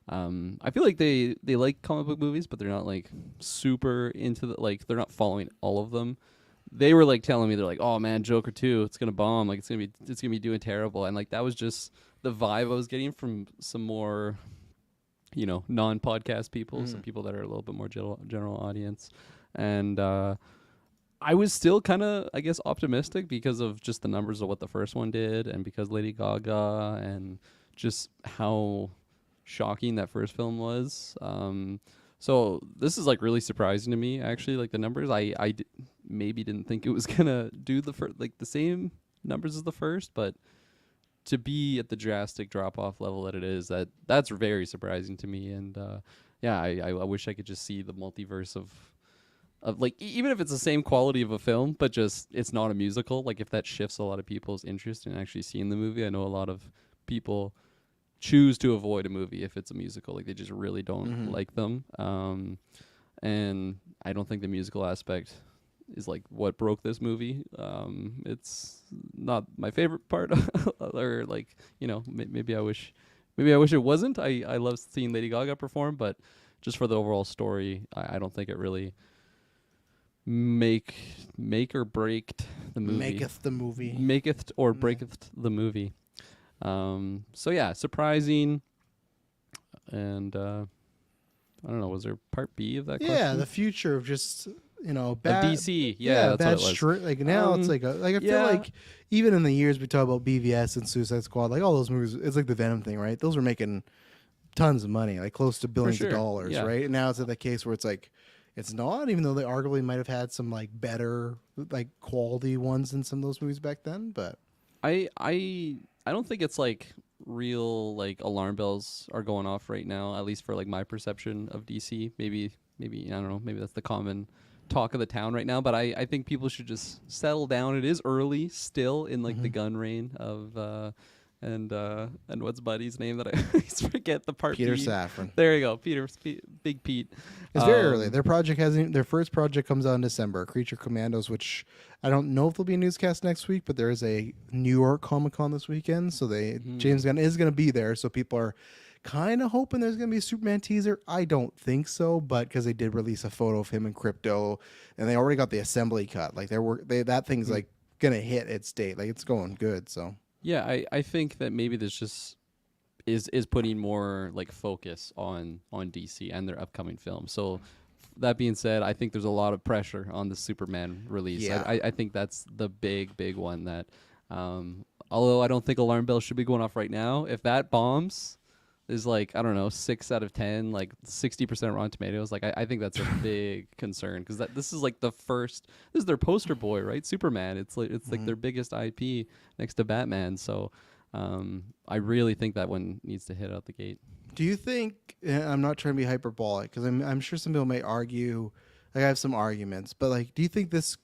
I feel like they like comic book movies, but they're not like super into they're not following all of them. They were like telling me, they're like, oh man, Joker 2, it's gonna bomb, like it's gonna be doing terrible, and like that was just the vibe I was getting from some more, you know, non-podcast people, some people that are a little bit more general audience, and I was still kind of, I guess, optimistic because of just the numbers of what the first one did, and because Lady Gaga, and just how shocking that first film was. So this is like really surprising to me, actually. Like the numbers, maybe didn't think it was gonna do the same numbers as the first, but to be at the drastic drop off level that it is, that's very surprising to me. And I wish I could just see the multiverse of like even if it's the same quality of a film, but just it's not a musical. Like if that shifts a lot of people's interest in actually seeing the movie. I know a lot of people choose to avoid a movie if it's a musical, like they just really don't like them, and I don't think the musical aspect is like what broke this movie. It's not my favorite part or like, you know, maybe I wish it wasn't. I love seeing Lady Gaga perform, but just for the overall story, I don't think it really make or breaked the movie. Maketh or breaketh the movie. So yeah, surprising, and I don't know. Was there part B of that question? Yeah, the future of just, you know, bad DC. Yeah, bad that's what it was. like now it's like I feel like even in the years we talk about BVS and Suicide Squad, like all those movies, it's like the Venom thing, right? Those were making tons of money, like close to billions of dollars, right? And now it's at the case where it's like it's not, even though they arguably might have had some like better like quality ones in some of those movies back then, but I don't think it's like real like alarm bells are going off right now, at least for like my perception of DC. Maybe I don't know, maybe that's the common talk of the town right now, but I think people should just settle down. It is early still in like the gun reign of and what's Buddy's name that I always forget, the part Peter B. Safran. There you go, Big Pete. It's very early. Their first project comes out in December, Creature Commandos, which I don't know if there'll be a newscast next week, but there is a New York Comic-Con this weekend, so James Gunn is going to be there, so people are kind of hoping there's going to be a Superman teaser. I don't think so, but because they did release a photo of him and Crypto, and they already got the assembly cut. Like that thing's like going to hit its date. Like it's going good, so. Yeah, I think that maybe this just is putting more like focus on DC and their upcoming film. So that being said, I think there's a lot of pressure on the Superman release. Yeah. I think that's the big one that although I don't think alarm bells should be going off right now, if that bombs is like, I don't know, 6 out of 10, like 60% Rotten Tomatoes, like I think that's a big concern, because this is like this is their poster boy, right? Superman. It's like their biggest IP next to Batman. So I really think that one needs to hit out the gate. Do you think, I'm not trying to be hyperbolic, because I'm sure some people may argue, like I have some arguments, but like, do you think this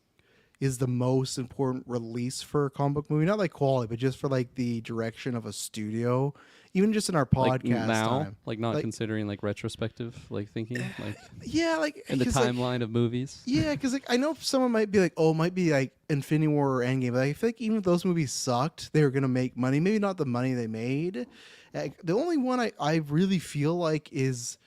is the most important release for a comic book movie? Not like quality, but just for like the direction of a studio, even just in our podcast like now, time. like not considering like retrospective, like thinking like yeah, like in the timeline of movies. Yeah, because like I know someone might be like, oh, it might be like Infinity War or Endgame, but I feel like even if those movies sucked, they were gonna make money. Maybe not the money they made. The only one I really feel like is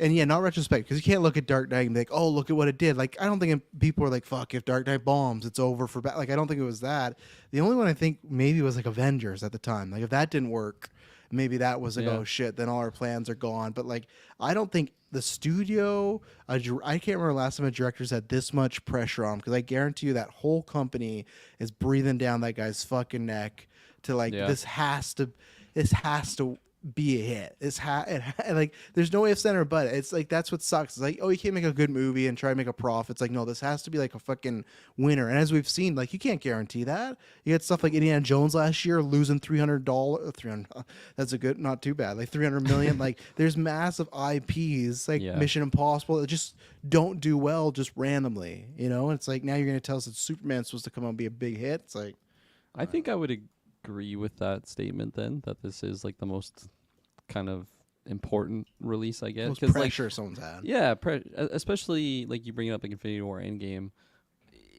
and yeah, not retrospect, because you can't look at Dark Knight and be like, oh, look at what it did. Like, I don't think people were like, fuck, if Dark Knight bombs, it's over for like, I don't think it was that. The only one I think maybe was like Avengers at the time. Like, if that didn't work, maybe that was like, oh shit, then all our plans are gone. But like, I don't think the studio, I can't remember last time a director's had this much pressure on, because I guarantee you that whole company is breathing down that guy's fucking neck to like, this has to be a hit. Like, there's no ifs, center, but it's like, that's what sucks. It's like, oh, you can't make a good movie and try to make a profit. It's like, no, this has to be like a fucking winner. And as we've seen, like, you can't guarantee that. You had stuff like Indiana Jones last year losing $300. That's a good, not too bad. Like 300 million. Like, there's massive IPs like Mission Impossible that just don't do well just randomly. You know, and it's like, now you're gonna tell us that Superman's supposed to come out and be a big hit. It's like, I think I would agree with that statement then, that this is like the most kind of important release, I guess. Most Cause pressure like, someone's had. Yeah, especially like you bring it up like Infinity War Endgame.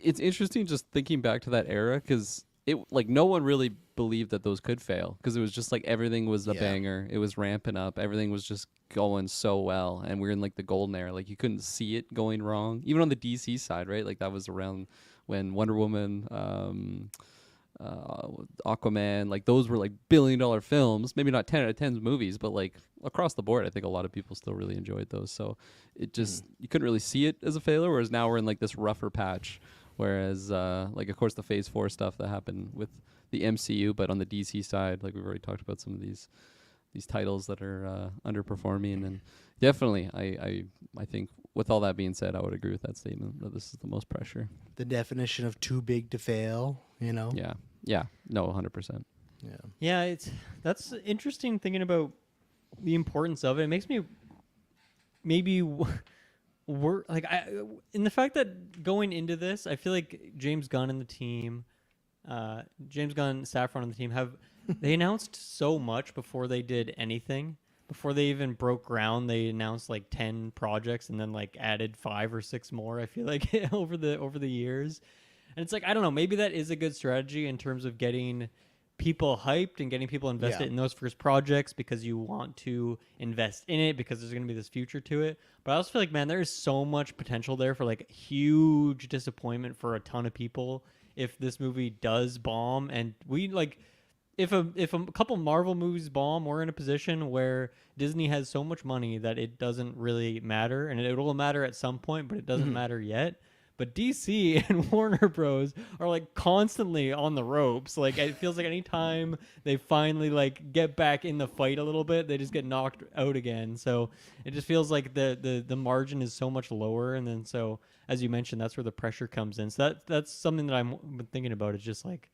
It's interesting just thinking back to that era, because it like no one really believed that those could fail, because it was just like everything was a banger. It was ramping up. Everything was just going so well, and we're in like the golden era. Like, you couldn't see it going wrong, even on the DC side, right? Like, that was around when Wonder Woman, Aquaman, like those were like billion-dollar films. Maybe not 10 out of 10 movies, but like across the board, I think a lot of people still really enjoyed those. So it just you couldn't really see it as a failure. Whereas now we're in like this rougher patch. Whereas like, of course, the Phase 4 stuff that happened with the MCU, but on the DC side, like we've already talked about some of these titles that are underperforming, and definitely I think with all that being said, I would agree with that statement that this is the most pressure. The definition of too big to fail, you know? Yeah. No, 100%. Yeah, that's interesting thinking about the importance of it. It makes me maybe work like in the fact that going into this, I feel like James Gunn and the team, Saffron and the team they announced so much before they did anything. Before they even broke ground, they announced like 10 projects and then like added 5 or 6 more, I feel like, over the years. And it's like, I don't know, maybe that is a good strategy in terms of getting people hyped and getting people invested in those first projects, because you want to invest in it because there's going to be this future to it. But I also feel like, man, there is so much potential there for like huge disappointment for a ton of people if this movie does bomb. And we like, if a couple Marvel movies bomb, we're in a position where Disney has so much money that it doesn't really matter, and it will matter at some point, but it doesn't matter yet. But DC and Warner Bros. Are like constantly on the ropes. Like, it feels like anytime they finally like get back in the fight a little bit, they just get knocked out again. So it just feels like the margin is so much lower. And then, so as you mentioned, that's where the pressure comes in. So that's something that I'm thinking about. Is just like,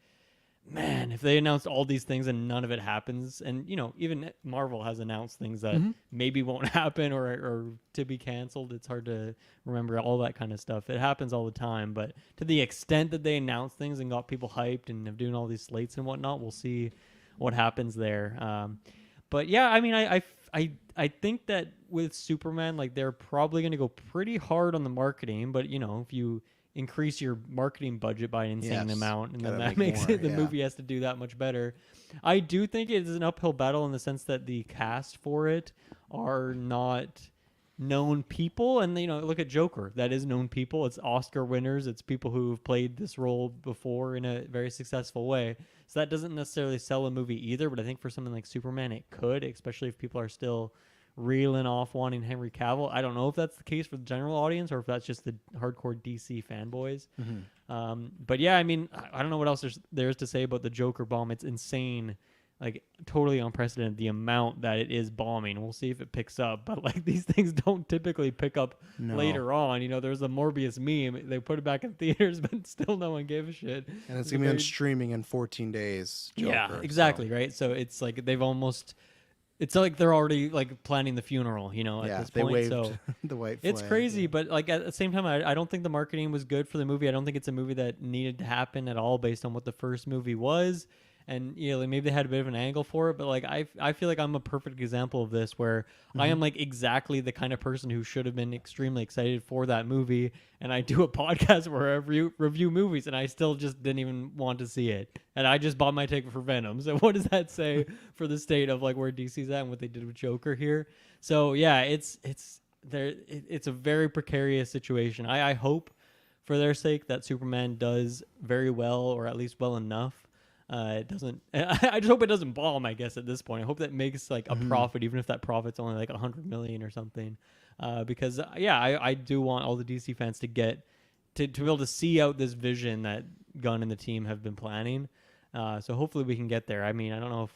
man, if they announced all these things and none of it happens, and you know, even Marvel has announced things that maybe won't happen or to be canceled. It's hard to remember all that kind of stuff. It happens all the time, but to the extent that they announce things and got people hyped and have doing all these slates and whatnot, we'll see what happens there. But yeah, I mean, I think that with Superman, like, they're probably going to go pretty hard on the marketing, but you know, if you increase your marketing budget by an insane amount, and then that makes the movie has to do that much better. I do think it is an uphill battle in the sense that the cast for it are not known people, and you know, look at Joker, that is known people. It's Oscar winners, it's people who've played this role before in a very successful way, so that doesn't necessarily sell a movie either. But I think for something like Superman, it could, especially if people are still reeling off wanting Henry Cavill. I don't know if that's the case for the general audience or if that's just the hardcore DC fanboys. But yeah, I mean, I don't know what else there's to say about the Joker bomb. It's insane, like totally unprecedented, the amount that it is bombing. We'll see if it picks up, but like, these things don't typically pick up later on. You know, there's a Morbius meme. They put it back in theaters, but still no one gave a shit. And it's going to be on streaming in 14 days. Joker, yeah, exactly. So. Right. So it's like it's like they're already like planning the funeral, you know, at this point. Waved so the white flag. It's crazy, but like at the same time, I don't think the marketing was good for the movie. I don't think it's a movie that needed to happen at all based on what the first movie was. And you know, like, maybe they had a bit of an angle for it, but like I feel like I'm a perfect example of this, where I am like exactly the kind of person who should have been extremely excited for that movie, and I do a podcast where I review movies, and I still just didn't even want to see it, and I just bought my ticket for Venom. So what does that say for the state of like where DC's at and what they did with Joker here? So yeah, it's it's a very precarious situation. I hope for their sake that Superman does very well, or at least well enough. It doesn't. I just hope it doesn't bomb. I guess at this point, I hope that makes like a profit, even if that profit's only like 100 million or something. Because I do want all the DC fans to get to be able to see out this vision that Gunn and the team have been planning. So hopefully we can get there. I mean, I don't know if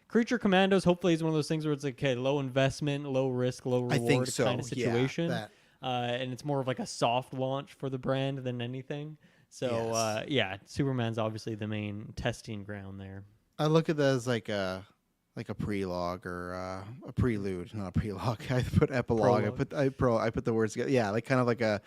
Creature Commandos hopefully is one of those things where it's like, okay, low investment, low risk, low reward kind of situation. Yeah, and it's more of like a soft launch for the brand than anything. So Superman's obviously the main testing ground there. I look at that as like a prelogue or a prelude, not a prelogue. I put epilogue. Prologue. I put the words together. Yeah, like kind of like a.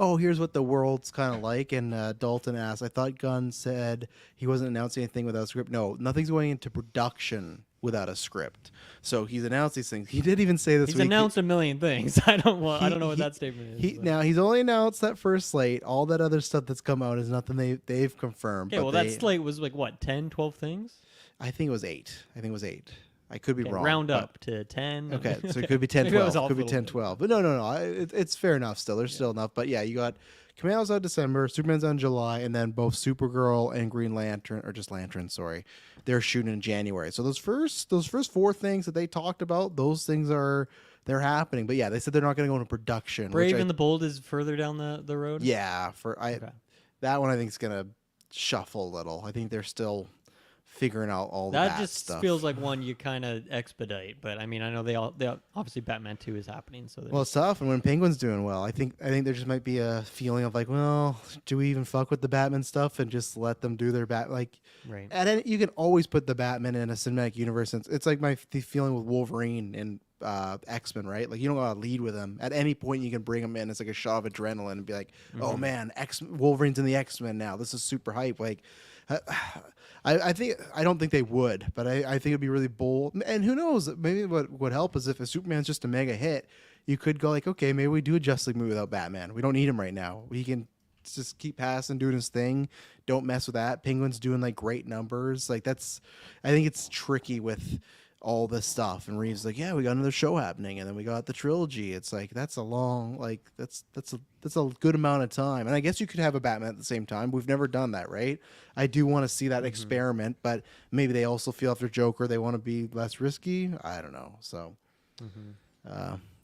Oh, here's what the world's kind of like. And Dalton asked, I thought Gunn said he wasn't announcing anything without a script. No, nothing's going into production without a script. So he's announced these things. He did even say this He's week. announced a million things. I don't know what that statement is. Now he's only announced that first slate. All that other stuff that's come out is nothing they've confirmed. Yeah, well, that slate was like what, 10, 12 things? I think it was 8. I could be wrong. Round up to 10. Okay, so it could be 10, 12. It could be 10, 12. Bit. But no. It's fair enough still. There's still enough. But yeah, you got Commandos out December, Superman's on July, and then both Supergirl and Green Lantern, or just Lantern, sorry, they're shooting in January. So those first 4 things that they talked about, those things they're happening. But yeah, they said they're not going to go into production. Brave and the Bold is further down the road? Yeah, that one I think is going to shuffle a little. I think they're still figuring out all that just stuff. Feels like one you kind of expedite, but I mean, I know they obviously Batman 2 is happening, so well, it's tough. And when Penguin's doing well, I think there just might be a feeling of like, well, do we even fuck with the Batman stuff and just let them do their right? You can always put the Batman in a cinematic universe. It's like the feeling with Wolverine and X-Men, right? Like you don't gotta lead with them. At any point, you can bring them in. It's like a shot of adrenaline and be like, oh man, Wolverine's in the X-Men now. This is super hype. Like. I don't think they would, but I think it'd be really bold. And who knows? Maybe what would help is if a Superman's just a mega hit, you could go like, okay, maybe we do a Justice League movie without Batman. We don't need him right now. We can just keep passing, doing his thing. Don't mess with that. Penguin's doing like great numbers. Like I think it's tricky with all this stuff. And Reeves like, yeah, we got another show happening, and then we got the trilogy. It's like that's a long, that's a good amount of time. And I guess you could have a Batman at the same time. We've never done that, right? I do want to see that experiment, but maybe they also feel after Joker they want to be less risky. I don't know. So,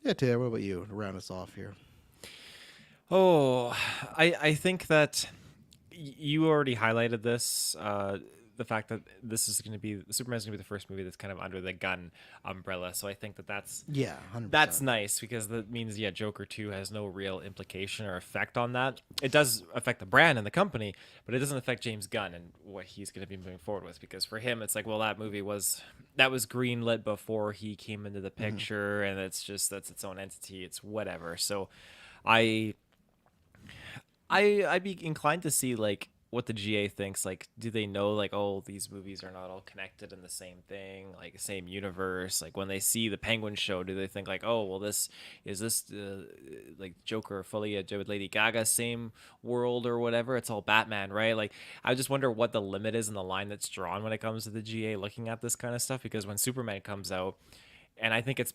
yeah, Taylor, what about you to round us off here? Oh, I think that you already highlighted this. The fact that this is going to be Superman's going to be the first movie that's kind of under the Gunn umbrella. So I think that's 100%. That's nice because that means Joker 2 has no real implication or effect on that. It does affect the brand and the company, but it doesn't affect James Gunn and what he's going to be moving forward with, because for him it's like, well, that movie was greenlit before he came into the picture, and that's its own entity. It's whatever. So I'd be inclined to see like what the GA thinks. Like, do they know like, oh, these movies are not all connected in the same thing, like same universe? Like when they see the Penguin show, do they think like, oh, well, this like Joker fully with Lady Gaga, same world or whatever? It's all Batman, right? Like I just wonder what the limit is in the line that's drawn when it comes to the GA looking at this kind of stuff, because when Superman comes out, and I think it's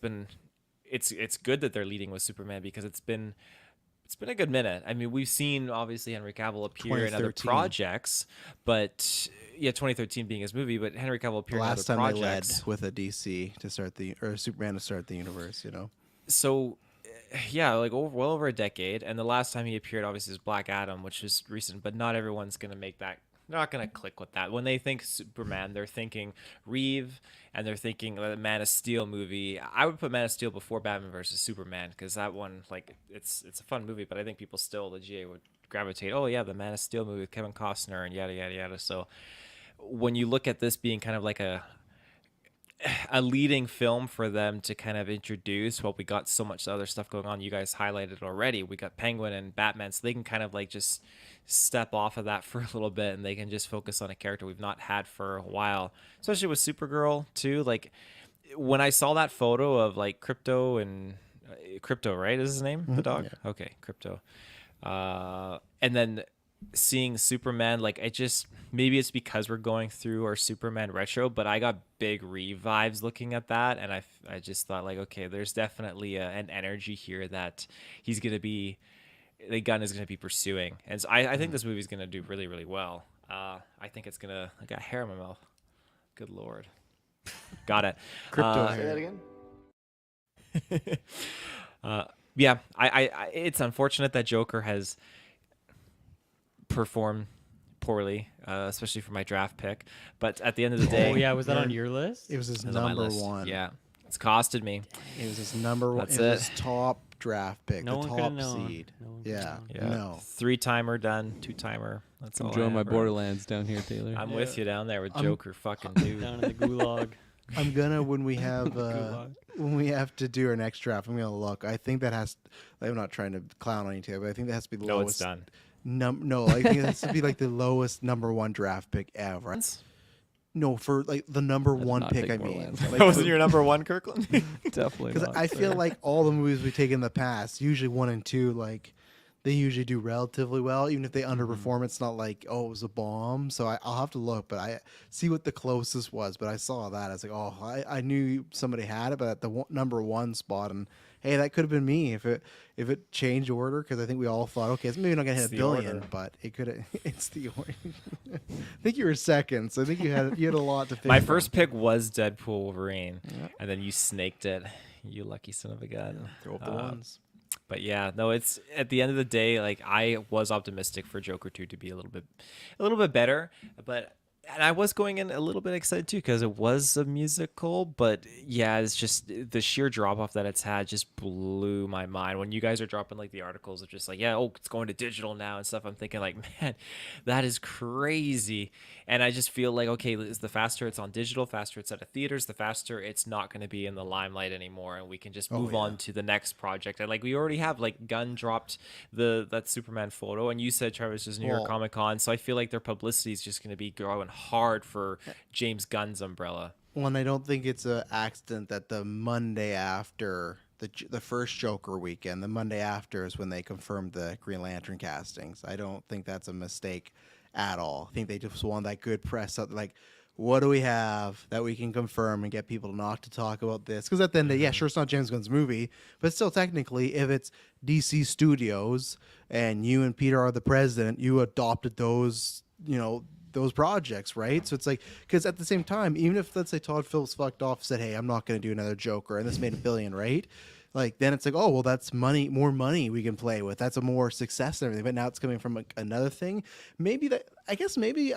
good that they're leading with Superman, because it's been a good minute. I mean, we've seen obviously Henry Cavill appear in other projects, but 2013 being his movie, but Henry Cavill appeared in other projects. The last time they led with a DC to start Superman to start the universe, So, like well over a decade, and the last time he appeared obviously is Black Adam, which is recent, but not everyone's gonna make that. They're not going to click with that. When they think Superman, they're thinking Reeve, and they're thinking the Man of Steel movie. I would put Man of Steel before Batman versus Superman, because that one, like, it's a fun movie, but I think people still, the GA would gravitate, oh yeah, the Man of Steel movie with Kevin Costner and yada, yada, yada. So when you look at this being kind of like a leading film for them to kind of introduce, well, we got so much other stuff going on. You guys highlighted it already. We got Penguin and Batman, so they can kind of like just step off of that for a little bit, and they can just focus on a character we've not had for a while, especially with Supergirl too. Like when I saw that photo of like Crypto, right, is his name, the dog? Yeah. Okay, Crypto, and then seeing Superman, like it just, maybe it's because we're going through our Superman retro, but I got big vibes looking at that, and I just thought like, okay, there's definitely an energy here that he's gonna be, the gun is gonna be pursuing, and so I think this movie's gonna do really really well. I think it's gonna. I got hair in my mouth. Good lord. Got it. Crypto Say that hair. again? Yeah, I it's unfortunate that Joker has performed poorly, especially for my draft pick. But at the end of the day, Oh yeah, was that on your list? It was his it was on my number list. one. Yeah, it's costed me. It was his number one. That's It was it. his top draft pick, No the one top could've known. seed. No one could've Yeah, known. Yeah, no. 3-timer done, 2-timer. That's all. Enjoying I my have, bro. Borderlands down here, Taylor. I'm with you down there with I'm- Joker fucking dude. Down in the gulag. I'm gonna when we have Gulag. when we have to do our next draft. I'm gonna look. I think that has. I'm not trying to clown on you, Taylor, but I think that has to be the No, lowest. it's done. No, I think it has to be like the lowest number one draft pick ever. No, for like the number I did one not pick. take I mean, Borderlands. like, That wasn't your number one, Kirkland. Definitely because not. I feel like all the movies we take in the past, usually 1 and 2, like they usually do relatively well. Even if they underperform, it's not like, oh, it was a bomb. So I'll have to look, but I see what the closest was. But I saw that. I was like, oh, I knew somebody had it, but at the number one spot, and hey, that could have been me if it changed order, because I think we all thought, okay, it's maybe not gonna hit It's a the billion, order. but it could have. It's the order. I think you were second, so I think you had a lot to pick. My from. first pick was Deadpool Wolverine, and then you snaked it. You lucky son of a gun. Throw up the ones. But yeah, no, it's at the end of the day, like I was optimistic for Joker 2 to be a little bit better, and I was going in a little bit excited too because it was a musical, but yeah, it's just the sheer drop off that it's had just blew my mind. When you guys are dropping like the articles of just like, yeah, oh, it's going to digital now and stuff, I'm thinking like, man, that is crazy. And I just feel like, okay, the faster it's on digital, faster it's out of theaters, the faster it's not going to be in the limelight anymore, and we can just move on to the next project. And like we already have, like Gunn dropped that Superman photo, and you said Travis is New York Well- Comic Con, so I feel like their publicity is just going to be growing hard for James Gunn's umbrella. Well, and I don't think it's an accident that the Monday after the first Joker weekend, the Monday after is when they confirmed the Green Lantern castings. I don't think that's a mistake at all. I think they just want that good press up. Like, what do we have that we can confirm and get people not to talk about this? Because at the end of the day, yeah, sure, it's not James Gunn's movie, but still, technically, if it's DC Studios and you and Peter are the president, you adopted those, those projects, right? So it's like, because at the same time, even if, let's say, Todd Phillips fucked off and said, hey, I'm not going to do another Joker, and this made $1 billion, right? Like, then it's like, oh, well, that's money, more money we can play with. That's a more success and everything. But now it's coming from another thing. Maybe I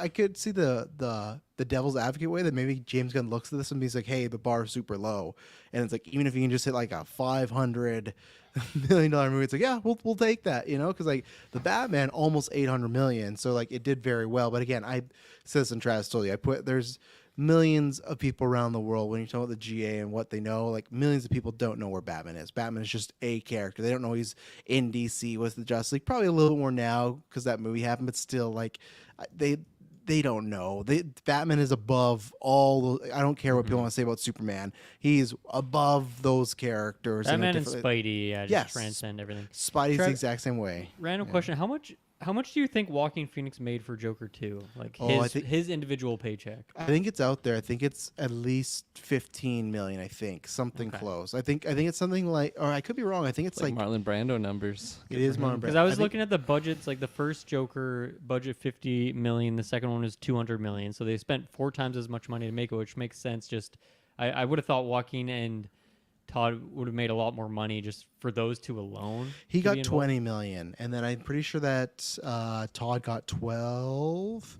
could see the devil's advocate way that maybe James Gunn looks at this and he's like, hey, the bar's super low. And it's like, even if you can just hit like a $500 million movie, it's like, yeah, we'll take that, because like the Batman almost 800 million. So like it did very well. But again, Citizen Travis told you, there's millions of people around the world, when you talk about the GA and what they know, like millions of people don't know where Batman is. Batman is just a character. They don't know he's in DC with the Justice League. Probably a little bit more now because that movie happened, but still, like they don't know. Batman is above all. I don't care what people want to say about Superman. He's above those characters. Batman in a and different- Spidey, just Yes. transcend everything. Spidey's Tra- the exact same way. Random question: How much do you think Joaquin Phoenix made for Joker 2? Like Oh, I his think- his individual paycheck. I think it's out there. I think it's at least 15 million. I think something Okay. close. I think it's something like, or I could be wrong. I think it's like like Marlon Brando numbers. it is Marlon Because Brando. I was think- looking at the budgets, like the first Joker budget 50 million, the second one was 200 million. So they spent 4 times as much money to make it, which makes sense. Just I would have thought Joaquin and Todd would have made a lot more money just for those two alone. He to got be involved. 20 million, and then I'm pretty sure that Todd got 12,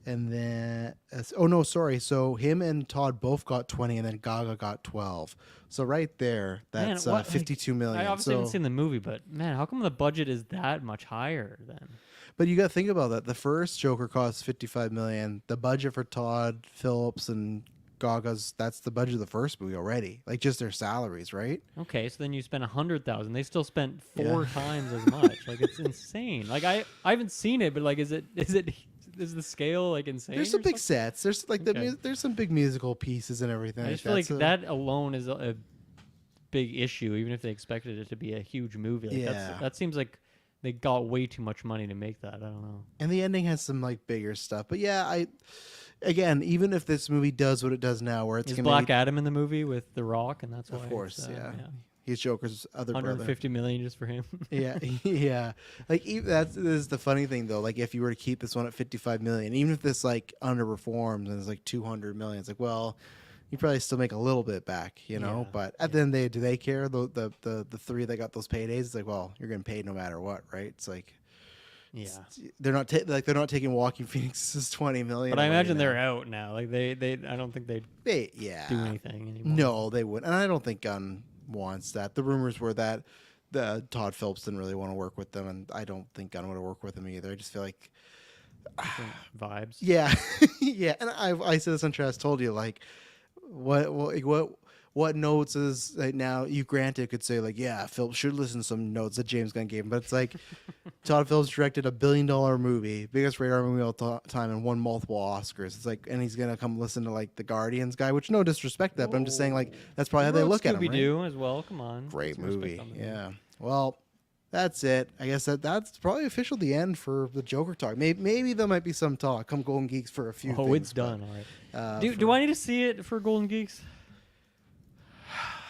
and then oh no, sorry. So him and Todd both got 20, and then Gaga got 12. So right there, Man, that's what, like, 52 million. I obviously so, haven't seen the movie, but man, how come the budget is that much higher then? but you got to think about that. The first Joker cost 55 million. The budget for Todd Phillips and Gaga's, that's the budget of the first movie already. Like just their salaries, right? Okay, so then you spent 100,000. They still spent 4 Yeah. times as much. Like it's insane. Like I haven't seen it, but like is the scale like insane? There's some or big something? sets. There's like Okay. there's some big musical pieces and everything. I just feel like so- that alone is a big issue, even if they expected it to be a huge movie. Like Yeah. that seems like they got way too much money to make that. I don't know. And the ending has some like bigger stuff. But yeah, again, even if this movie does what it does now, where it's Is gonna Black be, Adam in the movie with The Rock, and that's why. of course, yeah. he's Joker's other brother. 150 million just for him. Yeah, yeah. Like that is the funny thing though. Like if you were to keep this one at 55 million, even if this like underperforms and it's like 200 million, it's like, well, you probably still make a little bit back, you know. Yeah, But at the end of the day, do they care? The three that got those paydays, it's like, well, you're getting paid no matter what, right? It's like, Yeah. they're not they're not taking Joaquin Phoenix's 20 million. But I away imagine now. they're out now. Like they I don't think they'd Yeah. do anything anymore. No, they wouldn't. And I don't think Gunn wants that. The rumors were that the Todd Phillips didn't really want to work with them, and I don't think Gunn would have worked with them either. I just feel like, Different vibes. yeah, yeah. And I said this on Trash told you, like, what notes is like now you granted could say like, yeah, Phillips should listen to some notes that James Gunn gave him, but it's like Todd Phillips directed $1 billion movie, biggest radar movie of all time, and won multiple Oscars. It's like, and he's gonna come listen to like the Guardians guy, which no disrespect to that, but I'm just saying like that's probably how they look at him. Right? Scooby-Doo as well. Come on. Great Some respect movie. on the Yeah. Well, that's it. I guess that's probably official the end for the Joker talk. Maybe there might be some talk. Come Golden Geeks for a few. Oh, things, it's done. All right. Do I need to see it for Golden Geeks?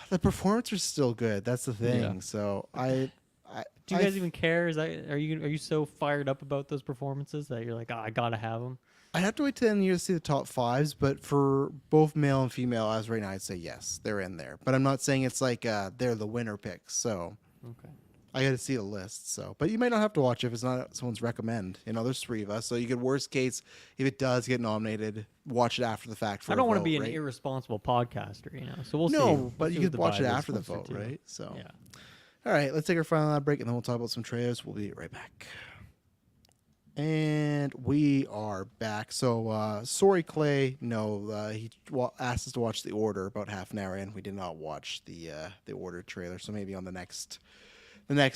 The performance is still good. That's the thing. Yeah. So Do you guys even care? Are you so fired up about those performances that you're like, oh, I gotta have them? I'd have to wait 10 years to see the top fives, but for both male and female, as right now, I'd say yes, they're in there. But I'm not saying it's like they're the winner picks. So Okay. I got to see the list. So, but you might not have to watch it if it's not someone's recommend. You know, there's 3 of us, so you could worst case if it does get nominated, watch it after the fact. For I don't want to be right? an irresponsible podcaster, So we'll see. No, but We'll you see what could watch it vibe is after the closer vote, to. right? So, Yeah. all right, let's take our final break and then we'll talk about some trailers. We'll be right back. And we are back. So, sorry, Clay. No, he asked us to watch The Order about half an hour in. We did not watch the Order trailer, so maybe on the next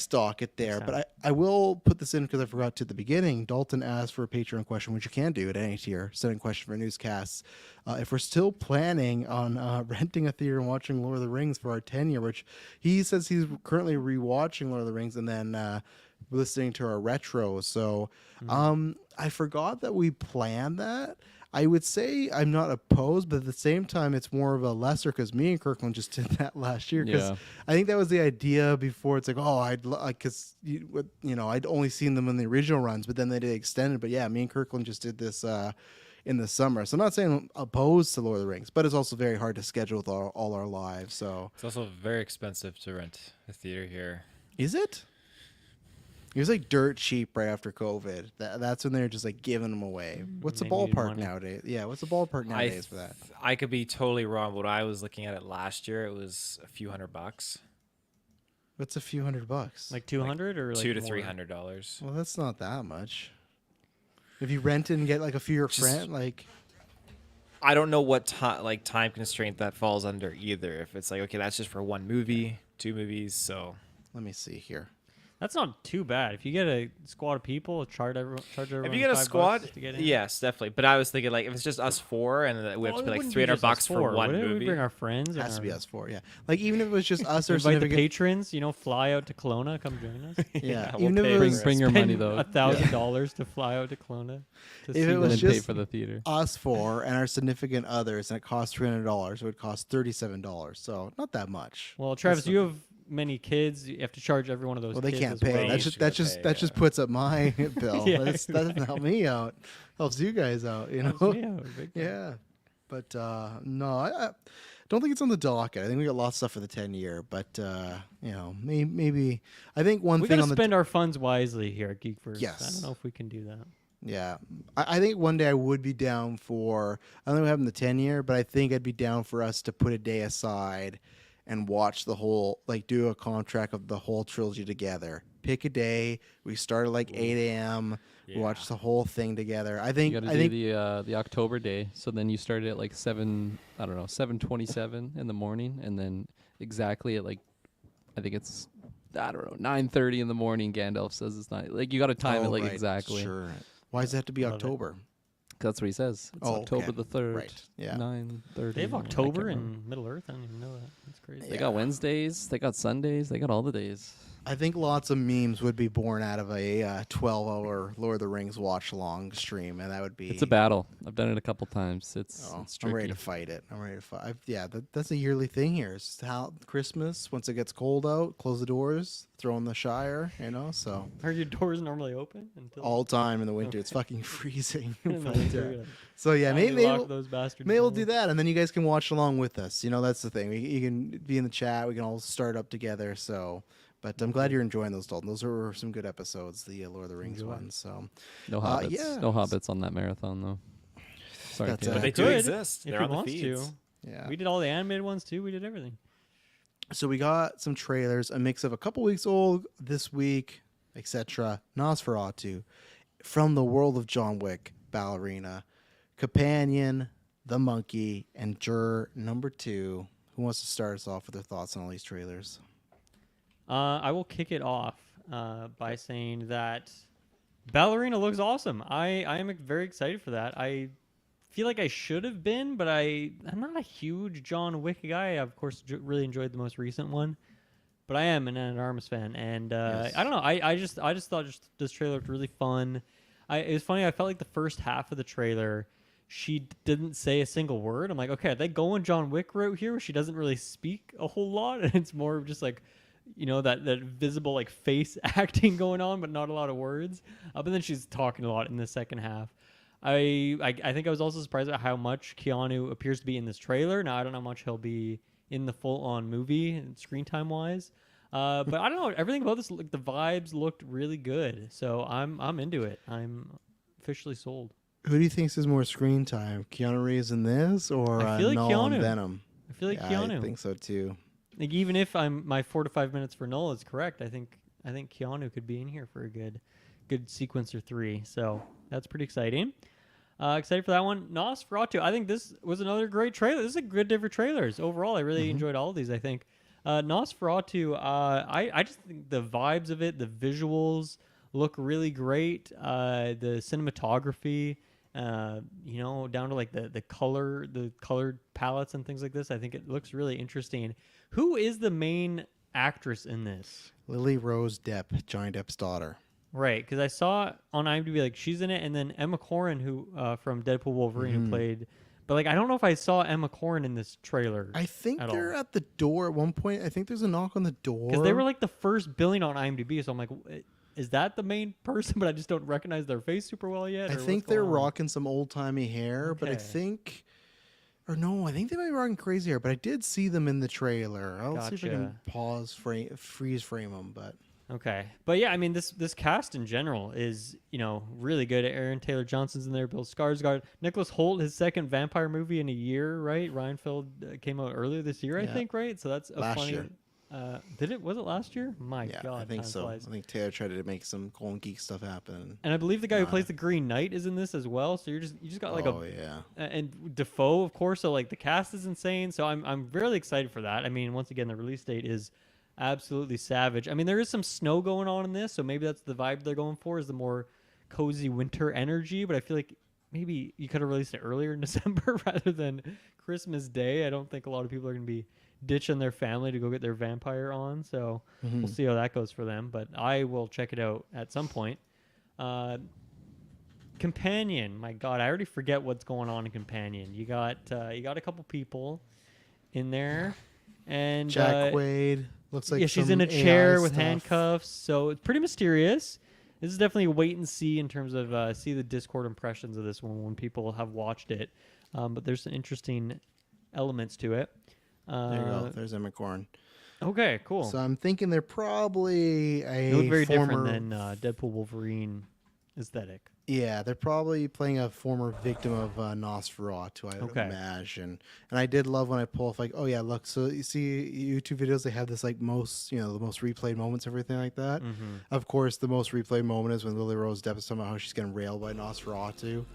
docket there. But I will put this in because I forgot to at the beginning. Dalton asked for a Patreon question, which you can do at any tier. Sending question for newscasts. If we're still planning on renting a theater and watching Lord of the Rings for our 10-year, which he says he's currently rewatching Lord of the Rings and then listening to our retro. So I forgot that we planned that. I would say I'm not opposed, but at the same time, it's more of a lesser because me and Kirkland just did that last year. Because I think that was the idea before. It's like, oh, because I'd only seen them in the original runs, but then they did extended. But yeah, me and Kirkland just did this in the summer. So I'm not saying I'm opposed to Lord of the Rings, but it's also very hard to schedule with all our lives. So it's also very expensive to rent a theater here. Is it? It was like dirt cheap right after COVID. That's when they were just like giving them away. What's the ballpark nowadays? Yeah, what's the ballpark nowadays for that? I could be totally wrong, but when I was looking at it last year, it was a few $100. What's a few $100? Like 200 or like $200 to more? $300. Well, that's not that much. If you rent it and get like a few your friend, like I don't know what time constraint that falls under either. If it's like, okay, that's just for 1 movie, 2 movies. So let me see here. That's not too bad. If you get a squad of people, charge everyone. If you get a squad, to get in. yes, definitely. But I was thinking like if it's just us 4 and we have to pay like $300 for 1 movie. We bring our friends. It has to be us 4, yeah. Like even if it was just us or invite the patrons, fly out to Kelowna, come join us. Yeah, we'll even if it was bring your money though. $1,000 to fly out to Kelowna. If it was pay just for the theater. us 4 and our significant others, and it cost $300, it would cost $37. So not that much. Well, Travis, you have many kids. You have to charge every one of those. Well, they kids can't as pay. well. That just puts up my bill. Yeah, That doesn't help me out. Helps you guys out. Helps me out, big time. Yeah, but no, I don't think it's on the docket. I think we got lots of stuff for the 10-year, but maybe I think one we thing gotta on spend our funds wisely here at Geekverse. Yes. I don't know if we can do that. Yeah, I think one day I would be down for. I don't know what happened the 10-year, but I think I'd be down for us to put a day aside and watch the whole, like, do a contract of the whole trilogy together. Pick a day. We start at like 8 a.m. We watch the whole thing together. I think. You got to do the October day. So then you started at like 7:27 in the morning, and then exactly at like, I think it's 9:30 in the morning. Gandalf says it's not like you got to time it like right. exactly. Sure. Why does it have to be Love it. October? That's what he says. It's October the 3rd. Right. Yeah. 9:30. They have October in Middle Earth. I didn't even know that. That's crazy. They got Wednesdays. They got Sundays. They got all the days. I think lots of memes would be born out of a 12-hour Lord of the Rings watch along stream, and that would be. It's a battle. I've done it a couple times. It's tricky. I'm ready to fight it. I'm ready to fight. That's a yearly thing here. It's how Christmas, once it gets cold out, close the doors, throw in the Shire, so. Are your doors normally open until All time in the winter. It's fucking freezing. In the But, winter, so yeah, maybe lock those bastards we'll down. do that, and then you guys can watch along with us. That's the thing. You can be in the chat. We can all start up together. So, but I'm glad you're enjoying those, Dalton. Those were some good episodes, the Lord of the Rings ones. So, No hobbits. yeah. No hobbits on that marathon though. Sorry, That's, Caleb. But they do Could, exist. if They're he on the wants feeds. to. yeah. We did all the animated ones too. We did everything. So we got some trailers, a mix of a couple weeks old this week, etc. Nosferatu, From the World of John Wick, Ballerina, Companion, The Monkey, and Juror number 2. Who wants to start us off with their thoughts on all these trailers? I will kick it off by saying that Ballerina looks awesome. I am very excited for that. I feel like I should have been, but I'm not a huge John Wick guy. I, of course, really enjoyed the most recent one, but I am an Anna de Armas fan, and Yes. I don't know. I just thought this trailer looked really fun. It was funny. I felt like the first half of the trailer, she didn't say a single word. I'm like, okay, are they going John Wick route here, where she doesn't really speak a whole lot, and it's more of just like, that visible like face acting going on, but not a lot of words. But then she's talking a lot in the second half. I think I was also surprised at how much Keanu appears to be in this trailer. Now I don't know how much he'll be in the full-on movie, screen time wise. But I don't know. Everything about this, the vibes looked really good. So I'm into it. I'm officially sold. Who do you think is more screen time? Keanu Reeves in this, or I feel like Null and Keanu. Venom? I feel like Yeah, Keanu. I think so too. Like, even if my 4 to 5 minutes for Null is correct, I think Keanu could be in here for a good sequence or 3. So that's pretty exciting. Excited for that one. Nosferatu. I think this was another great trailer. This is a good different trailers overall. I really enjoyed all of these. I think Nosferatu. I just think the vibes of it, the visuals look really great. The cinematography. Down to like the colored palettes and things like this. I think it looks really interesting. Who is the main actress in this? Lily Rose Depp, Johnny Depp's daughter. Right, because I saw on IMDb like she's in it, and then Emma Corrin, who from Deadpool Wolverine, who played. But like I don't know if I saw Emma Corrin in this trailer. I think at they're all. at the door at one point. I think there's a knock on the door. Because they were like the first billing on IMDb, so I'm like, is that the main person? But I just don't recognize their face super well yet. I or think what's they're going on? rocking some old timey hair, but I Okay. think, or no, I think they might be rocking crazy hair. But I did see them in the trailer. I'll see if I can freeze frame them. But Okay, but yeah, I mean this cast in general is really good. Aaron Taylor Johnson's in there, Bill Skarsgård, Nicholas Hoult, his second vampire movie in a year, right? Reinfeld came out earlier this year, I Yeah. think, right? So that's a Last funny. year. Was it last year? My yeah, God, I think time so. flies. I think Taylor tried to make some cool and geek stuff happen. And I believe the guy who Nah. plays the Green Knight is in this as well. So you just got like yeah. and Defoe, of course. So like the cast is insane. So I'm really excited for that. I mean, once again, the release date is absolutely savage. I mean, there is some snow going on in this, so maybe that's the vibe they're going for, is the more cozy winter energy. But I feel like maybe you could have released it earlier in December rather than Christmas Day. I don't think a lot of people are going to be ditching their family to go get their vampire on. So we'll see how that goes for them. But I will check it out at some point. Companion, my God, I already forget what's going on in Companion. You got a couple people in there, and Jack Quaid looks like she's some in a AI chair with stuff. handcuffs, so it's pretty mysterious. This is definitely a wait and see in terms of see the Discord impressions of this one when people have watched it. But there's some interesting elements to it. There you go. There's Emma Corrin. Okay, cool. So I'm thinking they're probably They look very former, different than Deadpool Wolverine aesthetic. Yeah, they're probably playing a former victim of Nosferatu, I would Okay. imagine. And I did love when I pull off like, oh yeah, look, so you see YouTube videos, they have this like the most replayed moments, everything like that. Mm-hmm. Of course, the most replayed moment is when Lily Rose Depp is talking about how she's getting railed by Nosferatu.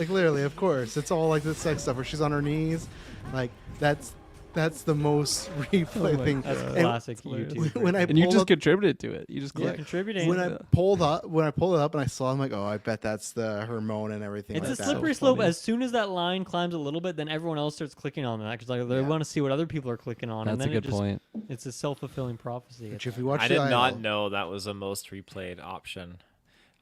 literally, of course, it's all like the sex stuff where she's on her knees. Like that's That's the most replay thing. That's And classic YouTube. when I And you pulled just up- contributed to it. You just yeah, clicked. contributing. when I pulled it up and I saw, I'm like, oh, I bet that's the Hermone and everything. It's like a that. slippery So slope. funny. As soon as that line climbs a little bit, then everyone else starts clicking on that because like they Yeah. want to see what other people are clicking on. That's and a then good point. It's a self-fulfilling prophecy. Which if you watch I the did IL, not know that was a most replayed option.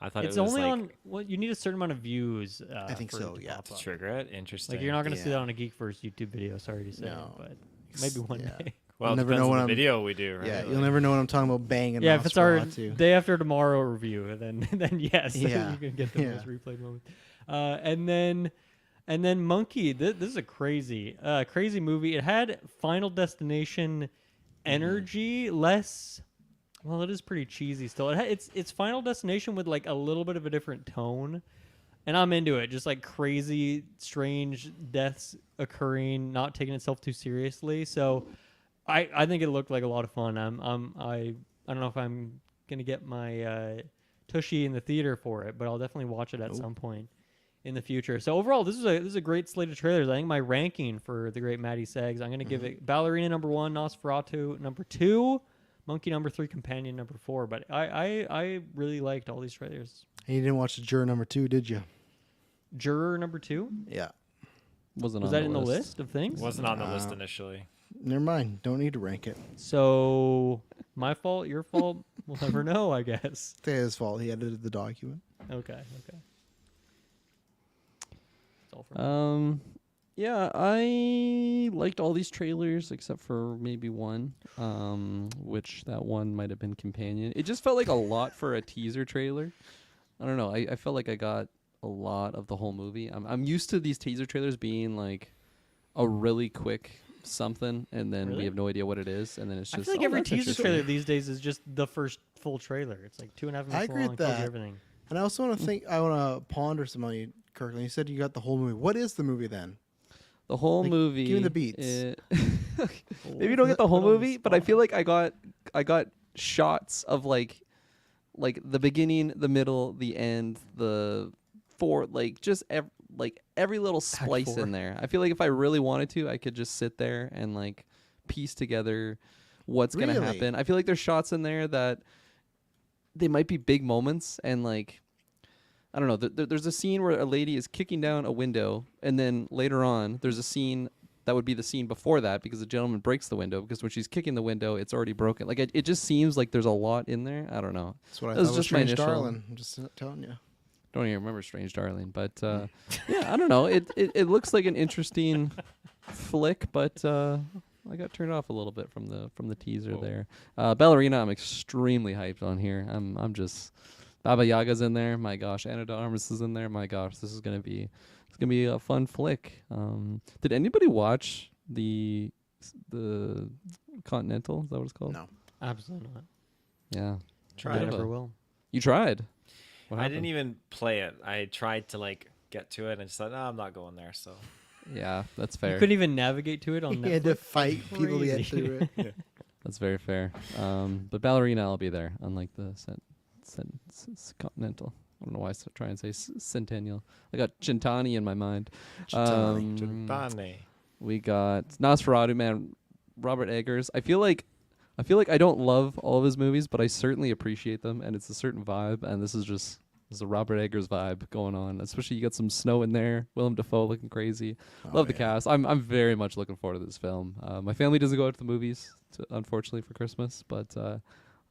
I thought It's it was only like on. Well, you need a certain amount of views. I think for it so, to yeah. pop to up. trigger it. Interesting. Like you're not going to see that Yeah. on a Geekverse YouTube video. Sorry to say, No. but maybe one Yeah. day. Well, it never depends know on when the I'm- video we do, right? Yeah, Like- you'll never know when I'm talking about banging. Yeah, if it's our Nosferatu. day after tomorrow review, then yes, Yeah. you can get the Yeah. most replayed moment. And then Monkey. This is a crazy movie. It had Final Destination energy, less. Well, it is pretty cheesy still. It's Final Destination with like a little bit of a different tone, and I'm into it. Just like crazy, strange deaths occurring, not taking itself too seriously. So, I think it looked like a lot of fun. I don't know if I'm gonna get my tushy in the theater for it, but I'll definitely watch it at some point in the future. So overall, this is a great slate of trailers. I think my ranking for the great Maddie Sags, I'm gonna give it Ballerina number 1, Nosferatu number 2. Monkey number 3, Companion number 4. But I really liked all these trailers. And you didn't watch the Juror number 2, did you? Juror number 2? Yeah. Wasn't Was on that in the list. list of things? Wasn't on the list initially. Never mind. Don't need to rank it. So my fault, your fault. We'll never know, I guess. It's his fault. He edited the document. Okay. That's all from me. Yeah, I liked all these trailers except for maybe one, which that one might have been Companion. It just felt like a lot for a teaser trailer. I don't know. I felt like I got a lot of the whole movie. I'm used to these teaser trailers being like a really quick something, and then Really? we have no idea what it is, and then it's I just. feel like oh, every that's teaser interesting. trailer these days is just the first full trailer. It's like 2.5 minutes I agree long. with Tells you that. everything. And I also want to I want to ponder some on you, Kirkland. You said you got the whole movie. What is the movie then? The whole Like, movie. give me the beats. Maybe you don't get the whole Put on the movie, but I feel like I got shots of like the beginning, the middle, the end, the just every little splice 4. in there. I feel like if I really wanted to, I could just sit there and like piece together what's gonna Really? happen. I feel like there's shots in there that they might be big moments, and like I don't know. There's a scene where a lady is kicking down a window, and then later on, there's a scene that would be the scene before that because the gentleman breaks the window because when she's kicking the window, it's already broken. Like it just seems like there's a lot in there. I don't know. That's what I That was thought was just my Strange initial- Darling. I'm just telling you. Don't even remember Strange Darling, but yeah, I don't know. It looks like an interesting flick, but I got turned off a little bit from the teaser there. Ballerina, I'm extremely hyped on here. I'm just Baba Yaga's in there. My gosh, Ana de Armas is in there. My gosh, this is gonna be a fun flick. Did anybody watch the Continental? Is that what it's called? No. Absolutely not. Yeah. Tried. I Bit of never a- will. You tried. What I happened? didn't even play it. I tried to like get to it and just thought, no, I'm not going there. So Yeah, that's You fair. couldn't even navigate to it on He had to Netflix. fight people to get Crazy. through it. That's very fair. But Ballerina, I'll be there. Unlike the Continental. I don't know why I try and say Centennial. I got Gentani in my mind. Gentani. We got Nosferatu, man. Robert Eggers. I feel like I don't love all of his movies, but I certainly appreciate them, and it's a certain vibe. And this is a Robert Eggers vibe going on. Especially you got some snow in there. Willem Dafoe looking crazy. Love the cast. I'm very much looking forward to this film. My family doesn't go out to the movies, unfortunately, for Christmas, but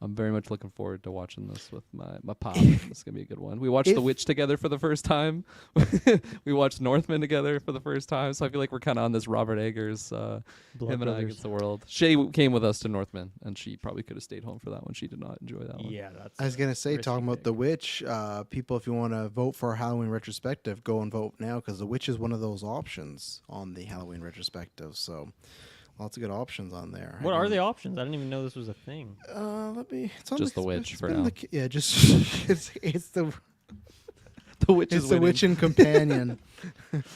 I'm very much looking forward to watching this with my pop. It's gonna be a good one. We watched The Witch together for the first time. We watched Northman together for the first time. So I feel like we're kind of on this Robert Eggers, Blood him and I Brothers. against the world. Shay came with us to Northman, and she probably could have stayed home for that one. She did not enjoy that one. Yeah, that's. I was gonna say, risky talking about pick. The Witch, people, if you want to vote for a Halloween retrospective, go and vote now because The Witch is one of those options on the Halloween retrospective. So, lots of good options on there. What are the options? I didn't even know this was a thing. Let me. It's on Just the, The Witch it's for been now. yeah, just it's the The Witch it's is the winning. Witch and Companion.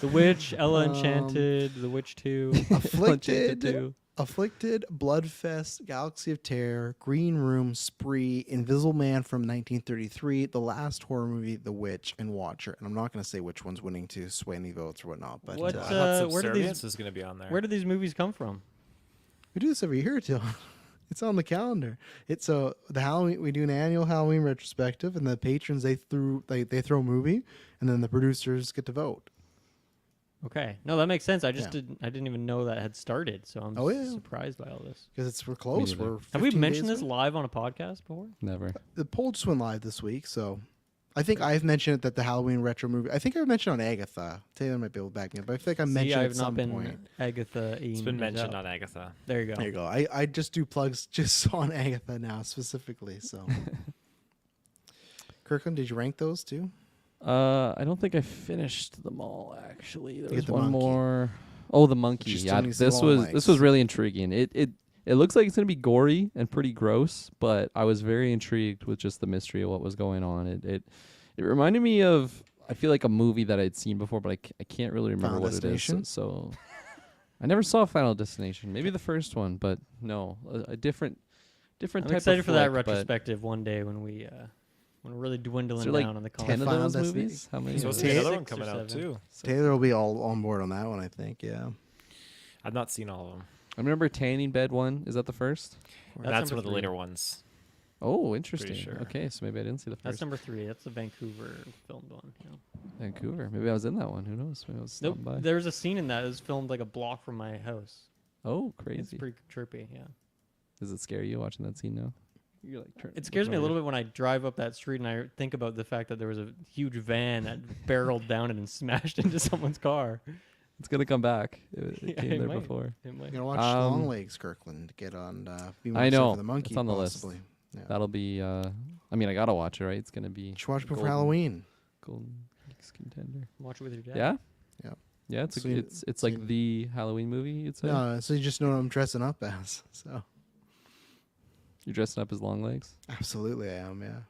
The Witch, Ella Enchanted, The Witch 2. Afflicted, too. Afflicted, Bloodfest, Galaxy of Terror, Green Room, Spree, Invisible Man from 1933, the last horror movie, The Witch, and Watcher. And I'm not going to say which one's winning to sway any votes or whatnot, but What, I thought where do Subservience these was going to be on there. Where do these movies come from? We do this every year, Dylan. It's on the calendar. It's so the Halloween. We do an annual Halloween retrospective, and the patrons they throw a movie, and then the producers get to vote. Okay, no, that makes sense. I just Yeah. didn't even know that had started, so I'm Oh, yeah. surprised by all this. Because we're close. neither. We're Have we 15 mentioned days this away. live on a podcast before? Never. The poll just went live this week, so I think I've mentioned it that the Halloween retro movie. I think I mentioned on Agatha. Taylor might be able to back me up, but I think I mentioned it I've at not some been point. Agatha. It's been mentioned on Agatha. There you go. There you go. I just do plugs just on Agatha now specifically. So, Kirkland, did you rank those too? I don't think I finished them all actually. There You was get the one monkey. more. Oh, the monkey. you still Yeah, need to see this long was legs. really intriguing. It looks like it's gonna be gory and pretty gross, but I was very intrigued with just the mystery of what was going on. It reminded me of, I feel like, a movie that I'd seen before, but I can't really remember Final what it is. Destination? So I never saw Final Destination. Maybe the first one, but no, a different I'm type excited of for that flick, but retrospective one day when we're really dwindling is there like down on the 10 content. of Final those Destination? movies? How many? There's are supposed to be there? another one 6 or coming out 7. too. Taylor will be all on board on that one, I think. Yeah. I've not seen all of them. I remember Tanning Bed one. Is that the first? That's number one of the 3. later ones. Oh, interesting. sure. Okay, so maybe I didn't see the That's first. number 3. That's the Vancouver filmed one. Yeah. Vancouver. Maybe I was in that one. Who knows? Maybe I was Nope. stopping by. There was a scene in that. It was filmed like a block from my house. Oh, It's crazy. pretty trippy. Yeah. Does it scare you watching that scene now? You're like, It scares me a little bit when I drive up that street and I think about the fact that there was a huge van that barreled down it and smashed into someone's car. It's gonna come back. It Yeah, came it there might. before. It might. You gotta watch Um, Long Legs, Kirkland. To get on. Be more I excited know, For the monkey, it's on the list. possibly. Yeah. That'll be. I mean, I gotta watch it, right? It's gonna be. You should watch it before golden- Halloween. Golden Geeks contender. Watch it with your dad. Yeah. Yeah. Yeah. It's So you- it's so like you- the Halloween movie. You'd say. No, so you just know what I'm dressing up as. So You're dressing up as Long Legs. absolutely, I am. Yeah.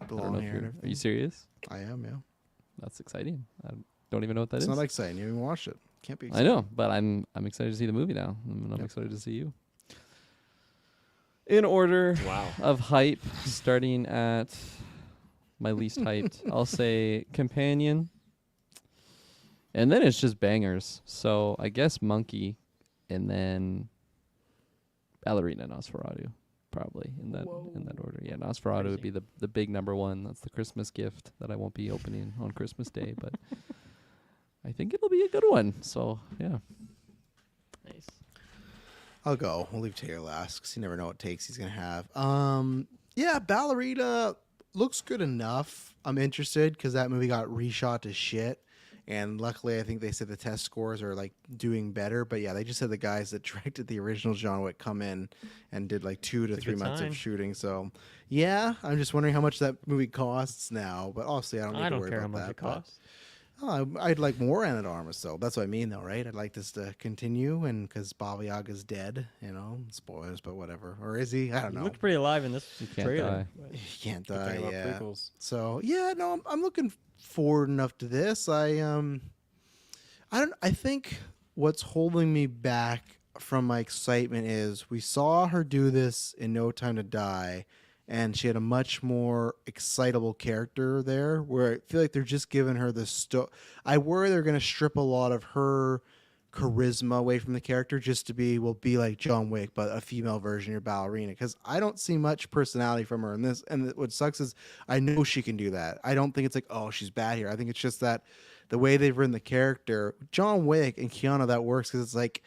I don't Belong know if here. you're. and Are you everything. serious? I am. Yeah. That's exciting. I don't even know what that It's is. not exciting. You haven't even watched it. Can't be. I Exciting. know, but I'm excited to see the movie now, and I'm Yep. excited to see you. In order Wow. of hype, starting at my least hyped, I'll say Companion, and then it's just bangers. So I guess Monkey, and then Ballerina, Nosferatu, probably in that order. Yeah, Nosferatu would be the big number one. That's the Christmas gift that I won't be opening on Christmas Day, but I think it'll be a good one. So yeah. Nice. I'll go. We'll leave Taylor last because you never know what takes he's gonna have. Yeah, Ballerina looks good enough. I'm interested because that movie got reshot to shit, and luckily I think they said the test scores are like doing better. But yeah, they just had the guys that directed the original John Wick come in and did like 2 to It's a 3 good months sign. of shooting. So yeah, I'm just wondering how much that movie costs now. But obviously I don't need I to don't worry care how about much that. it but- costs. Oh, I'd like more Anna de Armas, though. That's what I mean, though, right? I'd like this to continue, and because Baba Yaga's dead, spoilers, but whatever. Or is he? I don't He know. looked pretty alive in this can't trailer. die. but- He can't Good die. thing about Yeah. prequels. So yeah, no, I'm looking forward enough to this. I think what's holding me back from my excitement is we saw her do this in No Time to Die, and she had a much more excitable character there, where I feel like they're just giving her this I worry they're going to strip a lot of her charisma away from the character just to be like John Wick, but a female version of Ballerina, because I don't see much personality from her in this. And what sucks is I know she can do that. I don't think it's like, oh, she's bad here. I think it's just that the way they've written the character, John Wick and Keanu, that works because it's like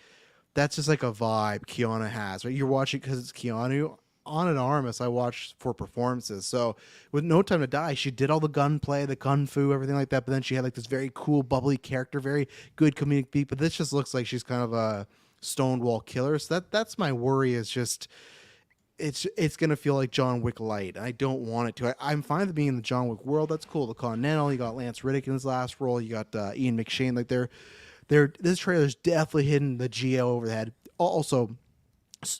that's just like a vibe Keanu has, right? You're watching because it's Keanu. On an Armas, I watched for performances. So with No Time to Die, she did all the gunplay, the kung fu, everything like that. But then she had like this very cool, bubbly character, very good comedic beat. But this just looks like she's kind of a stonewall killer. So that's my worry. Is just it's gonna feel like John Wick light. And I don't want it to. I'm fine with being in the John Wick world. That's cool. The Continental. You got Lance Reddick in his last role. You got Ian McShane. Like this trailer's definitely hitting the GL over the head. Also,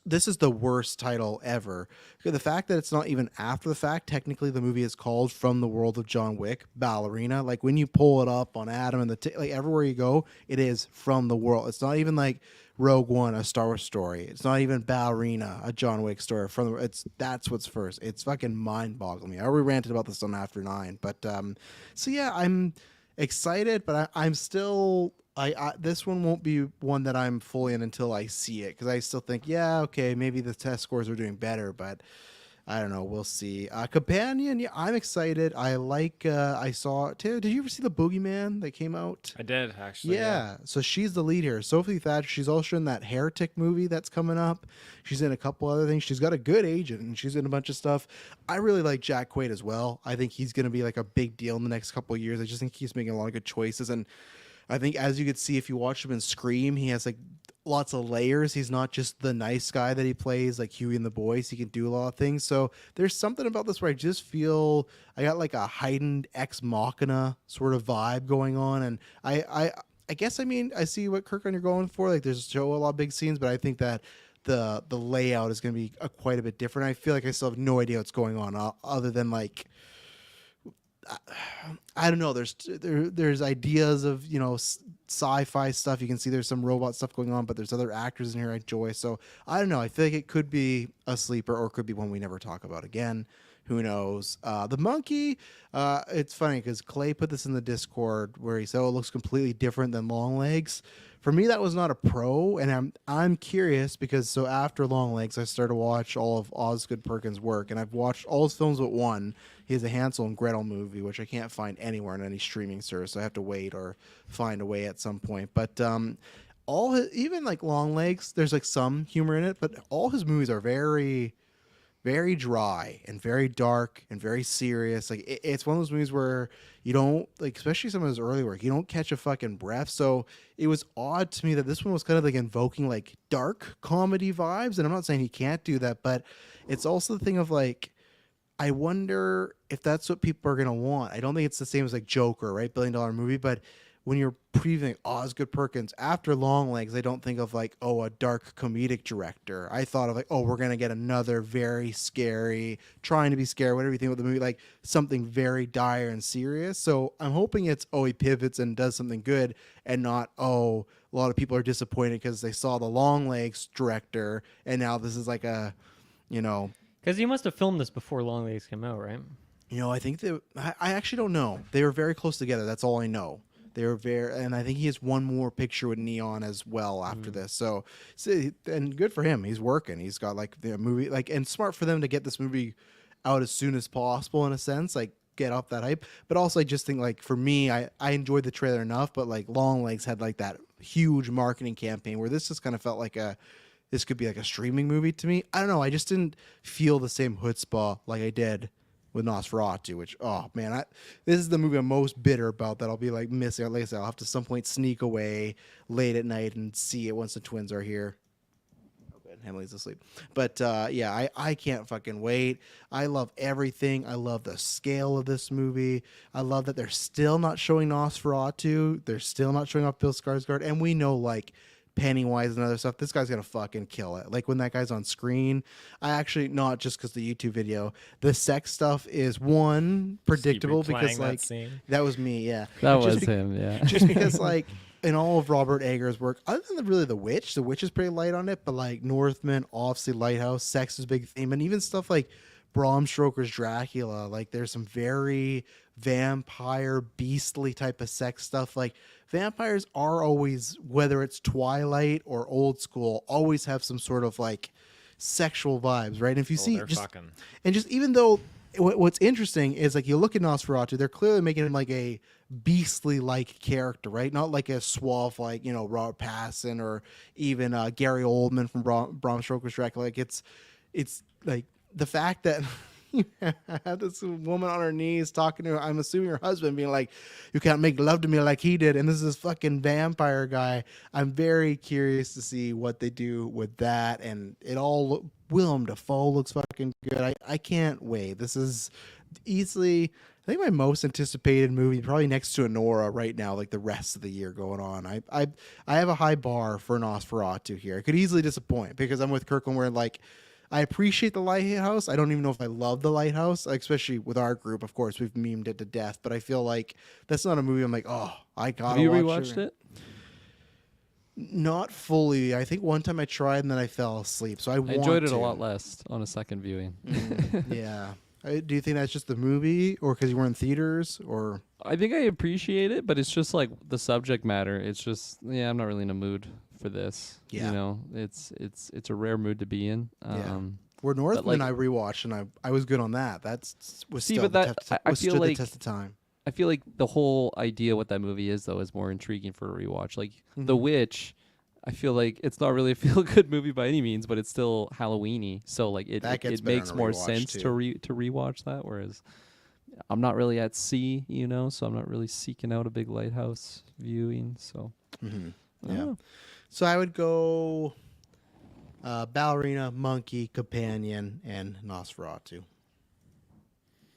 this is the worst title ever. The fact that it's not even after the fact, technically the movie is called From the World of John Wick, Ballerina. Like when you pull it up on Adam and like everywhere you go, it is From the World. It's not even like Rogue One, a Star Wars story. It's not even Ballerina, a John Wick story. That's what's first. It's fucking mind-boggling me. I already ranted about this on After 9, but so yeah, I'm excited, but I'm still This one won't be one that I'm fully in until I see it, because I still think, yeah, okay, maybe the test scores are doing better, but I don't know. We'll see. Companion, yeah, I'm excited. I like. I saw. Taylor, did you ever see the Boogeyman that came out? I did actually. Yeah. So she's the lead here. Sophie Thatcher. She's also in that Heretic movie that's coming up. She's in a couple other things. She's got a good agent, and she's in a bunch of stuff. I really like Jack Quaid as well. I think he's going to be like a big deal in the next couple of years. I just think he's making a lot of good choices, and I think, as you could see if you watch him in Scream, he has like lots of layers. He's not just the nice guy that he plays, like Huey and the Boys. He can do a lot of things. So there's something about this where I just feel I got like a heightened Ex Machina sort of vibe going on. And I guess, I mean, I see what Kirkland you're going for. Like, there's a lot of big scenes, but I think that the layout is going to be quite a bit different. I feel like I still have no idea what's going on other than like, I don't know. There's ideas of, you know, sci-fi stuff. You can see there's some robot stuff going on, but there's other actors in here I enjoy. So I don't know. I feel like it could be a sleeper, or it could be one we never talk about again. Who knows? The monkey. It's funny because Clay put this in the Discord where he said, "Oh, it looks completely different than Longlegs." For me, that was not a pro, and I'm curious because so after Longlegs, I started to watch all of Osgood Perkins' work, and I've watched all his films but one. He has a Hansel and Gretel movie, which I can't find anywhere on any streaming service, so I have to wait or find a way at some point. But all his, even like Longlegs, there's like some humor in it, but all his movies are very, very dry and very dark and very serious. Like it's one of those movies where you don't, like, especially some of his early work, you don't catch a fucking breath. So it was odd to me that this one was kind of like invoking like dark comedy vibes. And I'm not saying he can't do that, but it's also the thing of like, I wonder if that's what people are gonna want. I don't think it's the same as like Joker, right? $1 billion movie, but when you're previewing Osgood Perkins after Longlegs, I don't think of like, oh, a dark comedic director. I thought of like, oh, we're gonna get another very scary, trying to be scary, whatever you think of the movie, like something very dire and serious. So I'm hoping it's, oh, he pivots and does something good, and not, oh, a lot of people are disappointed because they saw the Longlegs director and now this is like a, you know. Because he must have filmed this before Longlegs came out, right? You know, I think I actually don't know. They were very close together. That's all I know. They were very, and I think he has one more picture with Neon as well after this. So, and good for him. He's working. He's got like the movie, like, and smart for them to get this movie out as soon as possible in a sense, like get up that hype. But also, I just think like for me, I enjoyed the trailer enough, but like Longlegs had like that huge marketing campaign where this just kind of felt like this could be like a streaming movie to me. I don't know. I just didn't feel the same chutzpah like I did with Nosferatu, which, oh man, this is the movie I'm most bitter about that I'll be like missing. Like I said, I'll have to some point sneak away late at night and see it once the twins are here. Oh, good. Emily's asleep. But yeah, I can't fucking wait. I love everything. I love the scale of this movie. I love that they're still not showing Nosferatu. They're still not showing off Bill Skarsgård. And we know, like, Pennywise and other stuff, this guy's gonna fucking kill it. Like when that guy's on screen, I actually, not just because the YouTube video, the sex stuff is one predictable because like that was me, yeah, that was him, yeah. Just because like in all of Robert Eggers' work, other than really the Witch is pretty light on it, but like Northman, obviously Lighthouse, sex is a big theme, and even stuff like Bram Stoker's Dracula, like there's some very vampire beastly type of sex stuff. Like vampires are always, whether it's Twilight or old school, always have some sort of like sexual vibes, right? And if you see just even though what's interesting is like you look at Nosferatu, they're clearly making him like a beastly like character, right? Not like a suave like, you know, Robert Pattinson or even Gary Oldman from Bram Stoker's Dracula. Like it's like the fact that you had this woman on her knees talking to her, I'm assuming her husband, being like, you can't make love to me like he did, and this is fucking vampire guy. I'm very curious to see what they do with that, and it all Willem Dafoe looks fucking good. I can't wait. This is easily, I think, my most anticipated movie, probably next to Anora right now, like the rest of the year going on. I have a high bar for Nosferatu here. I could easily disappoint because I'm with Kirkland where like I appreciate the Lighthouse. I don't even know if I love the Lighthouse, especially with our group. Of course, we've memed it to death, but I feel like that's not a movie I'm like, oh, I gotta watch it. Have you rewatched it? Not fully. I think one time I tried and then I fell asleep. So I enjoyed it a lot less on a second viewing. Yeah. Do you think that's just the movie, or because you were in theaters, or? I think I appreciate it, but it's just like the subject matter. It's just I'm not really in a mood for this. Yeah. You know, it's a rare mood to be in. Where Northman like- I rewatched and I was good on that. That's was See, still but the that- test, I was feel stood the like- test of time. I feel like the whole idea what that movie is though is more intriguing for a rewatch. Like The Mhm. Witch, I feel like it's not really a feel good movie by any means, but it's still Halloweeny. So like That gets it better makes on a more rewatch, sense too. to rewatch that. Whereas I'm not really at sea, you know, so I'm not really seeking out a big lighthouse viewing. So I don't Yeah. know. So I would go Ballerina, Monkey, Companion, and Nosferatu.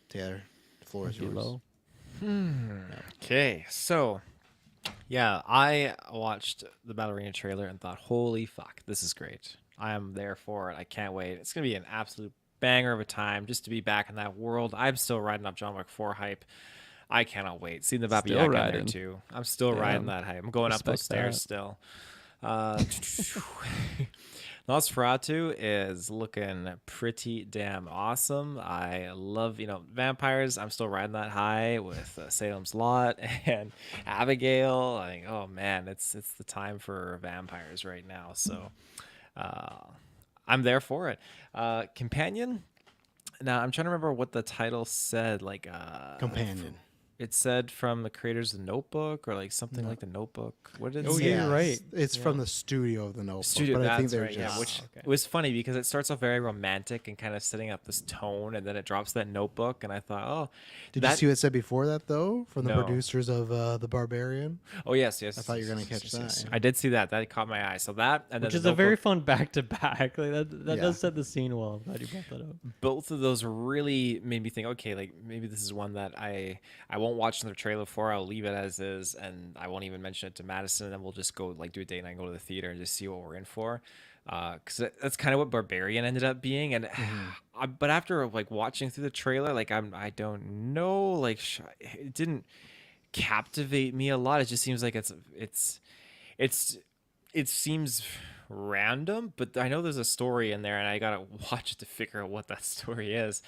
Taylor, the floor is yours. Low. Okay, so yeah, I watched the Ballerina trailer and thought, holy fuck, this is great. I am there for it. I can't wait. It's gonna be an absolute banger of a time just to be back in that world. I'm still riding up John Wick 4 hype. I cannot wait. Seeing the Baba Still Yaga in there riding. too. I'm still riding that hype. I'm going up those Respect stairs that. still. Nosferatu is looking pretty damn awesome. I love, vampires. I'm still riding that high with Salem's Lot and Abigail. I think, oh man, it's the time for vampires right now. So I'm there for it. Companion. Now I'm trying to remember what the title said. Like Companion. it said from the creators of the Notebook or like something like the Notebook. What did it Oh, say? yeah, you're right. It's from the studio of the Notebook. Studio, but I think that's they're right. just Yeah, which okay. was funny because it starts off very romantic and kind of setting up this tone, and then it drops that Notebook, and I thought, oh, Did you see what it said before that though? From the No. producers of The Barbarian? oh yes. I thought you were gonna catch that, yeah. I did see that. That caught my eye. So that and Which then is the a very Notebook, fun back to back. Like that Yeah. does set the scene well. I'm glad you brought that up. both of those really made me think, okay, like maybe this is one that I won't watch another trailer for. I'll leave it as is, and I won't even mention it to Madison, and then we'll just go like do a date night and go to the theater and just see what we're in for. Because that's kind of what Barbarian ended up being, and but after like watching through the trailer, like I don't know, like it didn't captivate me a lot. It just seems like it seems random, but I know there's a story in there and I gotta watch it to figure out what that story is.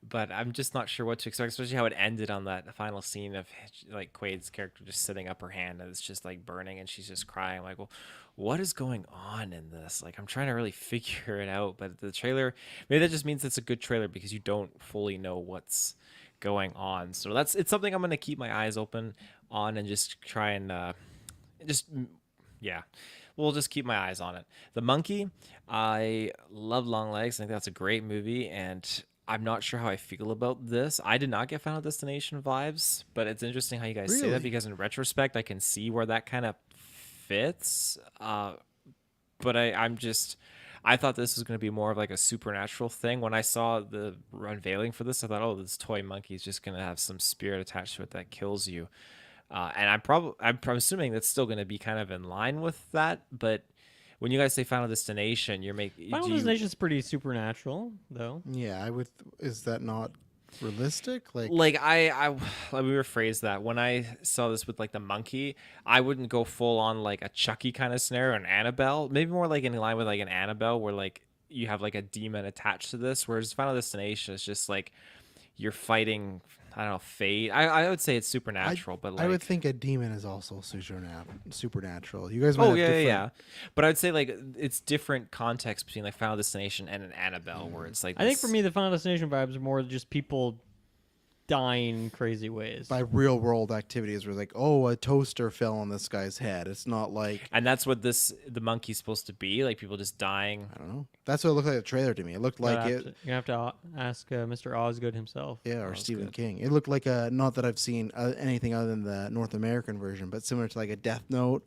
But I'm just not sure what to expect, especially how it ended on that final scene of like Quaid's character just sitting up her hand and it's just like burning and she's just crying. I'm like, well, what is going on in this? Like, I'm trying to really figure it out, but the trailer, maybe that just means it's a good trailer because you don't fully know what's going on. So it's something I'm gonna keep my eyes open on and just try and yeah, we'll just keep my eyes on it. The Monkey, I love Long Legs. I think that's a great movie, and I'm not sure how I feel about this. I did not get Final Destination vibes, but it's interesting how you guys say Really? that because in retrospect, I can see where that kind of fits. But I thought this was going to be more of like a supernatural thing. When I saw the unveiling for this, I thought, oh, this toy monkey is just going to have some spirit attached to it that kills you. And I'm assuming that's still going to be kind of in line with that. But when you guys say Final Destination, you're making Final Destination's pretty supernatural, though. Yeah, I would. Is that not realistic? Like I let me rephrase that. When I saw this with like the monkey, I wouldn't go full on like a Chucky kind of scenario, an Annabelle. Maybe more like in line with like an Annabelle, where like you have like a demon attached to this. Whereas Final Destination is just like you're fighting. I don't know, fate. I would say it's supernatural, but like I would think a demon is also supernatural. You guys might oh have yeah, different... yeah. But I'd say like it's different context between like Final Destination and an Annabelle, where it's like I think for me, the Final Destination vibes are more just people dying in crazy ways. by real world activities where like, oh, a toaster fell on this guy's head. It's not like and that's what the monkey's supposed to be, like people just dying. I don't know. That's what it looked like in the trailer to me. It looked like You're gonna have to ask Mr. Osgood himself. or Stephen King. It looked like not that I've seen anything other than the North American version, but similar to like a Death Note.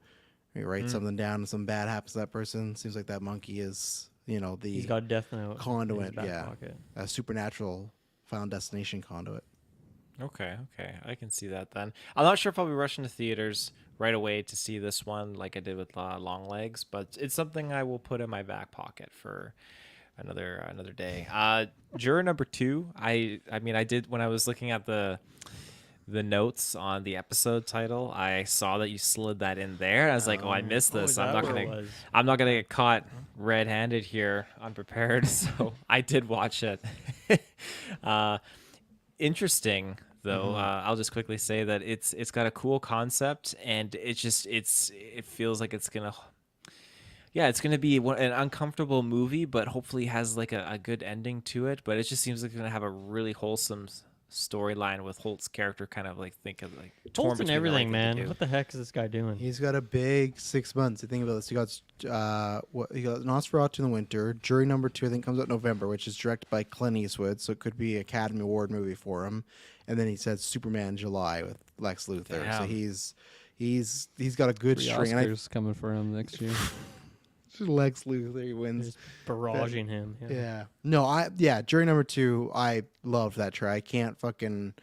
Where you write something down and some bad happens to that person. Seems like that monkey is, He's got a Death Note in his conduit, back yeah, pocket. a supernatural Final Destination conduit. Okay, I can see that then. I'm not sure if I'll be rushing to theaters right away to see this one like I did with Long Legs, but it's something I will put in my back pocket for another day. Juror number 2. I mean I did when I was looking at the notes on the episode title, I saw that you slid that in there. I was like, oh, I missed Oh, this. is I'm that not where it gonna was? I'm not gonna get caught red-handed here, unprepared. So I did watch it. Interesting though. I'll just quickly say that it's got a cool concept, and it feels like it's gonna. Yeah, it's gonna be an uncomfortable movie, but hopefully has like a good ending to it. But it just seems like it's gonna have a really wholesome storyline with Holt's character kind of like torn Holt's and between the right everything, thing to man. do. What the heck is this guy doing? He's got a big 6 months. You think about this. He got Nosferatu in the winter. Jury number 2, I think, comes out in November, which is directed by Clint Eastwood, so it could be an Academy Award movie for him. And then he said Superman in July with Lex Luthor. Damn. So he's got a good 3 string. And Oscars coming for him next year. Lex Luthor, he wins. Just barraging him. Yeah. No, Jury number 2, I loved that try. I can't fucking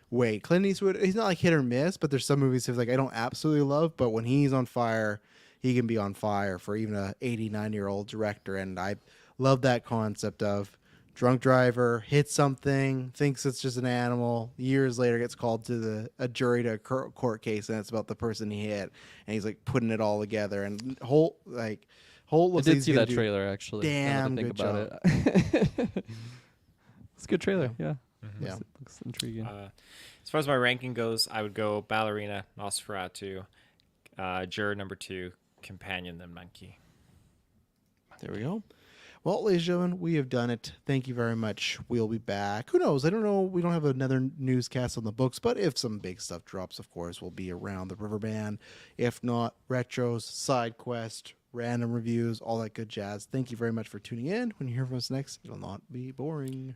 wait. Clint Eastwood, he's not like hit or miss, but there's some movies he's like I don't absolutely love, but when he's on fire, he can be on fire for even a 89-year-old director. And I love that concept of drunk driver hits something, thinks it's just an animal, years later gets called to a jury to a court case, and it's about the person he hit, and he's like putting it all together. And Holt I looks like did he's see gonna that trailer actually. damn now that I think good about it. It's a good trailer. Yeah. Yeah. Looks intriguing. As far as my ranking goes, I would go Ballerina, Nosferatu, Juror number 2, Companion, then Monkey. There we go. Well, ladies and gentlemen, we have done it. Thank you very much. We'll be back. Who knows? I don't know. We don't have another newscast on the books, but if some big stuff drops, of course, we'll be around the river band. If not, retros, side quest, random reviews, all that good jazz. Thank you very much for tuning in. When you hear from us next, it'll not be boring.